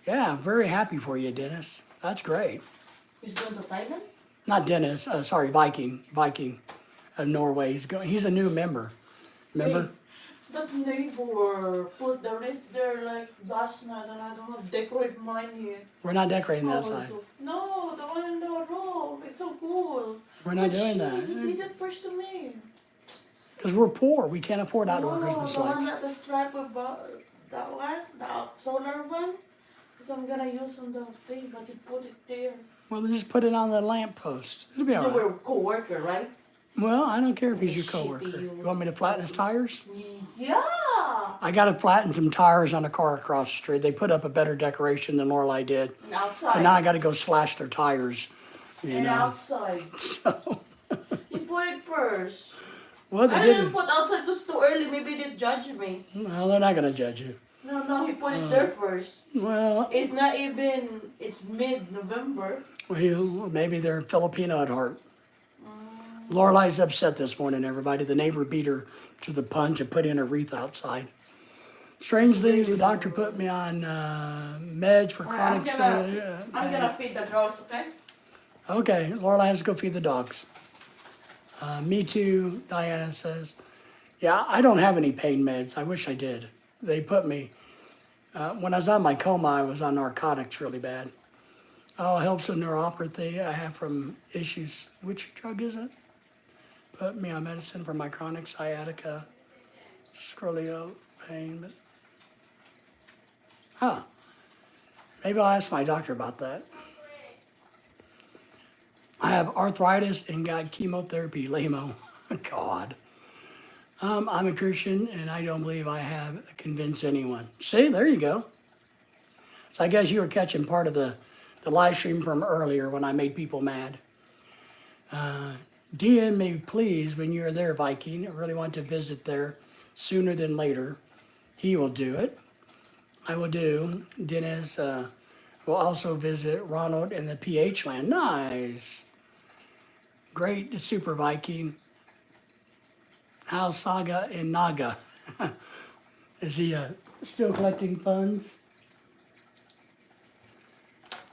Yeah, I'm very happy for you, Dennis. That's great. He's going to Thailand? Not Dennis, sorry, Viking of Norway. He's a new member. Remember? Hey, that neighbor put the wreath there like last night and I don't have decorate mine here. We're not decorating that Oh, side. no, the one in the room. It's so cool. We're not But doing that. You did it first to me. Because we're poor. We can't afford outdoor No, Christmas the one lights. that the stripe about that one, the solar one. Because I'm gonna use on the thing, but you put it there. Well, then just put it on the lamp post. It'll be all You right. were a co-worker, right? Well, I don't care if he's your Shitty coworker. you. You want me to flatten his tires? Yeah. I got to flatten some tires on a car across the street. They put up a better decoration than Lorelai did. And outside. So now I got to go slash their tires. And outside. So, You put it first. well, they I didn't didn't. put outside, it was too early. Maybe they judge me. Well, they're not going to judge you. No, he put it there first. Well, It's not even, it's mid-November. well, maybe they're Filipino at heart. Lorelai's upset this morning, everybody. The neighbor beat her to the punch and put in a wreath outside. Strange things, the doctor put me on meds for chronic I'm gonna feed the girls, okay? Okay, Lorelai has to go feed the dogs. Me too, Diana says. Yeah, I don't have any pain meds. I wish I did. They put me, when I was on my coma, I was on narcotics really bad. Oh, helps with neuropathy I have from issues. Which drug is it? Put me on medicine for my chronic sciatica, scolio pain. But, maybe I'll ask my doctor about that. I have arthritis and got chemotherapy, lamo. God. I'm a Christian and I don't believe I have to convince anyone. See, there you go. So I guess you were catching part of the live stream from earlier when I made people mad. DM me, please, when you're there, Viking. I really want to visit there sooner than later. He will do it. I will do. Dennis will also visit Ronald in the PH land. Nice. Great Super Viking. Al Saga in Naga. Is he still collecting funds?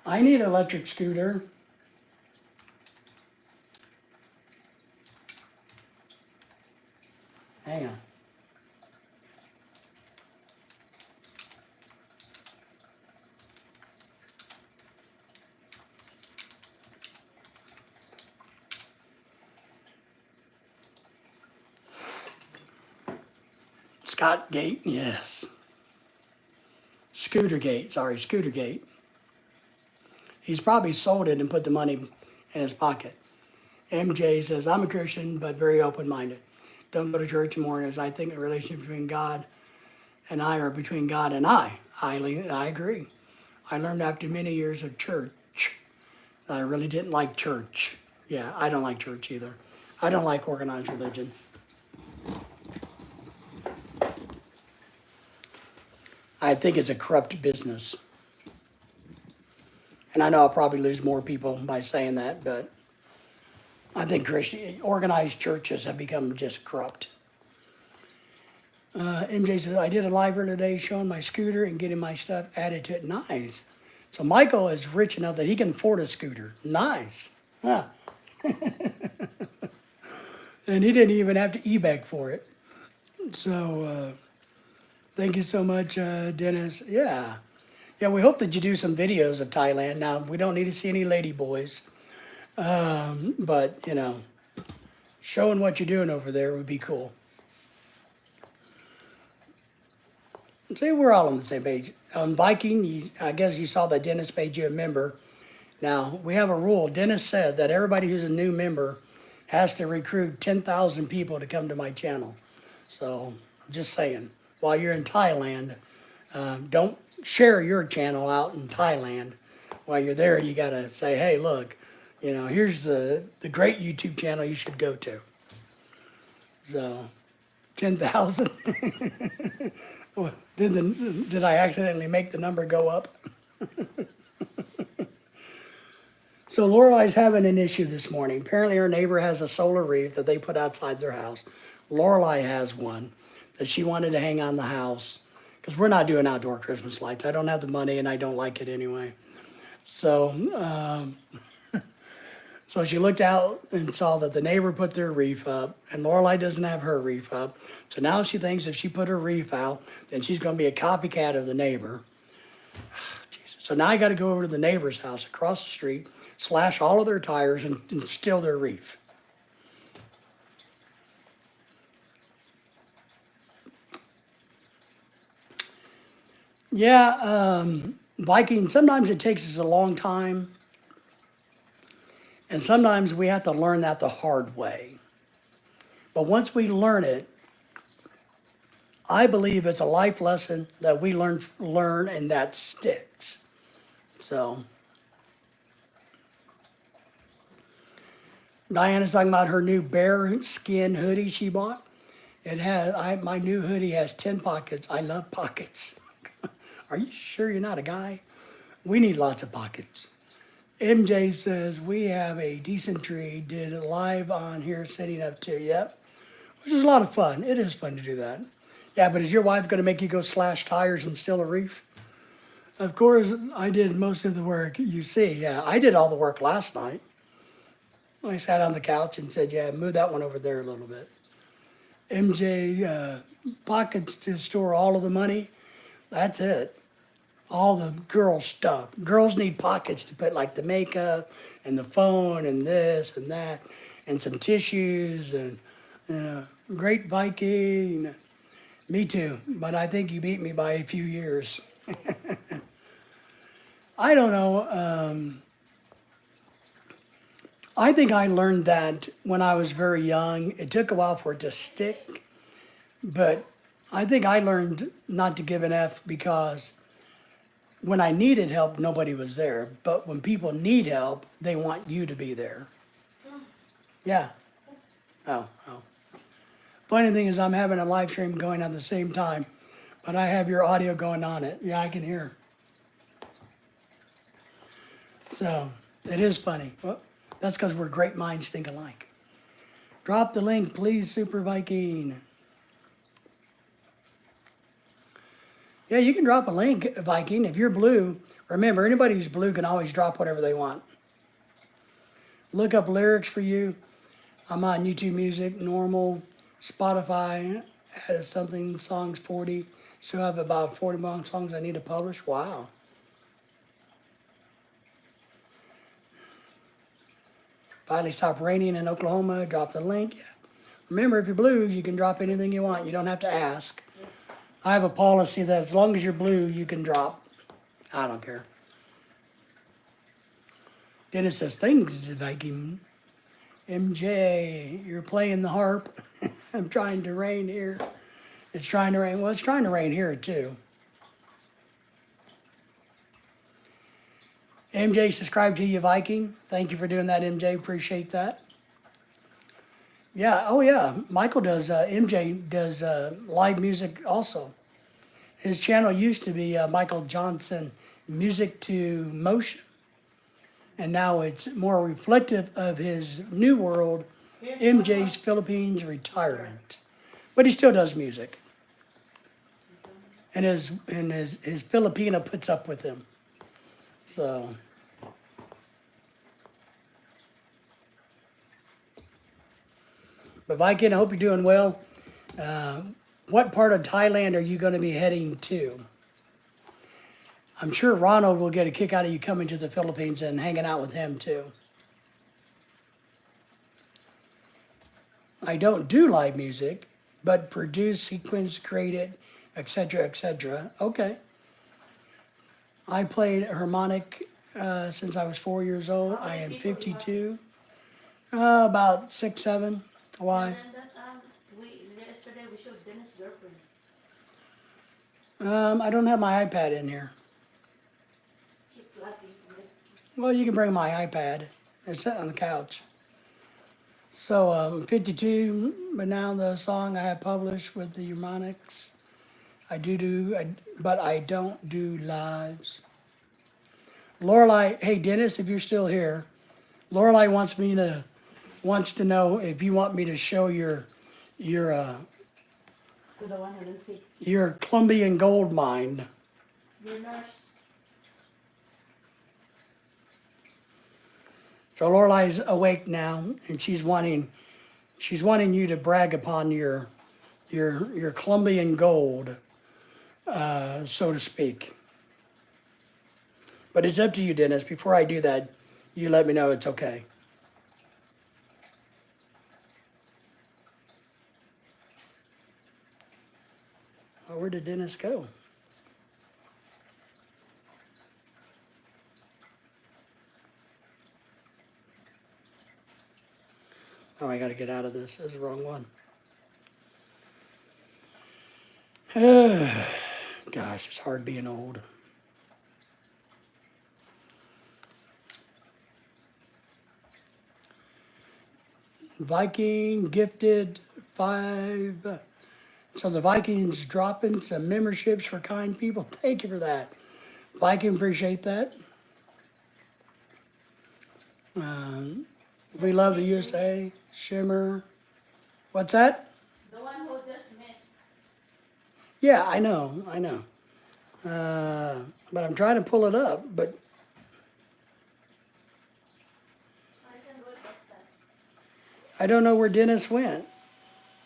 I need an electric scooter. Hang on. Scott Gate, yes. Scooter Gate. He's probably sold it and put the money in his pocket. MJ says, I'm a Christian, but very open-minded. Don't go to church more, as I think the relationship between God and I are between God and I agree. I learned after many years of church that I really didn't like church. Yeah, I don't like church either. I don't like organized religion. I think it's a corrupt business. And I know I'll probably lose more people by saying that, but I think Christian organized churches have become just corrupt. MJ says, I did a live earlier today showing my scooter and getting my stuff added to it. Nice. So Michael is rich enough that he can afford a scooter. Nice. Huh. And he didn't even have to e-bag for it. So thank you so much, Dennis. Yeah. Yeah, we hope that you do some videos of Thailand. Now, we don't need to see any lady boys. But, you know, showing what you're doing over there would be cool. See, we're all on the same page. On Viking, I guess you saw that Dennis made you a member. Now, we have a rule. Dennis said that everybody who's a new member has to recruit 10,000 people to come to my channel. So, just saying, while you're in Thailand, don't share your channel out in Thailand. While you're there, you got to say, hey, look, you know, here's the great YouTube channel you should go to. So, 10,000. Did I accidentally make the number go up? So Lorelai's having an issue this morning. Apparently her neighbor has a solar wreath that they put outside their house. Lorelai has one that she wanted to hang on the house because we're not doing outdoor Christmas lights. I don't have the money and I don't like it anyway. So, so she looked out and saw that the neighbor put their wreath up, and Lorelai doesn't have her wreath up. So now she thinks if she put her wreath out, then she's going to be a copycat of the neighbor. Jesus. So now I got to go over to the neighbor's house across the street, slash all of their tires, and steal their wreath. Yeah, Viking, sometimes it takes us a long time. And sometimes we have to learn that the hard way. But once we learn it, I believe it's a life lesson that we learn and that sticks. So, Diana's talking about her new bear skin hoodie she bought. It has, my new hoodie has 10 pockets. I love pockets. Are you sure you're not a guy? We need lots of pockets. MJ says, we have a decent tree, did it live on here setting up too. Yep, which is a lot of fun. It is fun to do that. Yeah, but is your wife going to make you go slash tires and steal a wreath? Of course, I did most of the work. You see, yeah, I did all the work last night. I sat on the couch and said, yeah, move that one over there a little bit. MJ, pockets to store all of the money. That's it. All the girl stuff. Girls need pockets to put like the makeup and the phone and this and that and some tissues and great Viking. Me too, but I think you beat me by a few years. I don't know. I think I learned that when I was very young. It took a while for it to stick, but I think I learned not to give an F because when I needed help, nobody was there. But when people need help, they want you to be there. Yeah. Oh. Funny thing is I'm having a live stream going at the same time, but I have your audio going on it. Yeah, I can hear. So, it is funny. Well, that's because we're great minds think alike. Drop the link, please, Super Viking. Yeah, you can drop a link, Viking. If you're blue, remember, anybody who's blue can always drop whatever they want. Look up lyrics for you. I'm on YouTube Music, normal, Spotify, added something, songs 40. Still have about 40 more songs I need to publish. Wow. Finally stopped raining in Oklahoma. Drop the link. Yeah. Remember, if you're blue, you can drop anything you want. You don't have to ask. I have a policy that as long as you're blue, you can drop. I don't care. Dennis says, thanks, Viking. MJ, you're playing the harp. I'm trying to rain here. It's trying to rain. Well, it's trying to rain here too. MJ, subscribe to you, Viking. Thank you for doing that, MJ. Appreciate that. Yeah, oh yeah. Michael does, MJ does live music also. His channel used to be Michael Johnson Music to Motion. And now it's more reflective of his new world, MJ's Philippines Retirement. But he still does music. And his Filipina puts up with him. So. But Viking, I hope you're doing well. What part of Thailand are you going to be heading to? I'm sure Ronald will get a kick out of you coming to the Philippines and hanging out with him too. I don't do live music, but produce, sequence, create it, etc., etc. Okay. I played harmonic since I was 4 years old. I am 52. About 6, 7. Why? And then yesterday we showed Dennis' girlfriend. I don't have my iPad in here. Keep laughing. Well, you can bring my iPad. It's sitting on the couch. So 52, but now the song I have published with the harmonics, but I don't do lives. Lorelai, hey Dennis, if you're still here, Lorelai wants to know if you want me to show To the one who didn't see. your Colombian gold mine. Your nurse. So Lorelai's awake now, and she's wanting you to brag upon your Colombian gold, so to speak. But it's up to you, Dennis. Before I do that, you let me know it's okay. Oh, where did Dennis go? Oh, I got to get out of this. This is the wrong one. Gosh, it's hard being old. Viking gifted 5. So the Vikings dropping some memberships for kind people. Thank you for that. Viking, appreciate that. We love the USA. Shimmer. What's that? The one who just missed. Yeah, I know. But I'm trying to pull it up, but I can do it next time. I don't know where Dennis went.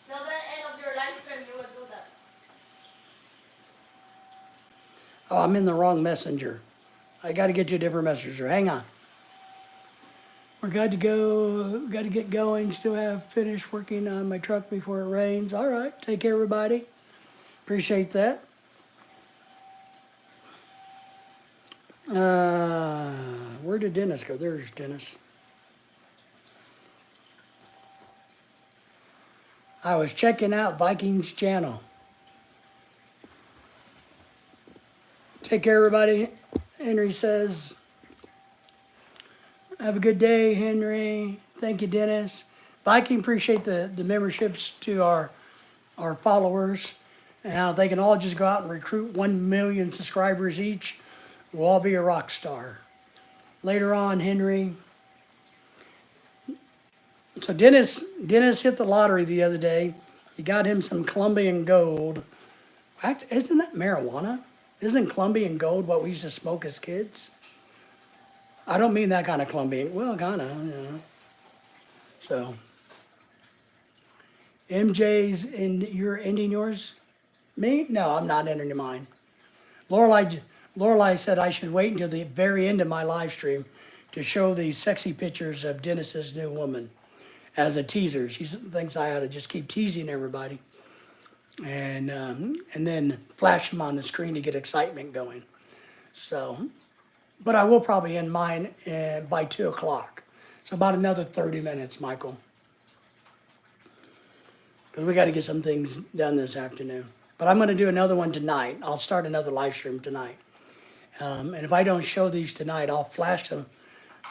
Till the end of your lifespan, you will do that. Oh, I'm in the wrong messenger. I got to get you a different messenger. Hang on. We're good to go. Got to get going. Still have finished working on my truck before it rains. All right. Take care, everybody. Appreciate that. Where did Dennis go? There's Dennis. I was checking out Vikings channel. Take care, everybody. Henry says, have a good day, Henry. Thank you, Dennis. Viking, appreciate the memberships to our followers. And how they can all just go out and recruit 1 million subscribers each. We'll all be a rock star. Later on, Henry. So Dennis hit the lottery the other day. He got him some Colombian gold. Isn't that marijuana? Isn't Colombian gold what we used to smoke as kids? I don't mean that kind of Colombian. Well, kind of, you know. So, MJ's you're ending yours? Me? No, I'm not ending mine. Lorelai said I should wait until the very end of my live stream to show these sexy pictures of Dennis's new woman as a teaser. She thinks I ought to just keep teasing everybody and then flash them on the screen to get excitement going. So, but I will probably end mine by 2 o'clock. So about another 30 minutes, Michael. Because we got to get some things done this afternoon. But I'm going to do another one tonight. I'll start another live stream tonight. And if I don't show these tonight, I'll flash them.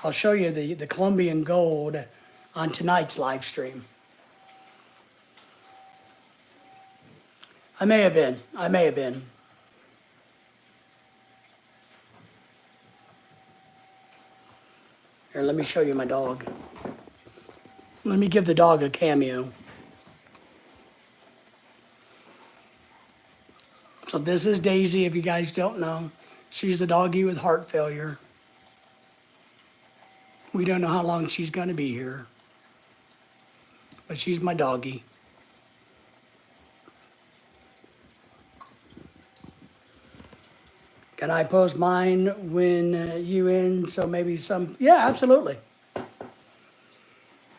I'll show you the Colombian gold on tonight's live stream. I may have been. Here, let me show you my dog. Let me give the dog a cameo. So this is Daisy, if you guys don't know. She's the doggie with heart failure. We don't know how long she's going to be here. But she's my doggie. Can I post mine when you in? So maybe some, yeah, absolutely.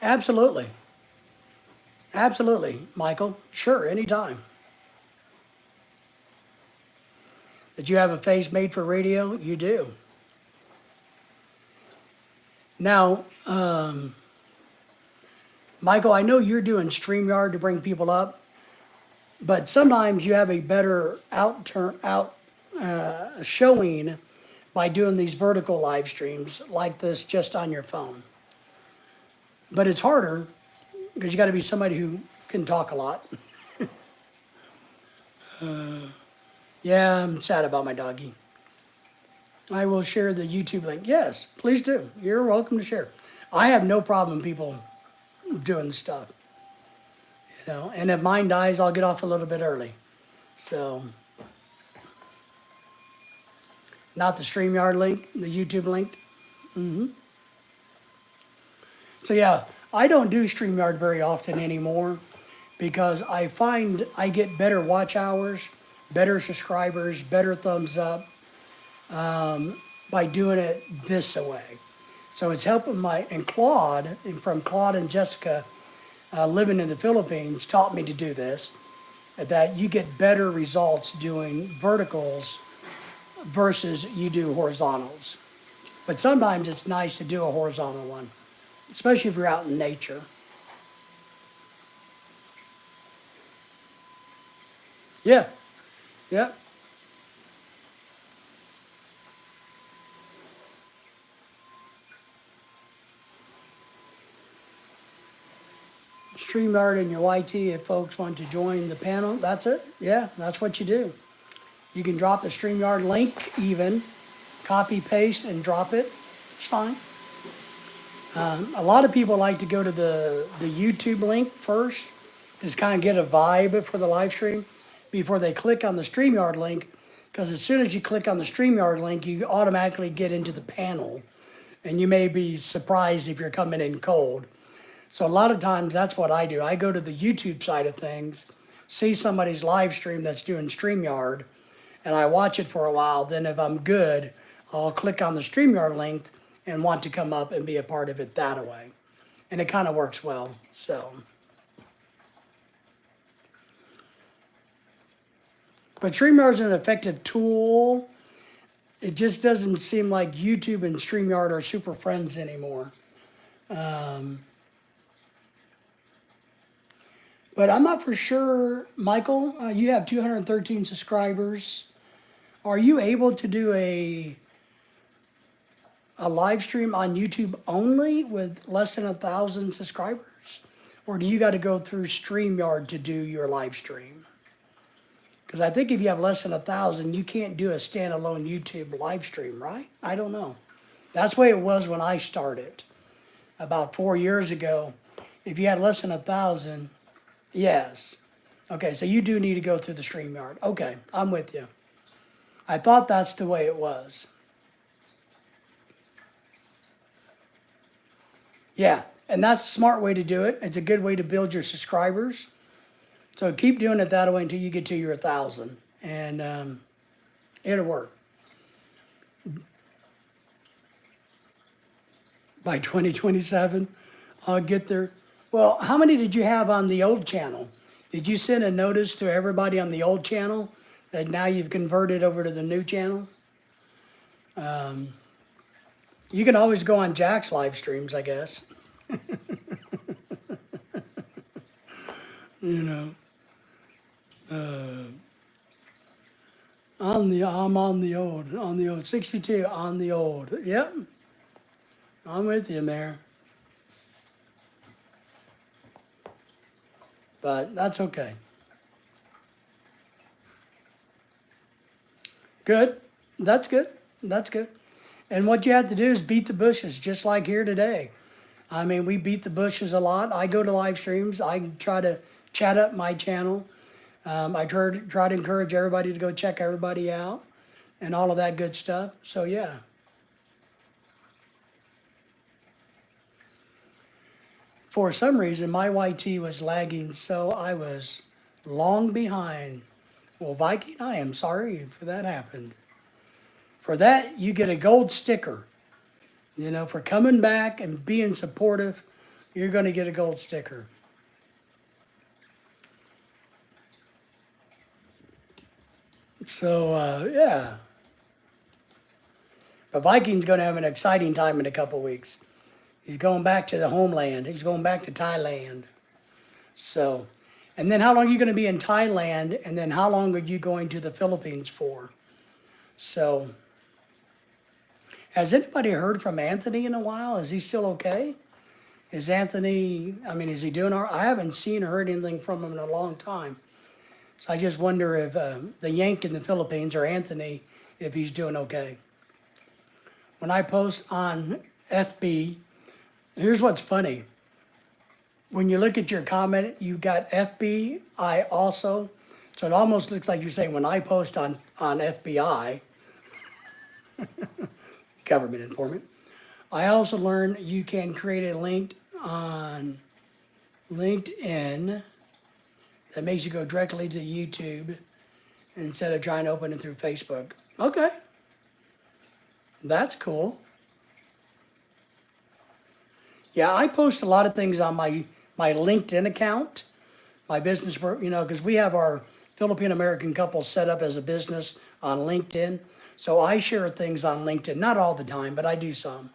Absolutely. Absolutely, Michael. Sure, anytime. Did you have a face made for radio? You do. Now, Michael, I know you're doing StreamYard to bring people up, but sometimes you have a better showing by doing these vertical live streams like this just on your phone. But it's harder because you got to be somebody who can talk a lot. Yeah, I'm sad about my doggie. I will share the YouTube link. Yes, please do. You're welcome to share. I have no problem people doing stuff. You know, and if mine dies, I'll get off a little bit early. So, not the StreamYard link, the YouTube link. So yeah, I don't do StreamYard very often anymore because I find I get better watch hours, better subscribers, better thumbs up by doing it this way. So it's helping and Claude, from Claude and Jessica, living in the Philippines, taught me to do this, that you get better results doing verticals versus you do horizontals. But sometimes it's nice to do a horizontal one, especially if you're out in nature. Yeah, yeah. StreamYard and your YT, if folks want to join the panel, that's it. Yeah, that's what you do. You can drop the StreamYard link even, copy, paste, and drop it. It's fine. A lot of people like to go to the YouTube link first, just kind of get a vibe for the live stream before they click on the StreamYard link, because as soon as you click on the StreamYard link, you automatically get into the panel, and you may be surprised if you're coming in cold. So a lot of times that's what I do. I go to the YouTube side of things, see somebody's live stream that's doing StreamYard, and I watch it for a while. Then if I'm good, I'll click on the StreamYard link and want to come up and be a part of it that way. And it kind of works well, so. But StreamYard's an effective tool. It just doesn't seem like YouTube and StreamYard are super friends anymore. But I'm not for sure, Michael, you have 213 subscribers. Are you able to do a live stream on YouTube only with less than 1,000 subscribers? Or do you got to go through StreamYard to do your live stream? Because I think if you have less than 1,000, you can't do a standalone YouTube live stream, right? I don't know. That's the way it was when I started about 4 years ago. If you had less than 1,000, yes. Okay, so you do need to go through the StreamYard. Okay, I'm with you. I thought that's the way it was. Yeah, and that's a smart way to do it. It's a good way to build your subscribers. So keep doing it that way until you get to your 1,000, and it'll work. By 2027, I'll get there. Well, how many did you have on the old channel? Did you send a notice to everybody on the old channel that now you've converted over to the new channel? You can always go on Jack's live streams, I guess. You know, I'm on the old 62, on the old. Yep, I'm with you, Mayor. But that's okay. Good. That's good. That's good. And what you have to do is beat the bushes, just like here today. I mean, we beat the bushes a lot. I go to live streams. I try to chat up my channel. I try to encourage everybody to go check everybody out and all of that good stuff. So, yeah. For some reason, my YT was lagging, so I was long behind. Well, Viking, I am sorry for that happened. For that, you get a gold sticker. You know, for coming back and being supportive, you're going to get a gold sticker. So, yeah. But Viking's going to have an exciting time in a couple weeks. He's going back to the homeland. He's going back to Thailand. So, and then how long are you going to be in Thailand? And then how long are you going to the Philippines for? So, has anybody heard from Anthony in a while? Is he still okay? Is Anthony, I mean, is he doing all right? I haven't seen or heard anything from him in a long time. So I just wonder if the Yank in the Philippines or Anthony, if he's doing okay. When I post on FB, here's what's funny. When you look at your comment, you've got FB, I also. So it almost looks like you're saying when I post on FBI, government informant, I also learned you can create a link on LinkedIn that makes you go directly to YouTube instead of trying to open it through Facebook. Okay. That's cool. Yeah, I post a lot of things on my LinkedIn account, my business, you know, because we have our Philippine American couple set up as a business on LinkedIn. So I share things on LinkedIn, not all the time, but I do some.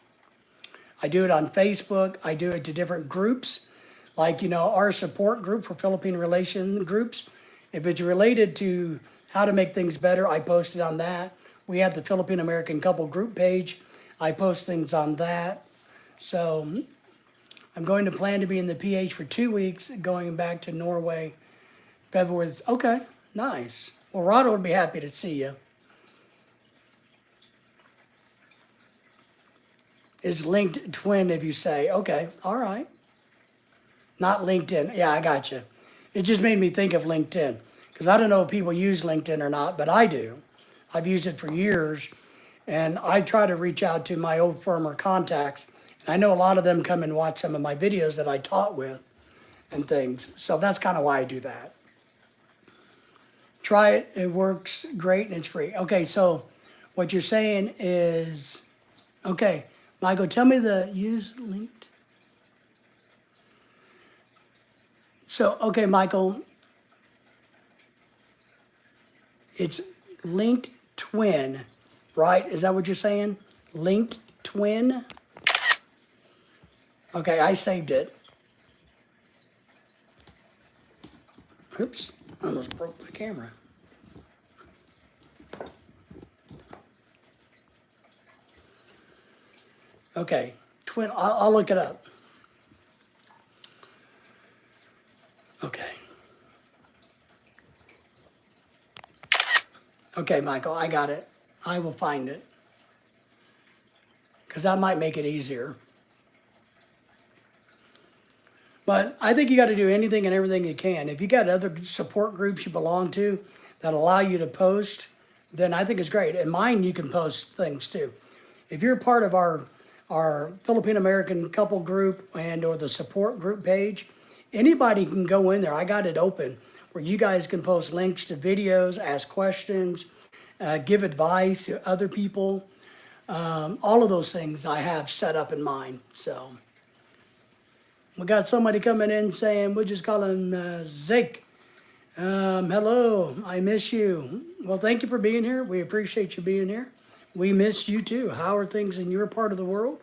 I do it on Facebook. I do it to different groups, like, you know, our support group for Philippine relation groups. If it's related to how to make things better, I post it on that. We have the Philippine American couple group page. I post things on that. So I'm going to plan to be in the PH for 2 weeks, going back to Norway, February. Okay, nice. Well, Rod would be happy to see you. Is linked twin if you say, okay, all right. Not LinkedIn. Yeah, I got you. It just made me think of LinkedIn because I don't know if people use LinkedIn or not, but I do. I've used it for years, and I try to reach out to my old former contacts. And I know a lot of them come and watch some of my videos that I taught with and things. So that's kind of why I do that. Try it. It works great and it's free. Okay, so what you're saying is, okay, Michael, tell me the use linked. So, okay, Michael, it's linked twin, right? Is that what you're saying? Linked twin? Okay, I saved it. Oops, I almost broke my camera. Okay, twin, I'll look it up. Okay. Okay, Michael, I got it. I will find it. Because that might make it easier. But I think you got to do anything and everything you can. If you got other support groups you belong to that allow you to post, then I think it's great. And mine, you can post things too. If you're part of our Philippine American couple group and or the support group page, anybody can go in there. I got it open where you guys can post links to videos, ask questions, give advice to other people. All of those things I have set up in mine. So we got somebody coming in saying, we'll just call him Zeke. Hello, I miss you. Well, thank you for being here. We appreciate you being here. We miss you too. How are things in your part of the world?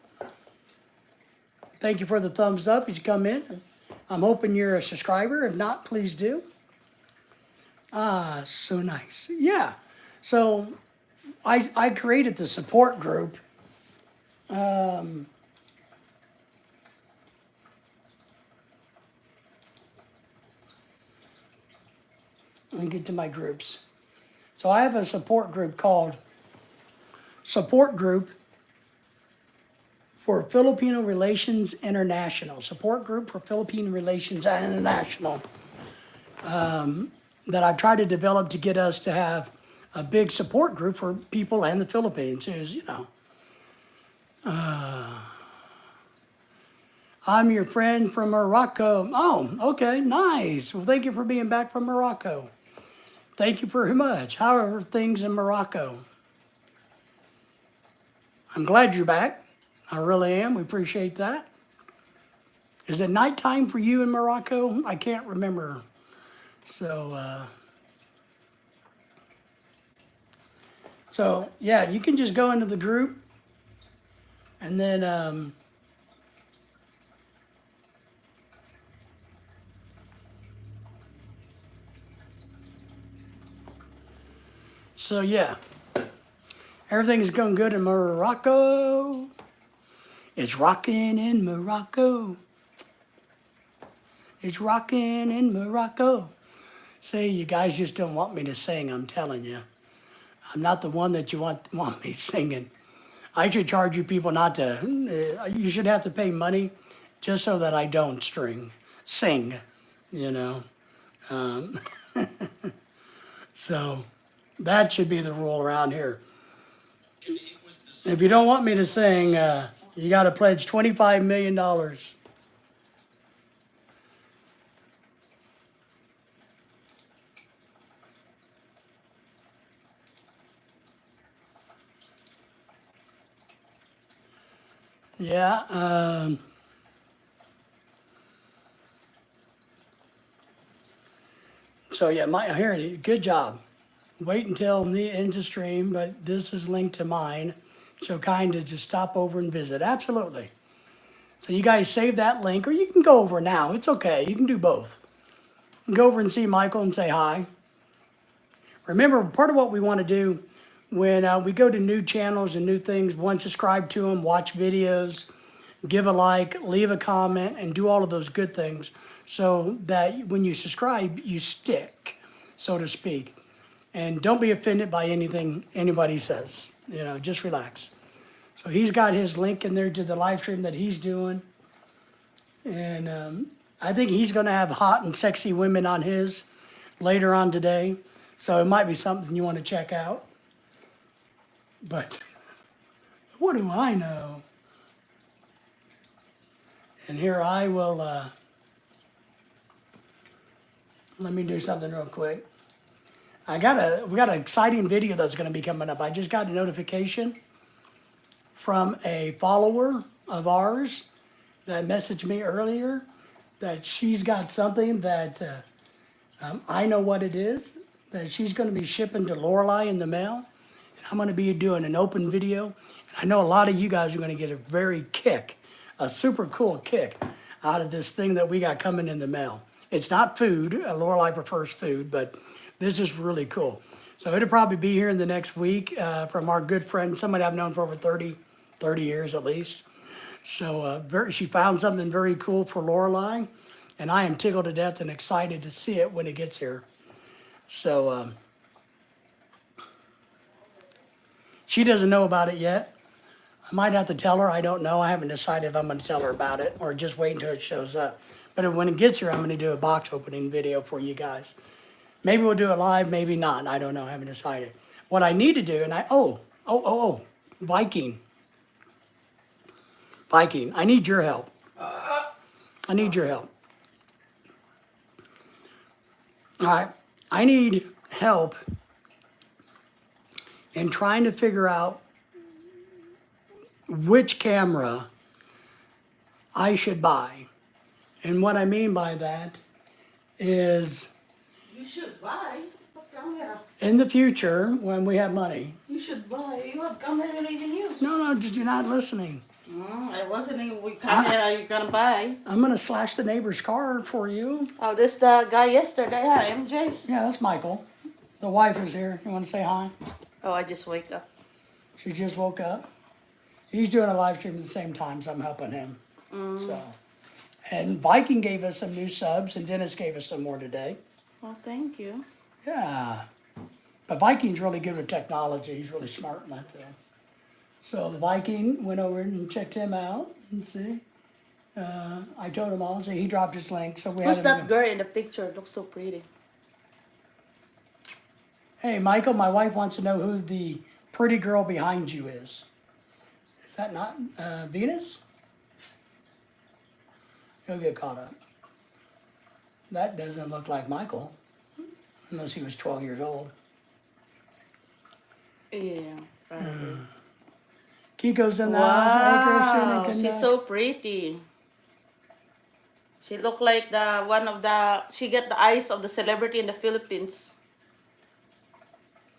Thank you for the thumbs up as you come in. I'm hoping you're a subscriber. If not, please do. Ah, so nice. Yeah. So I created the support group. Let me get to my groups. So I have a support group called Support Group for Filipino Relations International. Support Group for Filipino Relations International. That I've tried to develop to get us to have a big support group for people in the Philippines who's, I'm your friend from Morocco. Oh, okay, nice. Well, thank you for being back from Morocco. Thank you very much. How are things in Morocco? I'm glad you're back. I really am. We appreciate that. Is it nighttime for you in Morocco? I can't remember. So yeah, you can just go into the group and then so yeah, everything's going good in Morocco. It's rocking in Morocco. It's rocking in Morocco. Say, you guys just don't want me to sing, I'm telling you. I'm not the one that you want me singing. I should charge you people not to, you should have to pay money just so that I don't sing, you know. So that should be the rule around here. If you don't want me to sing, you got to pledge $25 million. Yeah. So yeah, here it is. Good job. Wait until the ends of stream, but this is linked to mine. So kind of just stop over and visit. Absolutely. So you guys save that link, or you can go over now. It's okay. You can do both. You can go over and see Michael and say hi. Remember, part of what we want to do when we go to new channels and new things, one, subscribe to them, watch videos, give a like, leave a comment, and do all of those good things so that when you subscribe, you stick, so to speak. And don't be offended by anything anybody says. Just relax. So he's got his link in there to the live stream that he's doing. And I think he's going to have hot and sexy women on his later on today. So it might be something you want to check out. But what do I know? And here I will, let me do something real quick. We got an exciting video that's going to be coming up. I just got a notification from a follower of ours that messaged me earlier that she's got something that I know what it is, that she's going to be shipping to Lorelei in the mail. And I'm going to be doing an open video. And I know a lot of you guys are going to get a super cool kick out of this thing that we got coming in the mail. It's not food. Lorelei prefers food, but this is really cool. So it'll probably be here in the next week from our good friend, somebody I've known for over 30 years at least. So she found something very cool for Lorelei, and I am tickled to death and excited to see it when it gets here. So she doesn't know about it yet. I might have to tell her. I don't know. I haven't decided if I'm going to tell her about it or just wait until it shows up. But when it gets here, I'm going to do a box opening video for you guys. Maybe we'll do it live, maybe not. I don't know. I haven't decided. What I need to do, and Viking. I need your help. I need your help. All right. I need help in trying to figure out which camera I should buy. And what I mean by that is... You should buy a camera. In the future, when we have money. You should buy. You have camera you don't even use. No, did you not listening? I wasn't even with camera you're gonna buy. I'm gonna slash the neighbor's car for you. Oh, this the guy yesterday, huh, MJ? Yeah, that's Michael. The wife is here. You want to say hi? Oh, I just wake up. She just woke up. He's doing a live stream at the same time, so I'm helping him. So, and Viking gave us some new subs, and Dennis gave us some more today. Well, thank you. Yeah, but Viking's really good with technology. He's really smart in that thing. So the Viking went over and checked him out. And see, I told him all. So he dropped his link. So we Who's had that him. girl in the picture? Looks so pretty. Hey, Michael, my wife wants to know who the pretty girl behind you is. Is that not Venus? He'll get caught up. That doesn't look like Michael, unless he was 12 years old. Yeah. Right. Kiko's in the house. Hey, Christian. Wow, And she's so pretty. She look like the one of the. She get the eyes of the celebrity in the Philippines.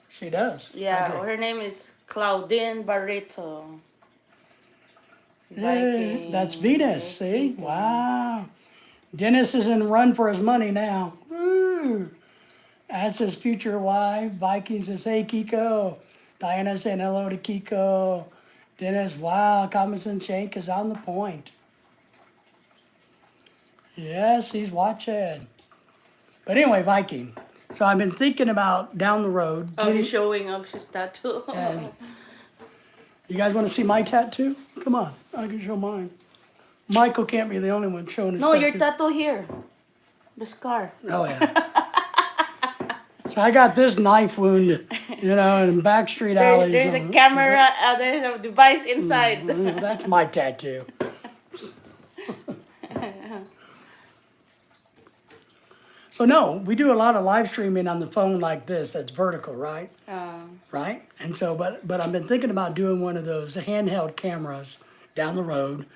She does. Yeah, I agree. her name is Claudine Barreto. Yeah, that's Venus. See? Viking. Wow. Dennis is in run for his money now. Woo. That's his future wife. Viking says, hey, Kiko. Diana saying hello to Kiko. Dennis, wow, Common Shank is on the point. Yes, he's watching. But anyway, Viking. So I've been thinking about down the road. Oh, he's showing up his tattoo. Yes. You guys want to see my tattoo? Come on, I can show mine. Michael can't be the only one showing his No, tattoo. your tattoo here. The scar. Oh, yeah. So I got this knife wound, in backstreet alleys. There's a camera, there's a device inside. That's my tattoo. So no, we do a lot of live streaming on the phone like this. That's vertical, right? Right? And so, but I've been thinking about doing one of those handheld cameras down the road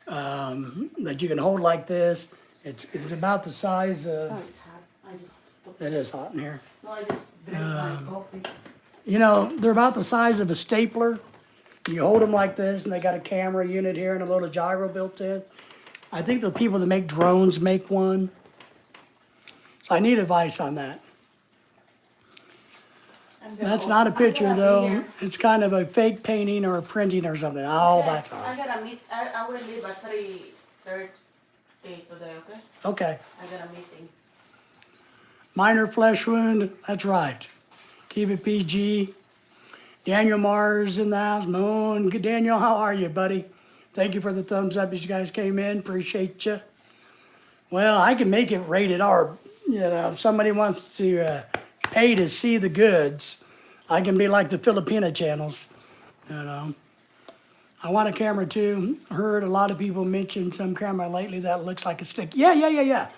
that you can hold like this. It's about the size of. Oh, it's hot. I just took, It is hot in here. no, I just drank my coffee. They're about the size of a stapler. You hold them like this, and they got a camera unit here and a little gyro built in. I think the people that make drones make one. So I need advice on that. That's not a picture though. It's kind of a fake painting or a printing or something. Oh, that's all I right. gotta meet. I will leave at 3:30 today. Okay. Okay. I got a meeting. Minor flesh wound. That's right. Keep it PG. Daniel Mars in the house. Moon. Daniel, how are you, buddy? Thank you for the thumbs up as you guys came in. Appreciate you. Well, I can make it rated R. If somebody wants to pay to see the goods, I can be like the Filipina channels. I want a camera too. Heard a lot of people mention some camera lately that looks like a stick. Yeah.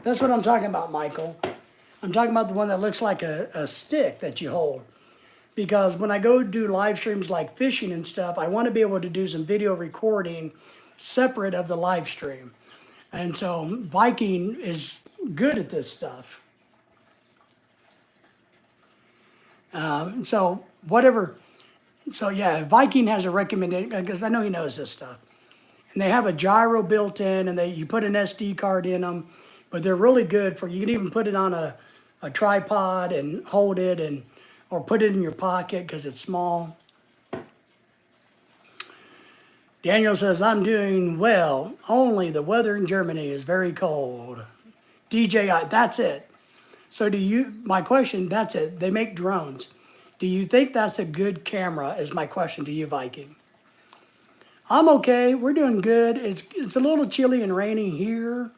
That's what I'm talking about, Michael. I'm talking about the one that looks like a stick that you hold. Because when I go do live streams like fishing and stuff, I want to be able to do some video recording separate of the live stream. And so Viking is good at this stuff. So Viking has a recommendation, because I know he knows this stuff. And they have a gyro built in, and you put an SD card in them, but they're really good for, you can even put it on a tripod and hold it, or put it in your pocket because it's small. Daniel says, I'm doing well, only the weather in Germany is very cold. DJI, that's it. So my question, that's it. They make drones. Do you think that's a good camera is my question to you, Viking. I'm okay, we're doing good. It's a little chilly and rainy here.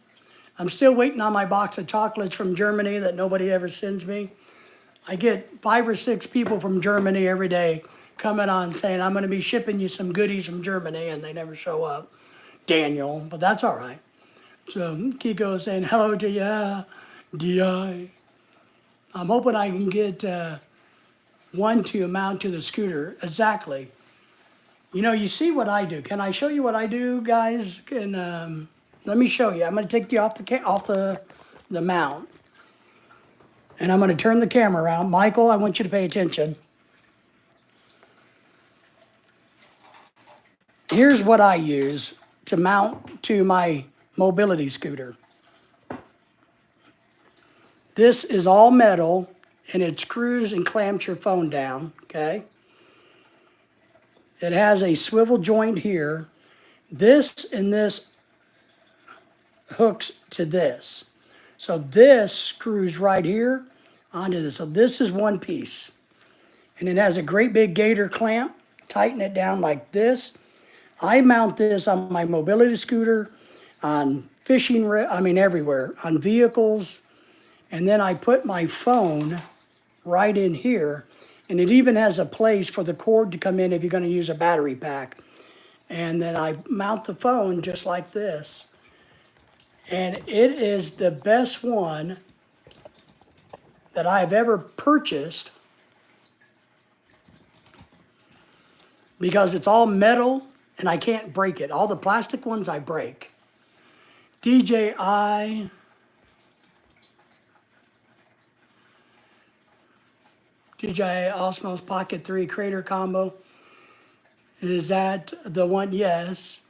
I'm still waiting on my box of chocolates from Germany that nobody ever sends me. I get 5 or 6 people from Germany every day coming on saying, I'm going to be shipping you some goodies from Germany, and they never show up. Daniel, but that's all right. So Kiko is saying, hello to ya, DI. I'm hoping I can get one to mount to the scooter. Exactly. You see what I do. Can I show you what I do, guys? Let me show you. I'm going to take you off the mount. And I'm going to turn the camera around. Michael, I want you to pay attention. Here's what I use to mount to my mobility scooter. This is all metal, and it screws and clamps your phone down, okay? It has a swivel joint here. This and this hooks to this. So this screws right here onto this. So this is one piece. And it has a great big gator clamp. Tighten it down like this. I mount this on my mobility scooter, on fishing, everywhere, on vehicles. And then I put my phone right in here. And it even has a place for the cord to come in if you're going to use a battery pack. And then I mount the phone just like this. And it is the best one that I've ever purchased because it's all metal and I can't break it. All the plastic ones I break. DJI Osmos Pocket 3 Crater Combo. Is that the one? Yes,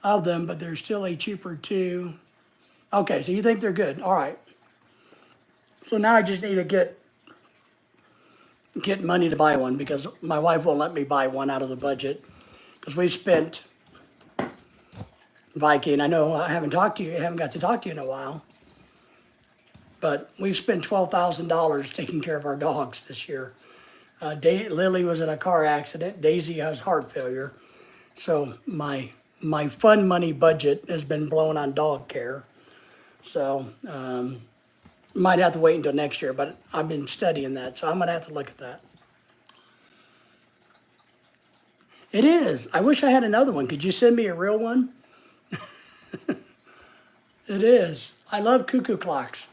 of them, but there's still a cheaper two. Okay, so you think they're good. All right. So now I just need to get money to buy one because my wife won't let me buy one out of the budget because we've spent, Viking, I know I haven't got to talk to you in a while, but we've spent $12,000 taking care of our dogs this year. Lily was in a car accident. Daisy has heart failure. So my fun money budget has been blown on dog care. So might have to wait until next year, but I've been studying that, so I'm gonna have to look at that. It is. I wish I had another one. Could you send me a real one? It is. I love cuckoo clocks.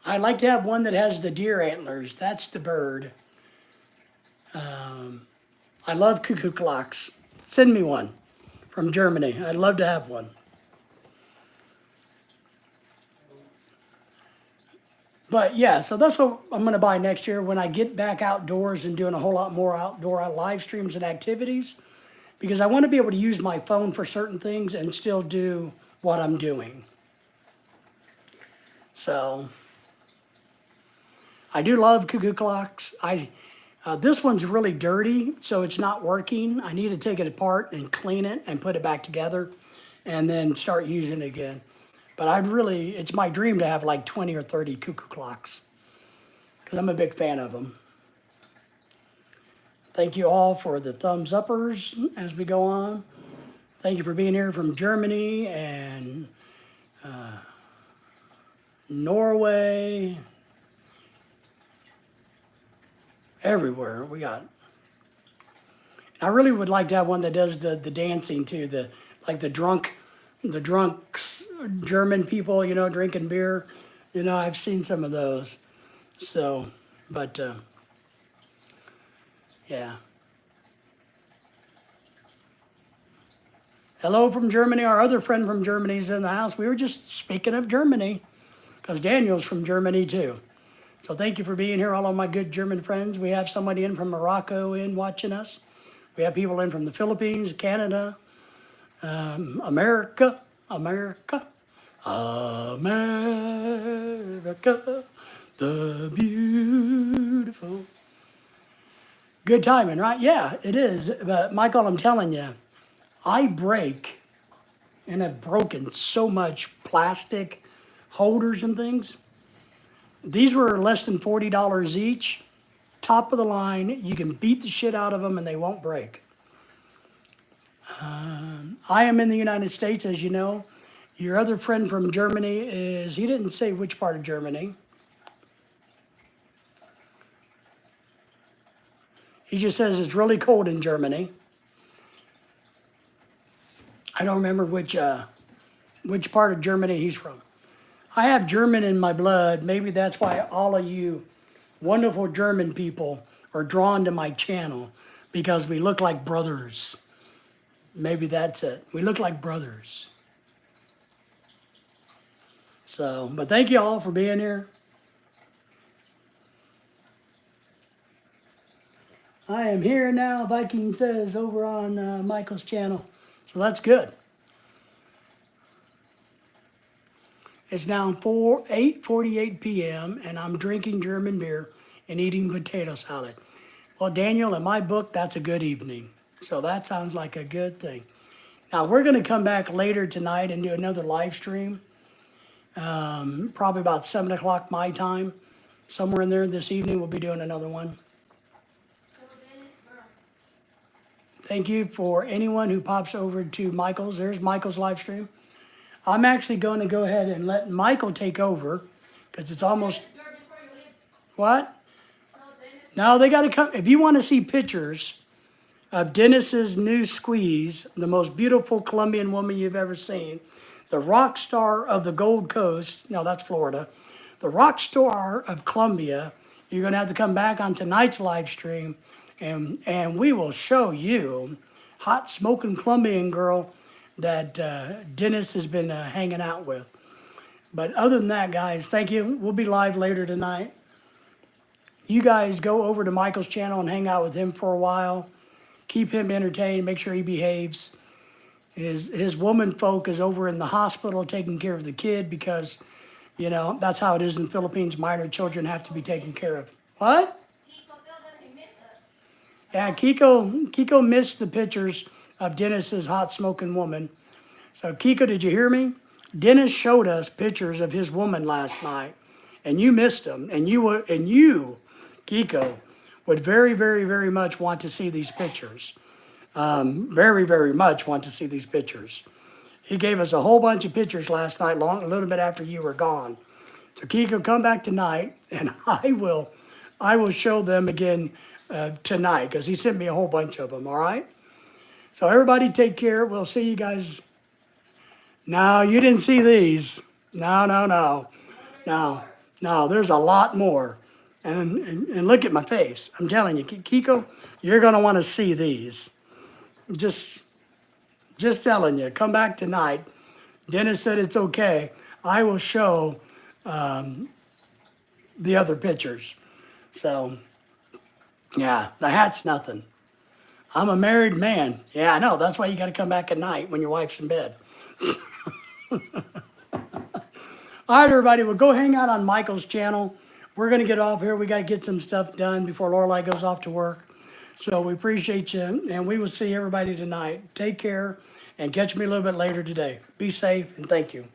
I like to have one that has the deer antlers. That's the bird. I love cuckoo clocks. Send me one from Germany. I'd love to have one. But yeah, so that's what I'm going to buy next year when I get back outdoors and doing a whole lot more outdoor live streams and activities, because I want to be able to use my phone for certain things and still do what I'm doing. So I do love cuckoo clocks. This one's really dirty, so it's not working. I need to take it apart and clean it and put it back together and then start using it again. But it's my dream to have like 20 or 30 cuckoo clocks because I'm a big fan of them. Thank you all for the thumbs uppers as we go on. Thank you for being here from Germany and Norway. Everywhere we got. I really would like to have one that does the dancing too, like the drunks, German people, drinking beer. I've seen some of those. So, but yeah. Hello from Germany. Our other friend from Germany is in the house. We were just speaking of Germany because Daniel's from Germany too. So thank you for being here, all of my good German friends. We have somebody in from Morocco watching us. We have people in from the Philippines, Canada, America, the beautiful. Good timing, right? Yeah, it is. But Michael, I'm telling you, I break and have broken so much plastic holders and things. These were less than $40 each. Top of the line. You can beat the shit out of them and they won't break. I am in the United States, as you know. Your other friend from Germany he didn't say which part of Germany. He just says it's really cold in Germany. I don't remember which part of Germany he's from. I have German in my blood. Maybe that's why all of you wonderful German people are drawn to my channel, because we look like brothers. Maybe that's it. We look like brothers. So, but thank you all for being here. I am here now, Viking says, over on Michael's channel. So that's good. It's now 8:48 p.m. and I'm drinking German beer and eating potato salad. Well, Daniel, in my book, that's a good evening. So that sounds like a good thing. Now, we're going to come back later tonight and do another live stream, probably about 7 o'clock my time. Somewhere in there this evening, we'll be doing another one. Thank you for anyone who pops over to Michael's. There's Michael's live stream. I'm actually going to go ahead and let Michael take over because it's almost, what? No, they got to come. If you want to see pictures of Dennis's new squeeze, the most beautiful Colombian woman you've ever seen, the rock star of the Gold Coast, no, that's Florida, the rock star of Colombia, you're going to have to come back on tonight's live stream and we will show you hot smoking Colombian girl that Dennis has been hanging out with. But other than that, guys, thank you. We'll be live later tonight. You guys go over to Michael's channel and hang out with him for a while. Keep him entertained. Make sure he behaves. His woman folk is over in the hospital taking care of the kid because, you know, that's how it is in the Philippines. Minor children have to be taken care of. What? Yeah, Kiko missed the pictures of Dennis's hot smoking woman. So Kiko, did you hear me? Dennis showed us pictures of his woman last night, and you missed them. And you, Kiko, would very, very, very much want to see these pictures. Very, very much want to see these pictures. He gave us a whole bunch of pictures last night, a little bit after you were gone. So Kiko, come back tonight, and I will show them again tonight because he sent me a whole bunch of them. All right. So everybody, take care. We'll see you guys. No, you didn't see these. No. There's a lot more. And look at my face. I'm telling you, Kiko, you're gonna want to see these. Just telling you. Come back tonight. Dennis said it's okay. I will show the other pictures. So, yeah, the hat's nothing. I'm a married man. Yeah, I know. That's why you got to come back at night when your wife's in bed. All right, everybody. Well, go hang out on Michael's channel. We're going to get off here. We got to get some stuff done before Lorelai goes off to work. So we appreciate you, and we will see everybody tonight. Take care, and catch me a little bit later today. Be safe, and thank you.